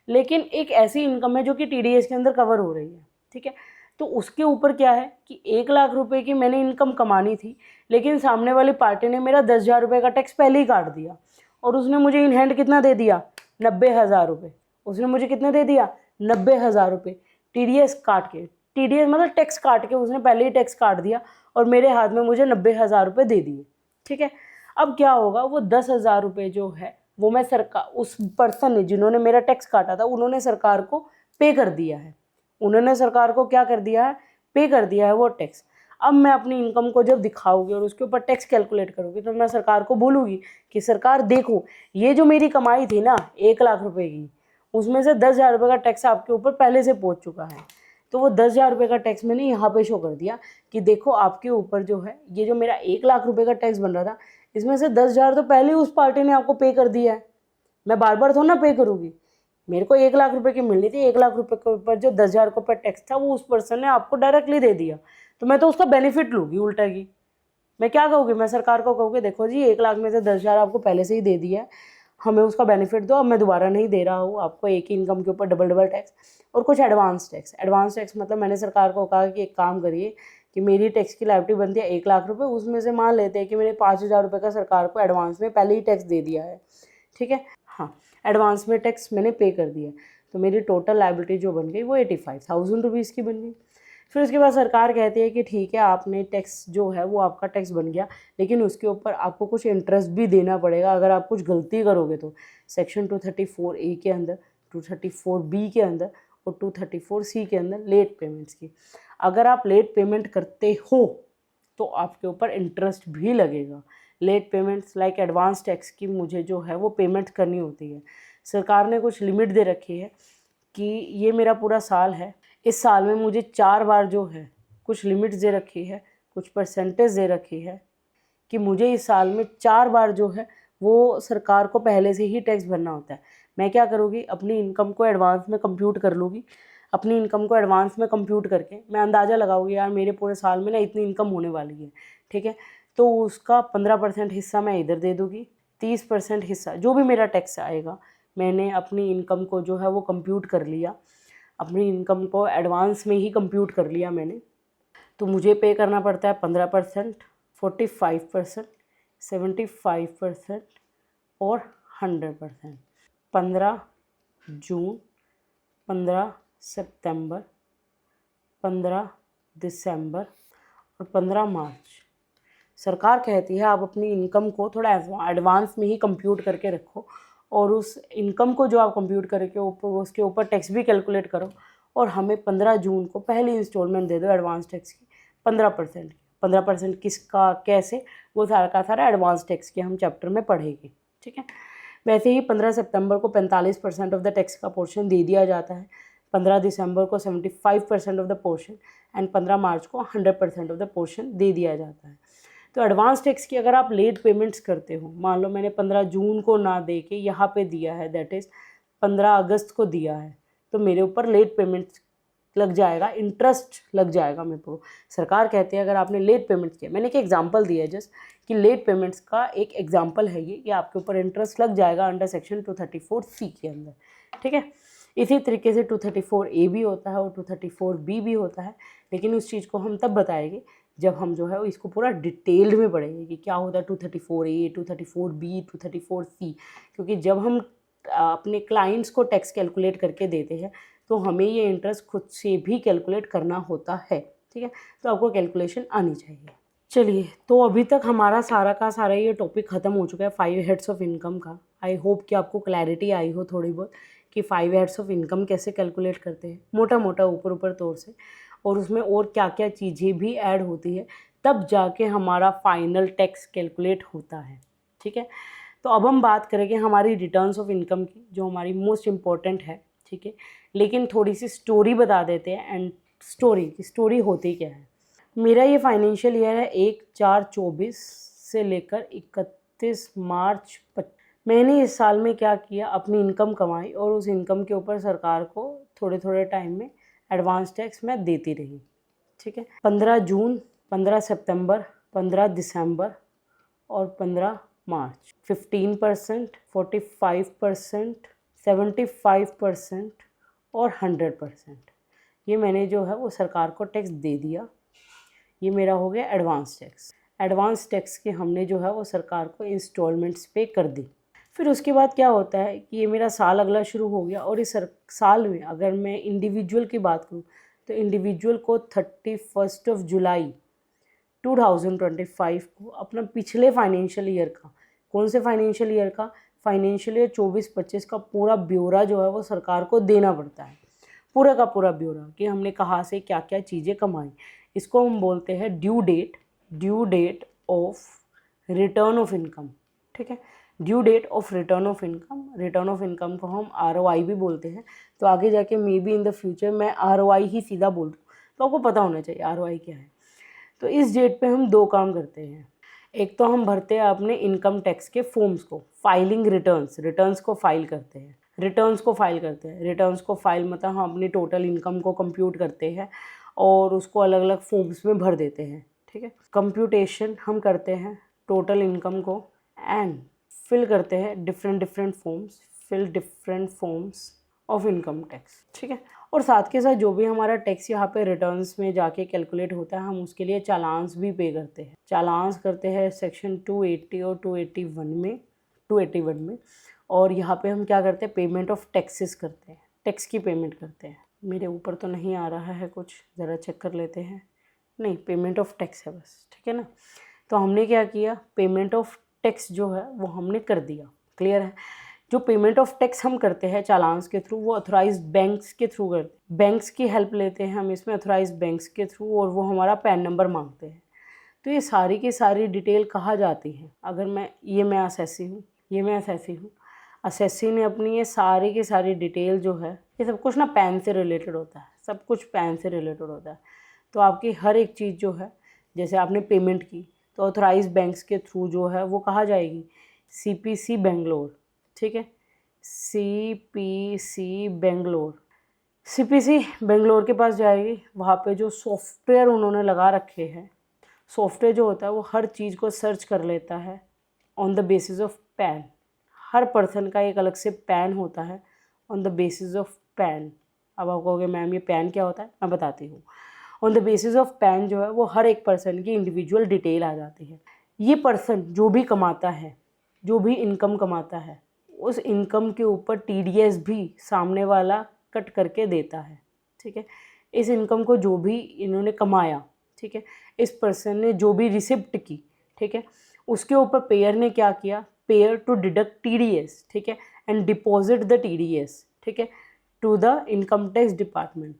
लेकिन एक ऐसी इनकम है जो कि TDS के अंदर कवर हो रही है, ठीक है। तो उसके ऊपर क्या है कि 1 लाख रुपए की मैंने इनकम कमानी थी, लेकिन सामने वाली पार्टी ने मेरा 10,000 रुपये का टैक्स पहले ही काट दिया और उसने मुझे इन हैंड कितना दे दिया? 90,000 रुपये। उसने मुझे कितने दे दिया? 90,000 रुपये TDS काट के। TDS मतलब टैक्स काट के, उसने पहले ही टैक्स काट दिया और मेरे हाथ में मुझे 90,000 रुपये दे दिए, ठीक है। अब क्या होगा, वो 10,000 रुपये जो है वो मैं सरकार, उस पर्सन ने जिन्होंने मेरा टैक्स काटा था उन्होंने सरकार को पे कर दिया है। उन्होंने सरकार को क्या कर दिया है? पे कर दिया है वो टैक्स। अब मैं अपनी इनकम को जब दिखाऊंगी और उसके ऊपर टैक्स कैलकुलेट करूँगी तो मैं सरकार को बोलूँगी कि सरकार देखो ये जो मेरी कमाई थी ना 1 लाख रुपए की, उसमें से 10,000 रुपये का टैक्स आपके ऊपर पहले से पहुँच चुका है। तो वो 10,000 रुपये का टैक्स मैंने यहाँ पे शो कर दिया कि देखो आपके ऊपर जो है ये जो मेरा 1 लाख रुपये का टैक्स बन रहा था इसमें से 10,000 तो पहले ही उस पार्टी ने आपको पे कर दिया है। मैं बार बार थोड़ा ना पे करूँगी। मेरे को 1 लाख रुपए की मिलनी थी, 1 लाख रुपए के ऊपर जो 10,000 के ऊपर टैक्स था वो उस पर्सन ने आपको डायरेक्टली दे दिया, तो मैं तो उसका बेनिफिट लूँगी उल्टा की। मैं क्या कहूँगी? मैं सरकार को कहूँगी देखो जी 1 लाख में से 10,000 आपको पहले से ही दे दिया है, हमें उसका बेनिफिट दो, अब मैं दोबारा नहीं दे रहा हूँ आपको एक ही इनकम के ऊपर डबल टैक्स। और कुछ एडवांस टैक्स मतलब मैंने सरकार को कहा कि एक काम करिए कि मेरी टैक्स की लायबिलिटी बनती है 1 लाख रुपए, उसमें से मान लेते हैं कि मैंने 5,000 रुपये का सरकार को एडवांस में पहले ही टैक्स दे दिया है, ठीक है, हाँ, एडवांस में टैक्स मैंने पे कर दिया, तो मेरी टोटल लायबिलिटी जो बन गई वो 85,000 रुपीज़ की बन गई। फिर उसके बाद सरकार कहती है कि ठीक है, आपने टैक्स जो है वो आपका टैक्स बन गया, लेकिन उसके ऊपर आपको कुछ इंटरेस्ट भी देना पड़ेगा अगर आप कुछ गलती करोगे तो। सेक्शन 234A के अंदर, 234B के अंदर और 234C के अंदर लेट पेमेंट्स की, अगर आप लेट पेमेंट करते हो तो आपके ऊपर इंटरेस्ट भी लगेगा। Late payments like advance tax की मुझे जो है वो पेमेंट करनी होती है। सरकार ने कुछ लिमिट दे रखी है कि ये मेरा पूरा साल है, इस साल में मुझे 4 बार जो है कुछ लिमिट्स दे रखी है, कुछ परसेंटेज दे रखी है कि मुझे इस साल में 4 बार जो है वो सरकार को पहले से ही टैक्स भरना होता है। मैं क्या करूँगी, अपनी इनकम को एडवांस में कंप्यूट कर लूँगी, अपनी इनकम को एडवांस में कंप्यूट करके मैं अंदाज़ा लगाऊंगी यार मेरे पूरे साल में ना इतनी इनकम होने वाली है, ठीक है, तो उसका 15% हिस्सा मैं इधर दे दूँगी, 30% हिस्सा जो भी मेरा टैक्स आएगा, मैंने अपनी इनकम को जो है वो कंप्यूट कर लिया, अपनी इनकम को एडवांस में ही कंप्यूट कर लिया मैंने, तो मुझे पे करना पड़ता है 15%, 45%, 75% और 100%। 15 जून, 15 सितंबर, 15 दिसंबर और 15 मार्च। सरकार कहती है आप अपनी इनकम को थोड़ा एडवांस में ही कंप्यूट करके रखो और उस इनकम को जो आप कंप्यूट करके ऊपर उसके ऊपर टैक्स भी कैलकुलेट करो और हमें 15 जून को पहली इंस्टॉलमेंट दे दो एडवांस टैक्स की 15% की। 15% किसका कैसे, वो सारा का सारा एडवांस टैक्स के हम चैप्टर में पढ़ेंगे, ठीक है। वैसे ही 15 सितंबर को 45% ऑफ द टैक्स का पोर्शन दे दिया जाता है, 15 दिसंबर को 75% ऑफ द पोर्शन एंड 15 मार्च को 100% ऑफ द पोर्शन दे दिया जाता है। तो एडवांस टैक्स की अगर आप लेट पेमेंट्स करते हो, मान लो मैंने 15 जून को ना दे के यहाँ पे दिया है, दैट इज़ 15 अगस्त को दिया है, तो मेरे ऊपर लेट पेमेंट्स लग जाएगा, इंटरेस्ट लग जाएगा मेरे को। सरकार कहती है अगर आपने लेट पेमेंट्स किया, मैंने एक एग्जांपल दिया है जस्ट कि लेट पेमेंट्स का एक एग्जांपल है ये कि आपके ऊपर इंटरेस्ट लग जाएगा अंडर सेक्शन 234C के अंदर, ठीक है। इसी तरीके से 234A भी होता है और 234B भी होता है, लेकिन उस चीज़ को हम तब बताएंगे जब हम जो है इसको पूरा डिटेल्ड में पढ़ेंगे कि क्या होता है 234A, 234B, 234C, क्योंकि जब हम अपने क्लाइंट्स को टैक्स कैलकुलेट करके देते हैं तो हमें ये इंटरेस्ट खुद से भी कैलकुलेट करना होता है, ठीक है, तो आपको कैलकुलेशन आनी चाहिए। चलिए, तो अभी तक हमारा सारा का सारा ये टॉपिक ख़त्म हो चुका है 5 हेड्स ऑफ इनकम का। आई होप कि आपको क्लैरिटी आई हो थोड़ी बहुत कि 5 हेड्स ऑफ इनकम कैसे कैलकुलेट करते हैं, मोटा मोटा ऊपर ऊपर तौर से, और उसमें और क्या क्या चीज़ें भी ऐड होती है, तब जाके हमारा फाइनल टैक्स कैलकुलेट होता है, ठीक है। तो अब हम बात करेंगे हमारी रिटर्न्स ऑफ इनकम की, जो हमारी मोस्ट इम्पॉर्टेंट है, ठीक है, लेकिन थोड़ी सी स्टोरी बता देते हैं। एंड स्टोरी होती क्या है। मेरा ये फाइनेंशियल ईयर है 1/4/24 से लेकर 31 मार्च। मैंने इस साल में क्या किया, अपनी इनकम कमाई और उस इनकम के ऊपर सरकार को थोड़े थोड़े टाइम में एडवांस टैक्स मैं देती रही, ठीक है। 15 जून, 15 सितंबर, 15 दिसंबर और 15 मार्च। 15%, 45%, 75% और 100%, ये मैंने जो है वो सरकार को टैक्स दे दिया। ये मेरा हो गया एडवांस टैक्स। एडवांस टैक्स के हमने जो है वो सरकार को इंस्टॉलमेंट्स पे कर दी। फिर उसके बाद क्या होता है कि ये मेरा साल अगला शुरू हो गया और इस साल में अगर मैं इंडिविजुअल की बात करूँ तो इंडिविजुअल को 31 जुलाई 2025 को अपना पिछले फाइनेंशियल ईयर का, कौन से फाइनेंशियल ईयर का, फाइनेंशियल ईयर 24-25 का पूरा ब्यौरा जो है वो सरकार को देना पड़ता है, पूरा का पूरा ब्यौरा कि हमने कहाँ से क्या क्या चीज़ें कमाई। इसको हम बोलते हैं due date of return of income, ठीक है। Due date of return of income, return of income को हम ROI भी बोलते हैं। तो आगे जाके maybe in the future मैं ROI ही सीधा बोल दूँ, तो आपको पता होना चाहिए ROI क्या है। तो इस डेट पे हम 2 काम करते हैं। एक तो हम भरते हैं अपने इनकम टैक्स के फॉर्म्स को, फाइलिंग रिटर्न्स को फाइल करते हैं। रिटर्न्स को फाइल मतलब हम अपनी टोटल इनकम को कंप्यूट करते हैं और उसको अलग अलग फॉर्म्स में भर देते हैं, ठीक है। कंप्यूटेशन हम करते हैं टोटल इनकम को, एंड फिल करते हैं different forms, fill different forms of income tax, ठीक है। और साथ के साथ जो भी हमारा टैक्स यहाँ पे रिटर्न्स में जाके कैलकुलेट होता है, हम उसके लिए चालान्स भी पे करते हैं। चालान्स करते हैं सेक्शन 280 और 281 में। और यहाँ पे हम क्या करते हैं, पेमेंट ऑफ टैक्सेस करते हैं, टैक्स की पेमेंट करते हैं। मेरे ऊपर तो नहीं आ रहा है कुछ, ज़रा चेक कर लेते हैं। नहीं, पेमेंट ऑफ टैक्स है बस, ठीक है ना। तो हमने क्या किया, पेमेंट ऑफ टैक्स जो है वो हमने कर दिया। क्लियर है। जो पेमेंट ऑफ टैक्स हम करते हैं चालान्स के थ्रू, वो ऑथराइज्ड बैंक्स के थ्रू करते हैं। बैंक्स की हेल्प लेते हैं हम इसमें, ऑथराइज्ड बैंक्स के थ्रू, और वो हमारा पैन नंबर मांगते हैं। तो ये सारी की सारी डिटेल कहाँ जाती है। अगर मैं असेसी हूँ, असेसी ने अपनी ये सारी की सारी डिटेल जो है, ये सब कुछ ना पैन से रिलेटेड होता है, सब कुछ पैन से रिलेटेड होता है। तो आपकी हर एक चीज़ जो है, जैसे आपने पेमेंट की तो ऑथराइज्ड बैंक्स के थ्रू जो है वो कहाँ जाएगी, CPC बेंगलोर, ठीक है, CPC बेंगलोर के पास जाएगी। वहाँ पे जो सॉफ्टवेयर उन्होंने लगा रखे हैं, सॉफ्टवेयर जो होता है वो हर चीज़ को सर्च कर लेता है on the basis of pan. Her person का एक अलग से पैन होता है on the basis of pan. अब आप कहोगे मैम ये पैन क्या होता है, मैं बताती हूँ। On the basis of pan जो है वो हर एक पर्सन की इंडिविजुअल डिटेल आ जाती है। ये पर्सन जो भी कमाता है, जो भी इनकम कमाता है, उस इनकम के ऊपर TDS भी सामने वाला कट करके देता है, ठीक है। इस इनकम को जो भी इन्होंने कमाया, ठीक है, इस पर्सन ने जो भी रिसिप्ट की, ठीक है, उसके ऊपर पेयर ने क्या किया, पेयर टू डिडक्ट TDS, ठीक है, एंड डिपॉजिट द TDS, ठीक है, to the income tax department.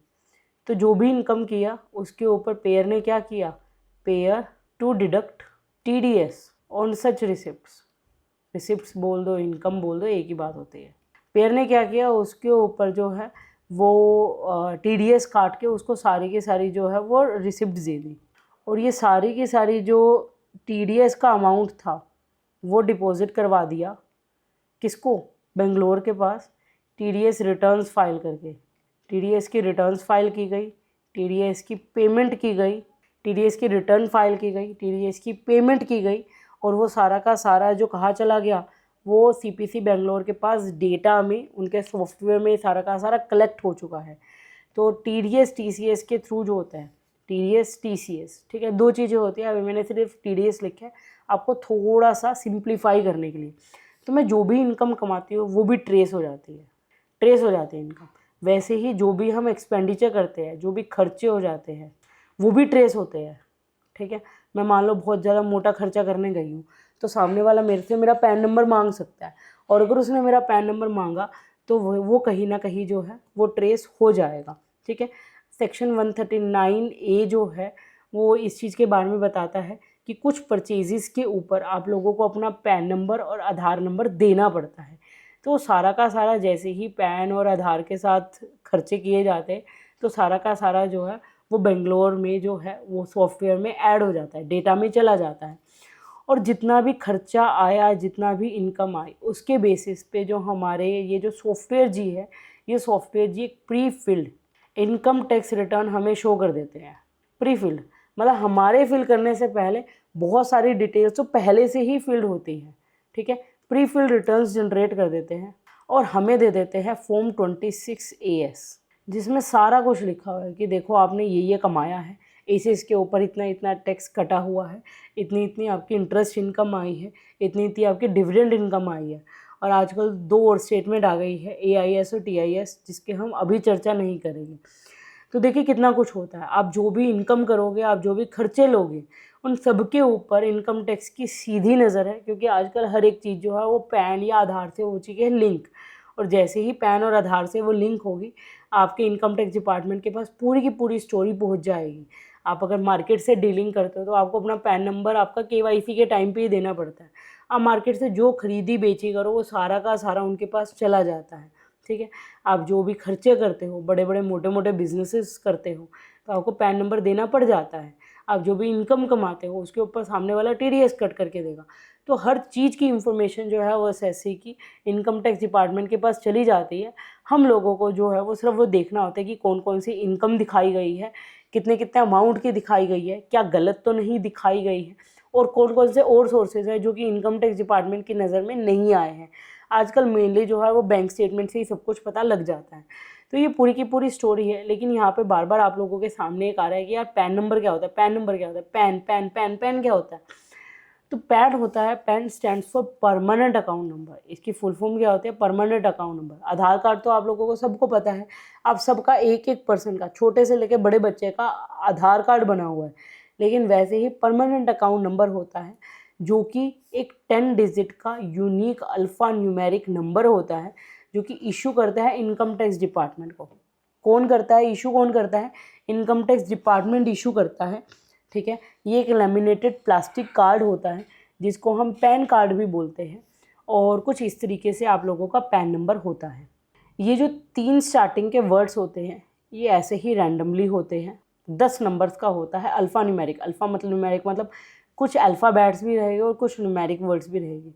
तो जो भी इनकम किया उसके ऊपर पेयर ने क्या किया, payer to deduct TDS on such receipts बोल दो, इनकम बोल दो, एक ही बात होती है। पेयर ने क्या किया, उसके ऊपर जो है वो TDS काट के उसको सारी की सारी जो है वो रिसिप्ट दे दी। और ये सारी की सारी जो TDS का अमाउंट था वो डिपॉजिट करवा दिया किसको, बेंगलोर के पास। TDS रिटर्न्स फाइल करके, TDS की रिटर्न्स फाइल की गई, TDS की पेमेंट की गई, TDS की रिटर्न फाइल की गई, TDS की पेमेंट की गई, और वो सारा का सारा जो कहाँ चला गया, वो CPC बेंगलोर के पास डेटा में, उनके सॉफ्टवेयर में सारा का सारा कलेक्ट हो चुका है। तो TDS TCS के थ्रू जो होता है, TDS TCS, ठीक है, दो चीज़ें होती हैं। अभी मैंने सिर्फ TDS लिखा है आपको थोड़ा सा सिंप्लीफाई करने के लिए। तो मैं जो भी इनकम कमाती हूँ वो भी ट्रेस हो जाती है इनकम। वैसे ही जो भी हम एक्सपेंडिचर करते हैं, जो भी खर्चे हो जाते हैं, वो भी ट्रेस होते हैं, ठीक है। मैं मान लो बहुत ज़्यादा मोटा खर्चा करने गई हूँ, तो सामने वाला मेरे से मेरा पैन नंबर मांग सकता है, और अगर उसने मेरा पैन नंबर मांगा तो वो कहीं ना कहीं जो है वो ट्रेस हो जाएगा, ठीक है। सेक्शन 139A जो है वो इस चीज़ के बारे में बताता है कि कुछ परचेजेस के ऊपर आप लोगों को अपना पैन नंबर और आधार नंबर देना पड़ता है। तो सारा का सारा जैसे ही पैन और आधार के साथ खर्चे किए जाते हैं, तो सारा का सारा जो है वो बेंगलोर में जो है वो सॉफ्टवेयर में ऐड हो जाता है, डेटा में चला जाता है। और जितना भी खर्चा आया, जितना भी इनकम आई, उसके बेसिस पे जो हमारे ये जो सॉफ्टवेयर जी है, ये सॉफ्टवेयर जी एक pre filled income tax return हमें शो कर देते हैं। प्री फिल्ड मतलब हमारे फिल करने से पहले बहुत सारी डिटेल्स तो पहले से ही फिल्ड होती है, ठीक है। प्री फिल्ड रिटर्न्स जनरेट कर देते हैं और हमें दे देते हैं फॉर्म 26AS, जिसमें सारा कुछ लिखा हुआ है कि देखो आपने ये कमाया है, इसके ऊपर इतना इतना टैक्स कटा हुआ है, इतनी इतनी आपकी इंटरेस्ट इनकम आई है, इतनी इतनी आपकी डिविडेंड इनकम आई है। और आजकल 2 और स्टेटमेंट आ गई है, AIS और TIS, जिसके हम अभी चर्चा नहीं करेंगे। तो देखिए कितना कुछ होता है। आप जो भी इनकम करोगे, आप जो भी खर्चे लोगे, उन सब के ऊपर इनकम टैक्स की सीधी नज़र है, क्योंकि आजकल हर एक चीज़ जो है वो पैन या आधार से हो चुकी है लिंक। और जैसे ही पैन और आधार से वो लिंक होगी, आपके इनकम टैक्स डिपार्टमेंट के पास पूरी की पूरी स्टोरी पहुंच जाएगी। आप अगर मार्केट से डीलिंग करते हो तो आपको अपना पैन नंबर आपका KYC के टाइम पे ही देना पड़ता है। आप मार्केट से जो खरीदी बेची करो वो सारा का सारा उनके पास चला जाता है, ठीक है। आप जो भी खर्चे करते हो, बड़े बड़े मोटे मोटे बिजनेसेस करते हो, तो आपको पैन नंबर देना पड़ जाता है। आप जो भी इनकम कमाते हो उसके ऊपर सामने वाला TDS कट करके देगा। तो हर चीज़ की इंफॉर्मेशन जो है वो एसएससी की इनकम टैक्स डिपार्टमेंट के पास चली जाती है। हम लोगों को जो है वो सिर्फ वो देखना होता है कि कौन कौन सी इनकम दिखाई गई है, कितने कितने अमाउंट की दिखाई गई है, क्या गलत तो नहीं दिखाई गई है, और कौन कौन से और सोर्सेज हैं जो कि इनकम टैक्स डिपार्टमेंट की नज़र में नहीं आए हैं। आजकल मेनली जो है वो बैंक स्टेटमेंट से ही सब कुछ पता लग जाता है। तो ये पूरी की पूरी स्टोरी है। लेकिन यहाँ पे बार बार आप लोगों के सामने एक आ रहा है कि यार पैन नंबर क्या होता है, पैन नंबर क्या होता है, पैन पैन पैन पैन क्या होता है। तो पैन होता है, pan stands for permanent account number. इसकी फुल फॉर्म क्या होती है, परमानेंट अकाउंट नंबर। आधार कार्ड तो आप लोगों को सबको पता है, आप सबका एक एक पर्सन का, छोटे से लेकर बड़े बच्चे का आधार कार्ड बना हुआ है। लेकिन वैसे ही परमानेंट अकाउंट नंबर होता है जो कि एक 10 डिजिट का यूनिक अल्फ़ा न्यूमेरिक नंबर होता है, जो कि इशू करता है इनकम टैक्स डिपार्टमेंट को। कौन करता है इशू, कौन करता है, इनकम टैक्स डिपार्टमेंट इशू करता है। ठीक है, ये एक लैमिनेटेड प्लास्टिक कार्ड होता है जिसको हम पैन कार्ड भी बोलते हैं। और कुछ इस तरीके से आप लोगों का पैन नंबर होता है। ये जो 3 स्टार्टिंग के वर्ड्स होते हैं ये ऐसे ही रैंडमली होते हैं। 10 नंबर्स का होता है अल्फ़ा न्यूमेरिक। अल्फ़ा मतलब न्यूमेरिक, मतलब कुछ अल्फ़ाबेट्स भी रहेंगे और कुछ न्यूमेरिक वर्ड्स भी रहेंगे।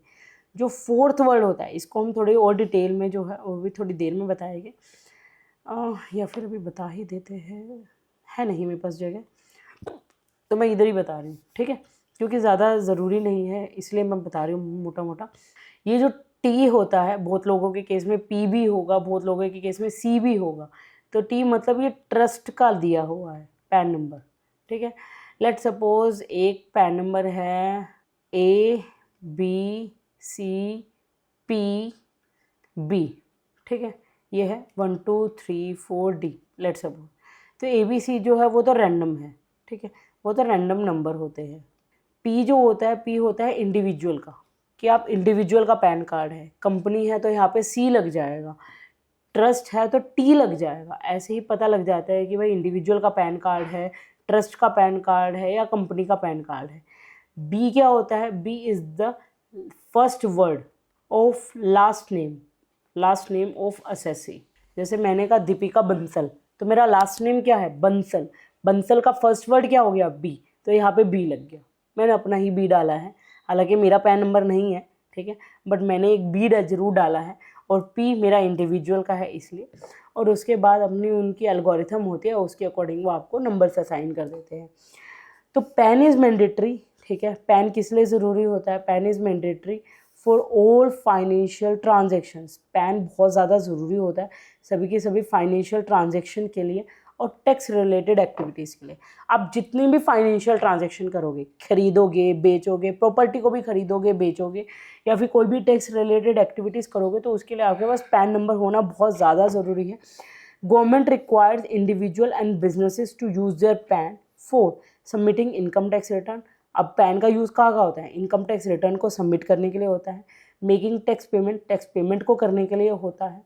जो 4th वर्ड होता है इसको हम थोड़ी और डिटेल में जो है वो भी थोड़ी देर में बताएंगे, या फिर अभी बता ही देते हैं, है नहीं मेरे पास जगह तो मैं इधर ही बता रही हूँ। ठीक है, क्योंकि ज़्यादा ज़रूरी नहीं है इसलिए मैं बता रही हूँ मोटा मोटा। ये जो टी होता है, बहुत लोगों के केस में पी भी होगा, बहुत लोगों के केस में सी भी होगा। तो टी मतलब ये ट्रस्ट का दिया हुआ है पैन नंबर। ठीक है, लेट सपोज एक पैन नंबर है ABCPB। ठीक है, ये है 1 2 3 4 D, लेट सपोज। तो ABC जो है वो तो रैंडम है। ठीक है, वो तो रैंडम नंबर होते हैं। P जो होता है, P होता है इंडिविजुअल का, कि आप इंडिविजुअल का पैन कार्ड है। कंपनी है तो यहाँ पे C लग जाएगा, ट्रस्ट है तो T लग जाएगा। ऐसे ही पता लग जाता है कि भाई इंडिविजुअल का पैन कार्ड है, ट्रस्ट का पैन कार्ड है या कंपनी का पैन कार्ड है। B क्या होता है, B is the first word of last name of assessee. जैसे मैंने कहा दीपिका बंसल, तो मेरा लास्ट नेम क्या है, बंसल। बंसल का फर्स्ट वर्ड क्या हो गया, बी, तो यहाँ पे बी लग गया। मैंने अपना ही बी डाला है, हालांकि मेरा पैन नंबर नहीं है। ठीक है, बट मैंने एक बी जरूर डाला है। और पी मेरा इंडिविजुअल का है इसलिए। और उसके बाद अपनी उनकी एल्गोरिथम होती है, उसके अकॉर्डिंग वो आपको नंबर से असाइन कर देते हैं। तो पैन इज़ मैंडेटरी। ठीक है, पैन किस लिए ज़रूरी होता है, pan is mandatory for all financial transactions. Pan बहुत ज़्यादा ज़रूरी होता है सभी के सभी फाइनेंशियल ट्रांजेक्शन के लिए और टैक्स रिलेटेड एक्टिविटीज़ के लिए। आप जितनी भी फाइनेंशियल ट्रांजैक्शन करोगे, खरीदोगे, बेचोगे, प्रॉपर्टी को भी खरीदोगे, बेचोगे, या फिर कोई भी टैक्स रिलेटेड एक्टिविटीज़ करोगे, तो उसके लिए आपके पास पैन नंबर होना बहुत ज़्यादा ज़रूरी है। Government requires individual and businesses to use their PAN for submitting income tax return. अब पैन का यूज़ कहाँ होता है, इनकम टैक्स रिटर्न को सबमिट करने के लिए होता है। मेकिंग टैक्स पेमेंट को करने के लिए होता है।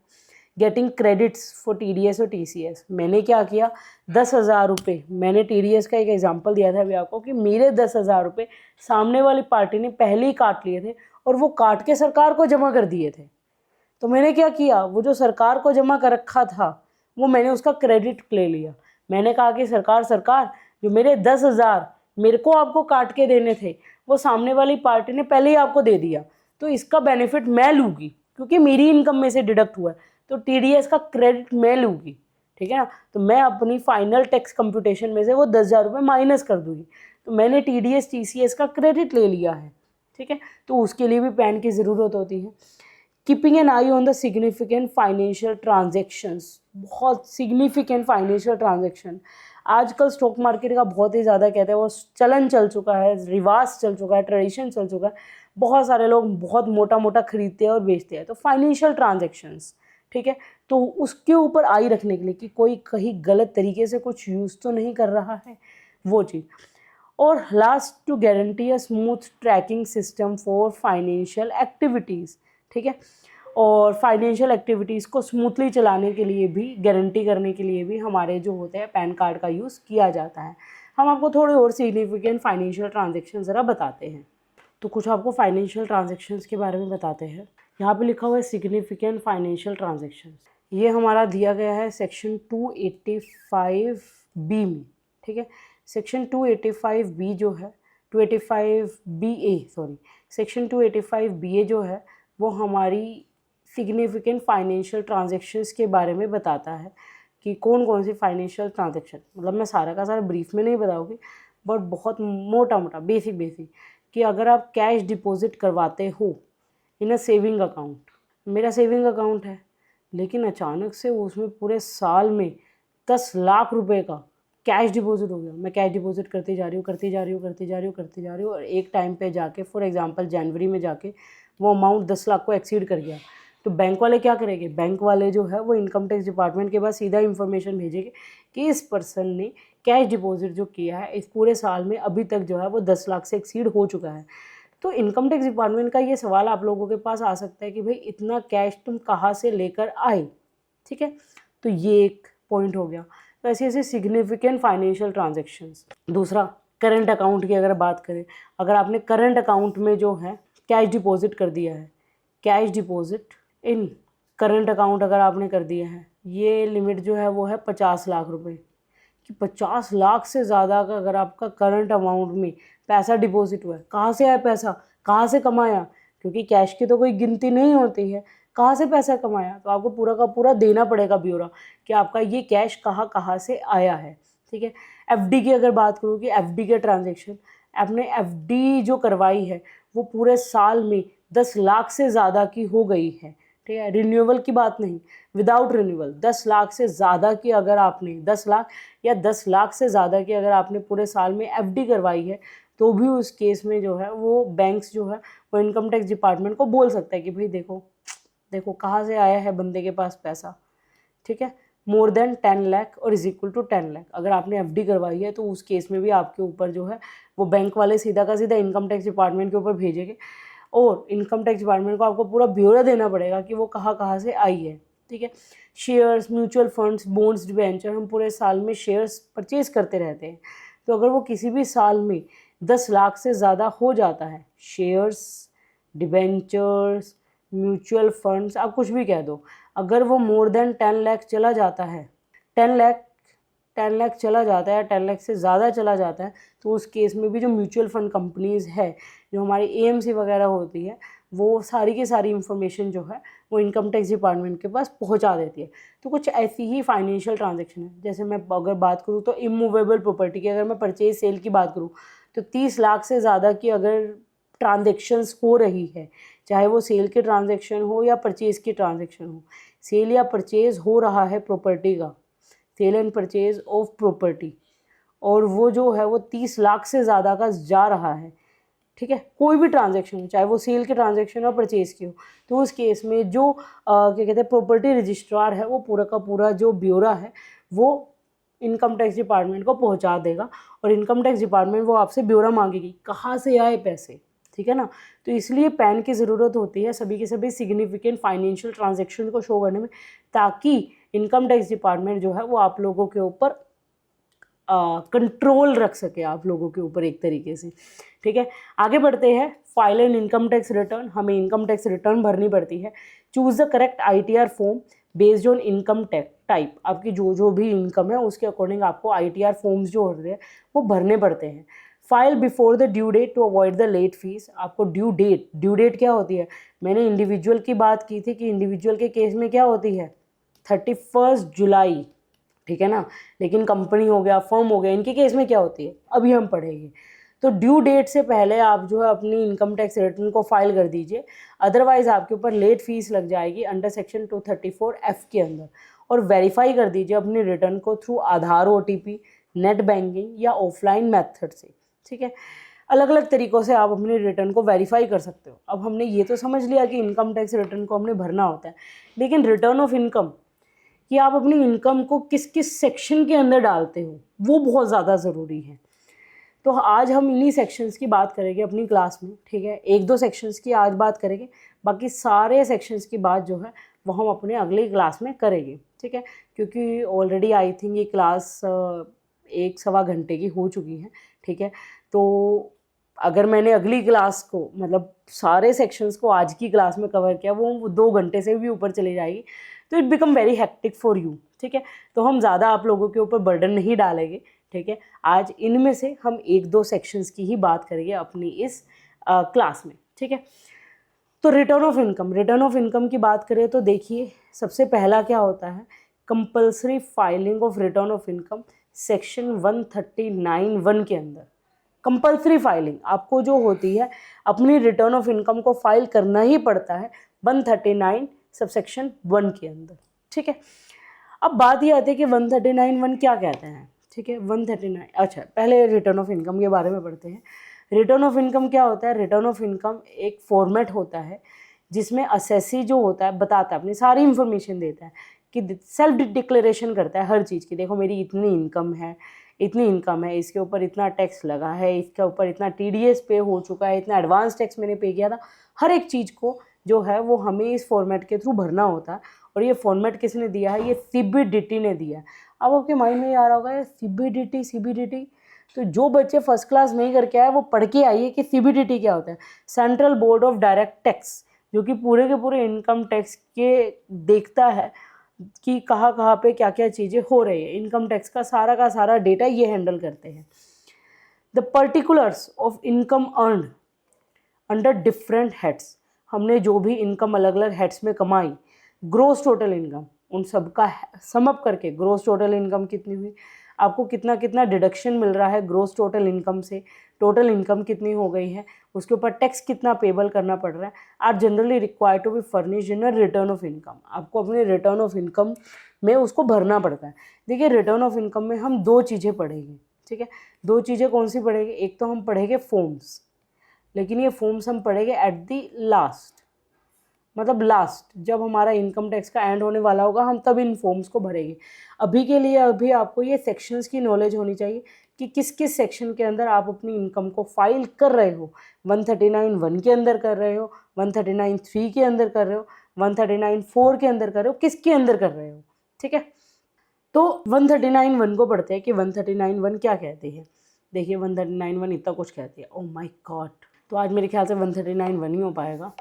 गेटिंग क्रेडिट्स फॉर TDS और TCS। मैंने क्या किया, 10,000 रुपये, मैंने TDS का एक एग्जांपल दिया था अभी आपको कि मेरे 10,000 रुपये सामने वाली पार्टी ने पहले ही काट लिए थे और वो काट के सरकार को जमा कर दिए थे। तो मैंने क्या किया, वो जो सरकार को जमा कर रखा था वो मैंने उसका क्रेडिट ले लिया। मैंने कहा कि सरकार जो मेरे 10,000 मेरे को आपको काट के देने थे वो सामने वाली पार्टी ने पहले ही आपको दे दिया, तो इसका बेनिफिट मैं लूँगी क्योंकि मेरी इनकम में से डिडक्ट हुआ है, तो TDS का क्रेडिट मैं लूँगी। ठीक है ना, तो मैं अपनी फाइनल टैक्स कंप्यूटेशन में से वो 10,000 रुपये माइनस कर दूँगी। तो मैंने TDS TCS का क्रेडिट ले लिया है। ठीक है, तो उसके लिए भी पैन की ज़रूरत होती है। Keeping an I on the significant financial transactions. बहुत सिग्निफिकेंट फाइनेंशियल ट्रांजेक्शन आजकल स्टॉक मार्केट का बहुत ही ज़्यादा कहते हैं वो चलन चल चुका है, रिवाज चल चुका है, ट्रेडिशन चल चुका है। बहुत सारे लोग बहुत मोटा मोटा खरीदते हैं और बेचते हैं। तो फाइनेंशियल ट्रांजेक्शन्स, ठीक है, तो उसके ऊपर आई रखने के लिए कि कोई कहीं गलत तरीके से कुछ यूज़ तो नहीं कर रहा है, वो चीज़। और last, to guarantee a smooth tracking system for financial activities. ठीक है, और फाइनेंशियल एक्टिविटीज़ को स्मूथली चलाने के लिए भी, गारंटी करने के लिए भी हमारे जो होते हैं पैन कार्ड का यूज़ किया जाता है। हम आपको थोड़े और सिग्निफिकेंट फाइनेंशियल ट्रांजेक्शन ज़रा बताते हैं। तो कुछ आपको फाइनेंशियल ट्रांजेक्शन्स के बारे में बताते हैं। यहाँ पे लिखा हुआ है सिग्निफिकेंट फाइनेंशियल ट्रांजेक्शन्स। ये हमारा दिया गया है सेक्शन 285B में। ठीक है, सेक्शन 285B जो है, 285BA सॉरी, सेक्शन 285BA जो है वो हमारी सिग्निफिकेंट फाइनेंशियल ट्रांजेक्शन्स के बारे में बताता है कि कौन कौन सी फाइनेंशियल ट्रांजेक्शन, मतलब मैं सारा का सारा ब्रीफ में नहीं बताऊँगी बट बहुत मोटा मोटा बेसिक कि अगर आप कैश डिपॉजिट करवाते हो इन अ सेविंग अकाउंट, मेरा सेविंग अकाउंट है, लेकिन अचानक से उसमें पूरे साल में 10 लाख रुपए का कैश डिपॉजिट हो गया। मैं कैश डिपॉजिट करती जा रही हूँ और एक टाइम पे जाके फॉर एग्जांपल जनवरी में जाके वो अमाउंट 10 लाख को एक्सीड कर गया, तो बैंक वाले क्या करेंगे? बैंक वाले जो है वो इनकम टैक्स डिपार्टमेंट के पास सीधा इन्फॉर्मेशन भेजेंगे कि इस पर्सन ने कैश डिपॉजिट जो किया है इस पूरे साल में अभी तक जो है वो 10 लाख से एक्सीड हो चुका है। तो इनकम टैक्स डिपार्टमेंट का ये सवाल आप लोगों के पास आ सकता है कि भाई इतना कैश तुम कहाँ से लेकर आए, ठीक है। तो ये एक पॉइंट हो गया। तो ऐसे ऐसे सिग्निफिकेंट फाइनेंशियल ट्रांजेक्शन्स। दूसरा, करंट अकाउंट की अगर बात करें, अगर आपने करंट अकाउंट में जो है कैश डिपॉजिट कर दिया है, cash deposit in current account अगर आपने कर दिया है, ये लिमिट जो है वो है 50 लाख रुपए कि 50 लाख से ज़्यादा का अगर आपका करंट अमाउंट में पैसा डिपॉजिट हुआ है, कहाँ से आया पैसा, कहाँ से कमाया, क्योंकि कैश की तो कोई गिनती नहीं होती है, कहाँ से पैसा कमाया, तो आपको पूरा का पूरा देना पड़ेगा ब्यौरा कि आपका ये कैश कहाँ कहाँ से आया है, ठीक है। एफडी की अगर बात करूँ कि एफडी के ट्रांजेक्शन, आपने एफडी जो करवाई है वो पूरे साल में 10 लाख से ज़्यादा की हो गई है, ठीक है। रिन्यूएबल की बात नहीं, विदाउट रिन्यूएबल 10 लाख से ज़्यादा की अगर आपने 10 लाख या 10 लाख से ज़्यादा की अगर आपने पूरे साल में एफडी करवाई है, तो भी उस केस में जो है वो बैंक्स जो है वो इनकम टैक्स डिपार्टमेंट को बोल सकता है कि भाई देखो देखो कहाँ से आया है बंदे के पास पैसा, ठीक है। मोर देन 10 लाख और इज इक्वल टू 10 लाख अगर आपने एफडी करवाई है, तो उस केस में भी आपके ऊपर जो है वो बैंक वाले सीधा का सीधा इनकम टैक्स डिपार्टमेंट के ऊपर भेजेंगे और इनकम टैक्स डिपार्टमेंट को आपको पूरा ब्यौरा देना पड़ेगा कि वो कहाँ कहाँ से आई है, ठीक है। Shares, mutual funds, bonds, debenture, हम पूरे साल में शेयर्स परचेज करते रहते हैं, तो अगर वो किसी भी साल में 10 लाख से ज़्यादा हो जाता है, शेयर्स, डिबेंचर्स, म्यूचुअल फंड्स, आप कुछ भी कह दो, अगर वो मोर देन 10 लाख चला जाता है, 10 लाख चला जाता है, 10 लाख से ज़्यादा चला जाता है, तो उस केस में भी जो म्यूचुअल फंड कंपनीज़ है, जो हमारी एएमसी वगैरह होती है, वो सारी की सारी इन्फॉर्मेशन जो है वो इनकम टैक्स डिपार्टमेंट के पास पहुंचा देती है। तो कुछ ऐसी ही फाइनेंशियल ट्रांजैक्शन है। जैसे मैं अगर बात करूँ तो इमूवेबल प्रॉपर्टी की, अगर मैं परचेज सेल की बात करूँ तो 30 लाख से ज़्यादा की अगर ट्रांजेक्शन्स हो रही है, चाहे वो सेल के ट्रांजेक्शन हो या परचेज़ की ट्रांजेक्शन हो, सेल या परचेज़ हो रहा है प्रॉपर्टी का, sale and purchase of property, और वो जो है वो 30 लाख से ज़्यादा का जा रहा है, ठीक है। कोई भी ट्रांजैक्शन हो, चाहे वो सेल के ट्रांजैक्शन हो, परचेज़ की हो, तो उस केस में जो क्या कहते हैं प्रॉपर्टी रजिस्ट्रार है, वो पूरा का पूरा जो ब्यौरा है वो इनकम टैक्स डिपार्टमेंट को पहुंचा देगा और इनकम टैक्स डिपार्टमेंट वो आपसे ब्यौरा मांगेगी कहाँ से आए पैसे, ठीक है ना। तो इसलिए पैन की ज़रूरत होती है सभी के सभी सिग्निफिकेंट फाइनेंशियल ट्रांजैक्शन को शो करने में, ताकि इनकम टैक्स डिपार्टमेंट जो है वो आप लोगों के ऊपर कंट्रोल रख सके, आप लोगों के ऊपर एक तरीके से, ठीक है। आगे बढ़ते हैं। File an income tax return, हमें इनकम टैक्स रिटर्न भरनी पड़ती है। Choose the correct ITR form based on income tax type, आपकी जो भी इनकम है उसके अकॉर्डिंग आपको ITR फॉर्म्स जो होते हैं वो भरने पड़ते हैं। File before the due date to avoid the late fees, आपको ड्यू डेट क्या होती है, मैंने इंडिविजुअल की बात की थी कि इंडिविजुअल के केस में क्या होती है 31 जुलाई, ठीक है ना, लेकिन कंपनी हो गया, फर्म हो गया, इनके केस में क्या होती है अभी हम पढ़ेंगे। तो ड्यू डेट से पहले आप जो है अपनी इनकम टैक्स रिटर्न को फाइल कर दीजिए, अदरवाइज आपके ऊपर लेट फीस लग जाएगी अंडर सेक्शन 234F के अंदर। और वेरीफाई कर दीजिए अपनी रिटर्न को थ्रू आधार, OTP, नेट बैंकिंग या ऑफलाइन मेथड से, ठीक है। अलग अलग तरीक़ों से आप अपनी रिटर्न को वेरीफाई कर सकते हो। अब हमने ये तो समझ लिया कि इनकम टैक्स रिटर्न को हमने भरना होता है, लेकिन रिटर्न ऑफ इनकम कि आप अपनी इनकम को किस किस सेक्शन के अंदर डालते हो वो बहुत ज़्यादा ज़रूरी है। तो आज हम इन्हीं सेक्शंस की बात करेंगे अपनी क्लास में, ठीक है। 1-2 सेक्शंस की आज बात करेंगे, बाकी सारे सेक्शंस की बात जो है वो हम अपने अगली क्लास में करेंगे, ठीक है। क्योंकि ऑलरेडी आई थिंक ये क्लास 1-1.25 घंटे की हो चुकी है, ठीक है। तो अगर मैंने अगली क्लास को मतलब सारे सेक्शंस को आज की क्लास में कवर किया, वो 2 घंटे से भी ऊपर चली जाएगी, तो it become very hectic for you, ठीक है। तो हम ज़्यादा आप लोगों के ऊपर बर्डन नहीं डालेंगे, ठीक है। आज इनमें से हम 1-2 सेक्शंस की ही बात करेंगे अपनी इस क्लास में, ठीक है। तो रिटर्न ऑफ इनकम की बात करें तो देखिए सबसे पहला क्या होता है, compulsory filing of return of income section 139(1) के अंदर, कंपल्सरी फाइलिंग आपको जो होती है अपनी रिटर्न ऑफ इनकम को फाइल करना ही पड़ता है 139 सबसेक्शन 1 के अंदर, ठीक है। अब बात ये आती है कि 139(1) क्या कहते हैं, ठीक है। 139, अच्छा पहले रिटर्न ऑफ इनकम के बारे में पढ़ते हैं। रिटर्न ऑफ इनकम क्या होता है? रिटर्न ऑफ इनकम एक फॉर्मेट होता है जिसमें असेसी जो होता है बताता है, अपनी सारी इन्फॉर्मेशन देता है कि सेल्फ डिक्लेरेशन करता है हर चीज़ की। देखो मेरी इतनी इनकम है, इसके ऊपर इतना टैक्स लगा है, इसके ऊपर इतना टीडीएस पे हो चुका है, इतना एडवांस टैक्स मैंने पे किया था। हर एक चीज़ को जो है वो हमें इस फॉर्मेट के थ्रू भरना होता है। और ये फॉर्मेट किसने दिया है? ये सीबीडीटी ने दिया है। अब आपके माइंड में ये आ रहा होगा सीबीडीटी, तो जो बच्चे फर्स्ट क्लास नहीं करके आए वो पढ़ के आइए कि सीबीडीटी क्या होता है। Central board of direct tax, जो कि पूरे के पूरे इनकम टैक्स के देखता है कि कहाँ पे क्या क्या चीज़ें हो रही है। इनकम टैक्स का सारा डेटा ये हैंडल करते हैं। The particulars of income earned under different heads, हमने जो भी इनकम अलग अलग हेड्स में कमाई, ग्रोस टोटल इनकम, उन सब का सम अप करके ग्रोस टोटल इनकम कितनी हुई, आपको कितना कितना डिडक्शन मिल रहा है ग्रोस टोटल इनकम से, टोटल इनकम कितनी हो गई है, उसके ऊपर टैक्स कितना पेबल करना पड़ रहा है। Are generally required to be furnish in a return of income, आपको अपने रिटर्न ऑफ इनकम में उसको भरना पड़ता है। देखिए रिटर्न ऑफ इनकम में हम दो चीज़ें पढ़ेंगे, ठीक है। दो चीज़ें कौन सी पढ़ेंगे? एक तो हम पढ़ेंगे फॉर्म्स, लेकिन ये फॉर्म्स हम पढ़ेंगे एट दी लास्ट, मतलब लास्ट जब हमारा इनकम टैक्स का एंड होने वाला होगा हम तब इन फॉर्म्स को भरेंगे। अभी के लिए अभी आपको ये सेक्शंस की नॉलेज होनी चाहिए कि किस किस सेक्शन के अंदर आप अपनी इनकम को फाइल कर रहे हो। 139(1) के अंदर कर रहे हो, 139(3) के अंदर कर रहे हो, 139(4) के अंदर कर रहे हो, किसके अंदर कर रहे हो, ठीक है। तो 139(1) को पढ़ते हैं कि 139(1) क्या कहती है। देखिए 139(1) इतना कुछ कहती है। ओह माय गॉड, तो आज मेरे ख्याल से 139(1) ही हो पाएगा।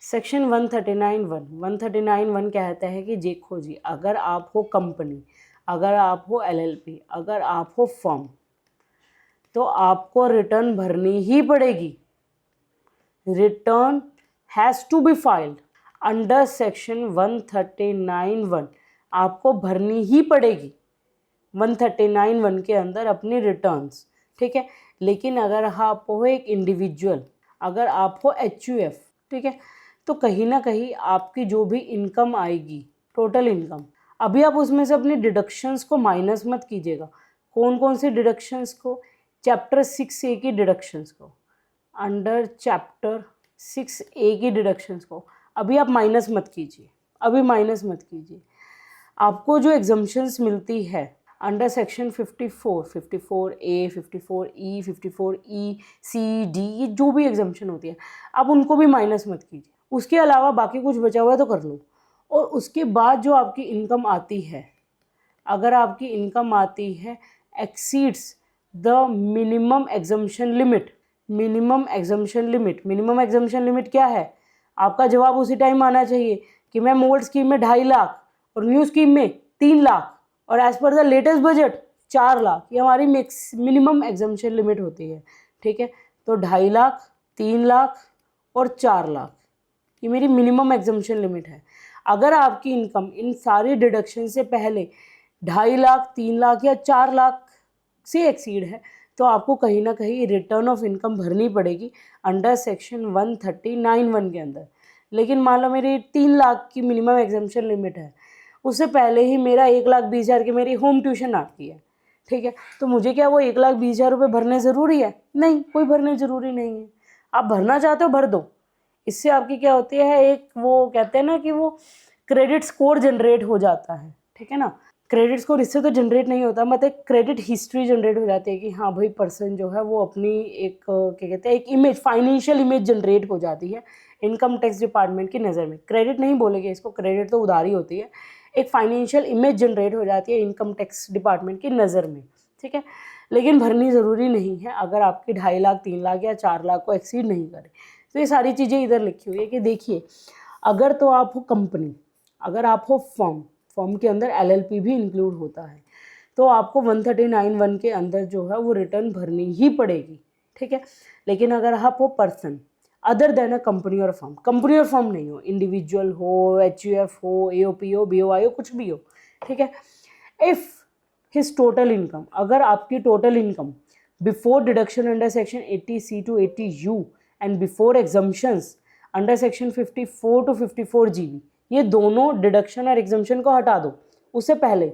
सेक्शन 139(1) कहता है कि देखो जी, अगर आप हो कंपनी, अगर आप हो एलएलपी, अगर आप हो फर्म, तो आपको रिटर्न भरनी ही पड़ेगी। Return has to be filed under section 139(1), आपको भरनी ही पड़ेगी 139(1) के अंदर अपनी रिटर्न्स, ठीक है। लेकिन अगर आप हो एक इंडिविजुअल, अगर आप हो एचयूएफ, ठीक है, तो कहीं ना कहीं आपकी जो भी इनकम आएगी, टोटल इनकम, अभी आप उसमें से अपनी डिडक्शंस को माइनस मत कीजिएगा। कौन कौन सी डिडक्शंस को? चैप्टर 6A की डिडक्शंस को, अंडर चैप्टर 6A की डिडक्शंस को अभी आप माइनस मत कीजिए, अभी माइनस मत कीजिए। आपको जो एग्जम्पशंस मिलती है under section 54, 54A, 54E, 54E, C, D, ये जो भी एग्जम्पशन होती है आप उनको भी माइनस मत कीजिए। उसके अलावा बाकी कुछ बचा हुआ है तो कर लो। और उसके बाद जो आपकी इनकम आती है, अगर आपकी इनकम आती है exceeds the minimum exemption limit, minimum exemption limit क्या है? आपका जवाब उसी टाइम आना चाहिए कि मैम ओल्ड स्कीम में 2.5 लाख और न्यू स्कीम में 3 लाख और as per the latest budget 4 lakh, ये हमारी मिनिमम एग्जम्पशन लिमिट होती है, ठीक है। तो 2.5 लाख, 3 लाख और 4 लाख, ये मेरी मिनिमम एग्जम्पशन लिमिट है। अगर आपकी इनकम इन सारी डिडक्शन से पहले 2.5 लाख, 3 लाख या 4 लाख से एक्सीड है तो आपको कहीं ना कहीं रिटर्न ऑफ इनकम भरनी पड़ेगी अंडर सेक्शन 139(1) के अंदर। लेकिन मान लो मेरी 3 लाख की मिनिमम एग्जम्पशन लिमिट है, उससे पहले ही मेरा 1,20,000 की मेरी होम ट्यूशन आती है, ठीक है, तो मुझे क्या वो 1,20,000 रुपये भरने ज़रूरी है? नहीं, कोई भरने ज़रूरी नहीं है। आप भरना चाहते हो भर दो। इससे आपकी क्या होती है, एक वो कहते हैं ना कि वो क्रेडिट स्कोर जनरेट हो जाता है, ठीक है ना। क्रेडिट स्कोर इससे तो जनरेट नहीं होता, मतलब क्रेडिट हिस्ट्री जनरेट हो जाती है कि हाँ भाई पर्सन जो है वो अपनी एक क्या कहते हैं एक इमेज, फाइनेंशियल इमेज जनरेट हो जाती है इनकम टैक्स डिपार्टमेंट की नज़र में। क्रेडिट नहीं बोलेंगे इसको, क्रेडिट तो उधारी होती है। एक फाइनेंशियल इमेज जनरेट हो जाती है इनकम टैक्स डिपार्टमेंट की नज़र में, ठीक है। लेकिन भरनी ज़रूरी नहीं है अगर आपकी 2.5 लाख, 3 लाख या 4 लाख को एक्सीड नहीं करे। तो ये सारी चीज़ें इधर लिखी हुई है कि देखिए, अगर तो आप हो कंपनी, अगर आप हो फर्म के अंदर एलएलपी भी इंक्लूड होता है, तो आपको 139(1) के अंदर जो है वो रिटर्न भरनी ही पड़ेगी, ठीक है। लेकिन अगर आप हो person other than a company और फर्म, कंपनी और फर्म नहीं हो, इंडिविजुअल हो, एचयूएफ हो, एओपी हो, बीओआई हो, कुछ भी हो, ठीक है। इफ़ हिज टोटल इनकम, अगर आपकी total income before deduction under section 80C to 80U and before exemptions under section 54 to 54GB, ये दोनों डिडक्शन और एग्जम्पशन को हटा दो उससे पहले,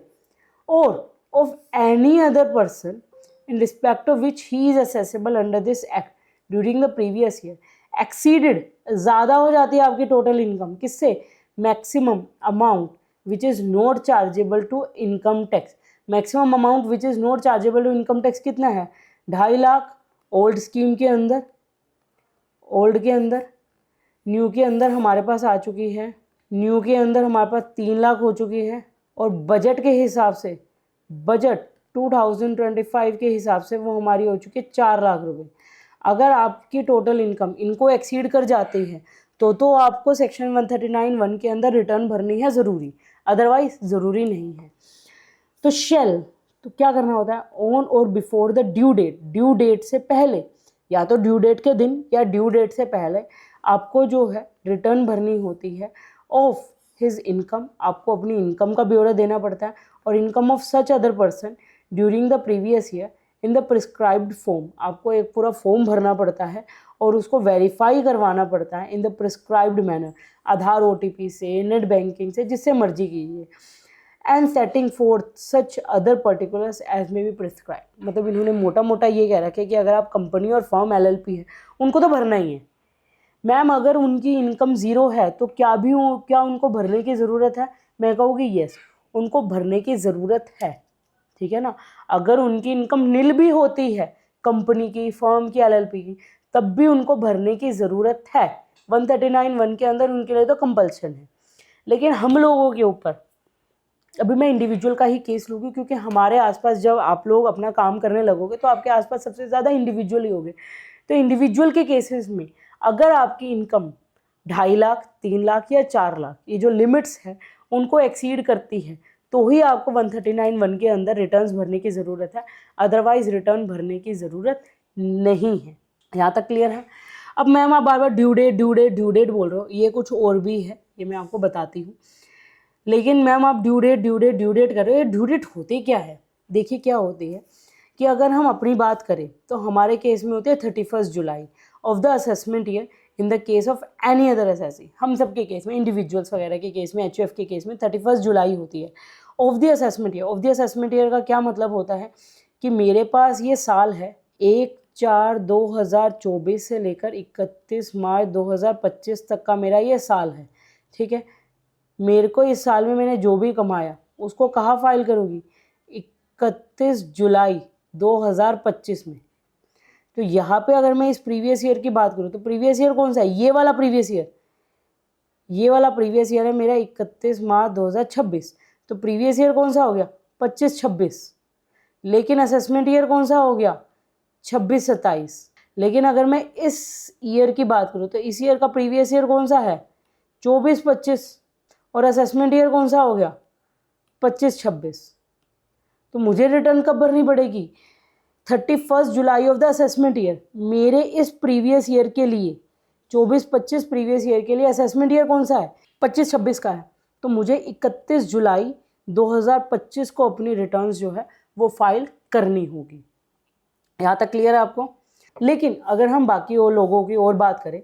और of any other person in respect of which he is assessable under this act during the previous year exceeded, ज़्यादा हो जाती है आपकी टोटल इनकम किससे, maximum amount which is not chargeable to income tax. Maximum amount which is not chargeable to income tax कितना है, 2.5 lakh old scheme के अंदर, ओल्ड के अंदर, न्यू के अंदर हमारे पास आ चुकी है, न्यू के अंदर हमारे पास 3 लाख हो चुकी है, और बजट के हिसाब से, बजट 2025 के हिसाब से वो हमारी हो चुकी है 4 लाख रुपए। अगर आपकी टोटल इनकम इनको एक्सीड कर जाती है तो आपको सेक्शन 139(1) के अंदर रिटर्न भरनी है ज़रूरी, अदरवाइज ज़रूरी नहीं है। तो शेल, तो क्या करना होता है, ऑन और before the due date, due date से पहले, या तो ड्यू डेट के दिन या ड्यू डेट से पहले आपको जो है रिटर्न भरनी होती है ऑफ हिज इनकम, आपको अपनी इनकम का ब्यौरा देना पड़ता है, और income of such other person during the previous year in the prescribed form, आपको एक पूरा फॉर्म भरना पड़ता है और उसको वेरीफाई करवाना पड़ता है in the prescribed manner, Aadhaar OTP से, नेट बैंकिंग से, जिससे मर्जी कीजिए, and setting forth such other particulars as may be prescribe. मतलब इन्होंने मोटा मोटा ये कह रखा है कि अगर आप कंपनी और फर्म LLP है उनको तो भरना ही है। मैम अगर उनकी इनकम ज़ीरो है तो क्या उनको भरने की ज़रूरत है, मैं कहूँगी येस, उनको भरने की ज़रूरत है, ठीक है ना। अगर उनकी इनकम नील भी होती है कंपनी की, फर्म की, LLP की, तब भी उनको भरने की ज़रूरत है। 139(1) के अंदर उनके लिए तो कंपल्सन है। लेकिन हम लोगों के ऊपर, अभी मैं इंडिविजुअल का ही केस लूँगी क्योंकि हमारे आसपास जब आप लोग अपना काम करने लगोगे तो आपके आसपास सबसे ज़्यादा इंडिविजुअल ही होंगे। तो इंडिविजुअल के केसेस में अगर आपकी इनकम 2.5 लाख, 3 लाख या 4 लाख, ये जो लिमिट्स हैं उनको एक्सीड करती है तो ही आपको 139(1) के अंदर रिटर्न्स भरने की ज़रूरत है, अदरवाइज रिटर्न भरने की ज़रूरत नहीं है। यहाँ तक क्लियर है। अब मैम आप बार बार ड्यू डेट बोल रहे हो, ये कुछ और भी है, ये मैं आपको बताती हूँ। लेकिन मैम आप ड्यू डेट कर रहे हो, ये ड्यू डेट होती क्या है, देखिए क्या होती है कि अगर हम अपनी बात करें तो हमारे केस में होती है 31 July of the assessment year in the case of any other SSC. हम सब के केस में, इंडिविजुअल्स वगैरह के केस में, HUF के केस में 31 जुलाई होती है of the assessment year. Of the assessment year का क्या मतलब होता है कि मेरे पास ये साल है 1/4/2024 से लेकर 31 मार्च 2025 तक का मेरा ये साल है, ठीक है। मेरे को इस साल में मैंने जो भी कमाया उसको कहाँ फाइल करूँगी, 31 जुलाई 2025 में। तो यहाँ पे अगर मैं इस प्रीवियस ईयर की बात करूँ तो प्रीवियस ईयर कौन सा है, ये वाला प्रीवियस ईयर, ये वाला प्रीवियस ईयर है मेरा 31 मार्च 2026। तो प्रीवियस ईयर कौन सा हो गया, 25-26। लेकिन असेसमेंट ईयर कौन सा हो गया, 26-27। लेकिन अगर मैं इस ईयर की बात करूँ तो इस ईयर का प्रीवियस ईयर कौन सा है, 24-25, और असेसमेंट ईयर कौन सा हो गया, 25-26। तो मुझे रिटर्न कब भरनी पड़ेगी, 31 July of the assessment year. मेरे इस प्रीवियस ईयर के लिए 24-25 प्रीवियस ईयर के लिए असेसमेंट ईयर कौन सा है, 25-26 का है। तो मुझे 31 जुलाई 2025 को अपनी रिटर्न्स जो है वो फाइल करनी होगी। यहाँ तक क्लियर है आपको। लेकिन अगर हम बाकी और लोगों की और बात करें,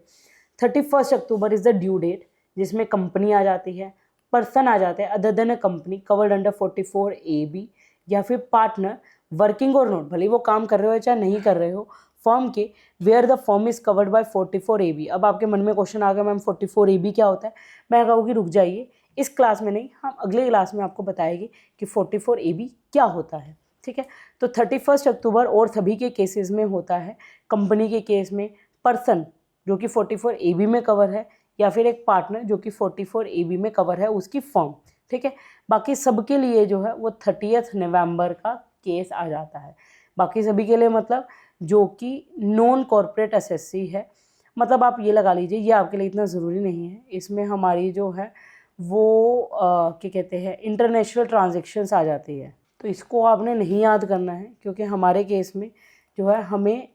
31 अक्टूबर इज़ द ड्यू डेट, जिसमें कंपनी आ जाती है, पर्सन आ जाते हैं other then a company covered under 44AB, या फिर पार्टनर वर्किंग और नॉट, भले वो काम कर रहे हो चाहे नहीं कर रहे हो, फर्म के where the firm is covered by 44AB। अब आपके मन में क्वेश्चन आ गया मैम 44AB क्या होता है। मैं कहूँगी रुक जाइए, इस क्लास में नहीं, हम अगले क्लास में आपको बताएंगे कि 44AB क्या होता है, ठीक है। तो 31 अक्टूबर और सभी के केसेस में होता है। कंपनी के केस में पर्सन जो कि 44AB में कवर है, या फिर एक पार्टनर जो कि 44AB में कवर है उसकी फर्म, ठीक है। बाकी सबके लिए जो है वो 30 नवंबर का केस आ जाता है। बाकी सभी के लिए मतलब जो कि नॉन कॉर्पोरेट एसएससी है, मतलब आप ये लगा लीजिए, ये आपके लिए इतना ज़रूरी नहीं है। इसमें हमारी जो है वो क्या कहते हैं, इंटरनेशनल ट्रांजेक्शन्स आ जाती है। तो इसको आपने नहीं याद करना है क्योंकि हमारे केस में जो है हमें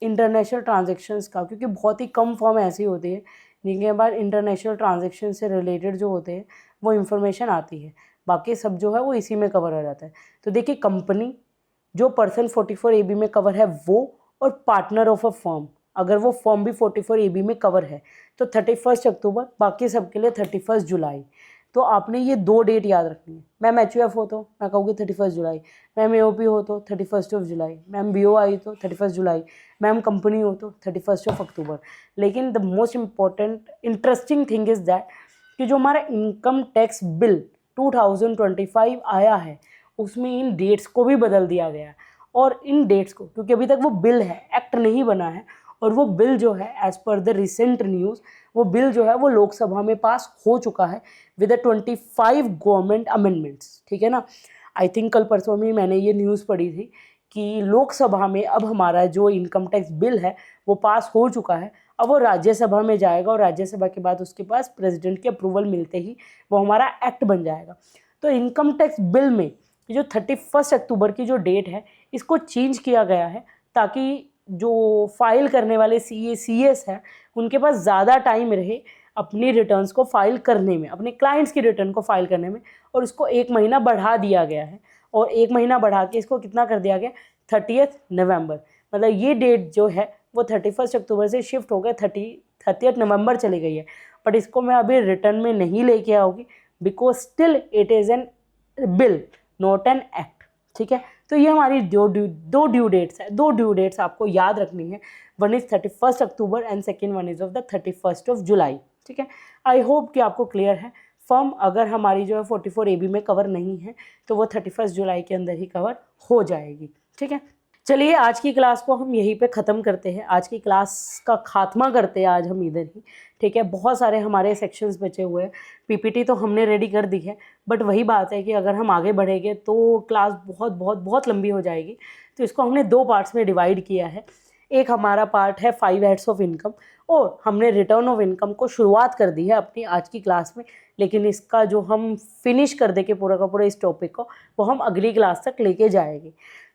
इंटरनेशनल ट्रांजेक्शन्स का, क्योंकि बहुत ही कम फॉर्म ऐसी होती है जिनके बाद इंटरनेशनल ट्रांजेक्शन से रिलेटेड जो होते हैं वो इन्फॉर्मेशन आती है। बाकी सब जो है वो इसी में कवर हो जाता है। तो देखिए, कंपनी जो पर्सन 44 AB में कवर है वो, और पार्टनर ऑफ अ फर्म, अगर वो फर्म भी 44 AB में कवर है तो 31 अक्टूबर, बाकी सबके लिए 31 जुलाई। तो आपने ये 2 डेट याद रखनी है। मैम HUF हो तो मैं कहूँगी 31 जुलाई, मैम AOP हो तो 31 ऑफ जुलाई, मैम BOI तो 31 जुलाई, मैम कंपनी हो तो 31 ऑफ अक्टूबर। लेकिन the most important interesting thing is that कि जो हमारा इनकम टैक्स बिल 2025 आया है उसमें इन डेट्स को भी बदल दिया गया है। और इन डेट्स को, क्योंकि अभी तक वो बिल है, एक्ट नहीं बना है, और वो बिल जो है as per the recent news, वो बिल जो है वो लोकसभा में पास हो चुका है विद 25 गवर्नमेंट अमेंडमेंट्स, ठीक है ना। आई थिंक कल परसों में मैंने ये न्यूज़ पढ़ी थी कि लोकसभा में अब हमारा जो इनकम टैक्स बिल है वो पास हो चुका है। अब वो राज्यसभा में जाएगा और राज्यसभा के बाद उसके पास प्रेसिडेंट की अप्रूवल मिलते ही वो हमारा एक्ट बन जाएगा। तो इनकम टैक्स बिल में जो 31 अक्टूबर की जो डेट है इसको चेंज किया गया है ताकि जो फाइल करने वाले CS है उनके पास ज़्यादा टाइम रहे अपनी रिटर्न्स को फाइल करने में, अपने क्लाइंट्स की रिटर्न को फाइल करने में। और इसको 1 महीना बढ़ा दिया गया है, और 1 महीना बढ़ा के इसको कितना कर दिया गया, 30 नवंबर। मतलब ये डेट जो है वो 31 अक्टूबर से शिफ्ट हो गया 30 नवंबर चली गई है। बट इसको मैं अभी रिटर्न में नहीं लेके आऊँगी because still it is an bill not an act, ठीक है। तो ये हमारी दो ड्यू डेट्स है, 2 ड्यू डेट्स आपको याद रखनी है। One is 31 October and second one is of the 31 of July, ठीक है। आई होप कि आपको क्लियर है। फर्म अगर हमारी जो है 44 AB में कवर नहीं है तो वो 31 जुलाई के अंदर ही कवर हो जाएगी, ठीक है। चलिए आज की क्लास को हम यहीं पे ख़त्म करते हैं, आज की क्लास का खात्मा करते हैं आज हम इधर ही, ठीक है। बहुत सारे हमारे सेक्शंस बचे हुए हैं, PPT तो हमने रेडी कर दी है, बट वही बात है कि अगर हम आगे बढ़ेंगे तो क्लास बहुत बहुत बहुत लंबी हो जाएगी। तो इसको हमने 2 पार्ट्स में डिवाइड किया है। एक हमारा पार्ट है 5 हेड्स ऑफ इनकम, और हमने रिटर्न ऑफ इनकम को शुरुआत कर दी है अपनी आज की क्लास में, लेकिन इसका जो हम फिनिश कर देंगे पूरा का पूरा इस टॉपिक को वो हम अगली क्लास तक लेके जाएंगे।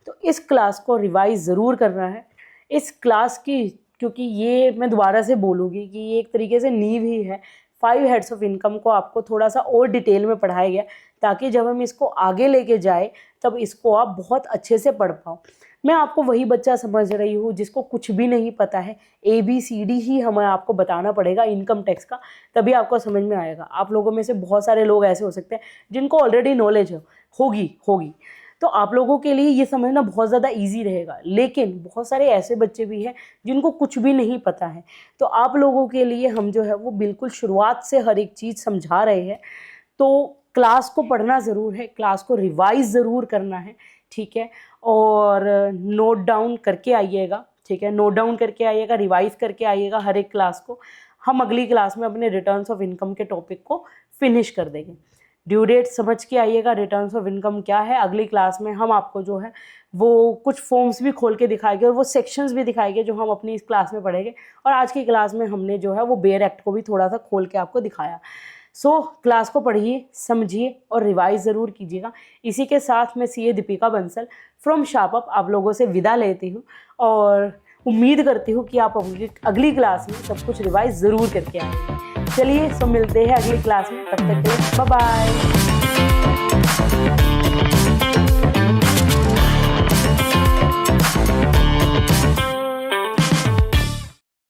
तो इस क्लास को रिवाइज ज़रूर करना है। इस क्लास की, क्योंकि ये मैं दोबारा से बोलूँगी कि ये एक तरीके से नींव ही है। 5 हेड्स ऑफ इनकम को आपको थोड़ा सा और डिटेल में पढ़ाया गया ताकि जब हम इसको आगे लेके जाए तब इसको आप बहुत अच्छे से पढ़ पाओ। मैं आपको वही बच्चा समझ रही हूँ जिसको कुछ भी नहीं पता है, ABCD ही हमें आपको बताना पड़ेगा इनकम टैक्स का, तभी आपको समझ में आएगा। आप लोगों में से बहुत सारे लोग ऐसे हो सकते हैं जिनको ऑलरेडी नॉलेज होगी तो आप लोगों के लिए ये समझना बहुत ज़्यादा इजी रहेगा। लेकिन बहुत सारे ऐसे बच्चे भी हैं जिनको कुछ भी नहीं पता है, तो आप लोगों के लिए हम जो है वो बिल्कुल शुरुआत से हर एक चीज़ समझा रहे हैं। तो क्लास को पढ़ना ज़रूर है, क्लास को रिवाइज ज़रूर करना है, ठीक है। और नोट डाउन करके आइएगा, ठीक है, नोट डाउन करके आइएगा, रिवाइज करके आइएगा हर एक क्लास को। हम अगली क्लास में अपने रिटर्न्स ऑफ इनकम के टॉपिक को फिनिश कर देंगे। ड्यू डेट समझ के आइएगा, रिटर्न्स ऑफ इनकम क्या है। अगली क्लास में हम आपको जो है वो कुछ फॉर्म्स भी खोल के दिखाएंगे और वो सेक्शंस भी दिखाएंगे जो हम अपनी इस क्लास में पढ़ेंगे। और आज की क्लास में हमने जो है वो बेयर एक्ट को भी थोड़ा सा खोल के आपको दिखाया। सो क्लास को पढ़िए, समझिए और रिवाइज ज़रूर कीजिएगा। इसी के साथ मैं CA दीपिका बंसल फ्रॉम शार्पअप आप लोगों से विदा लेती हूँ और उम्मीद करती हूँ कि आप अगली क्लास में सब कुछ रिवाइज ज़रूर करके आएंगे। चलिए, सो मिलते हैं अगली क्लास में, तब तक के लिए बाय बाय।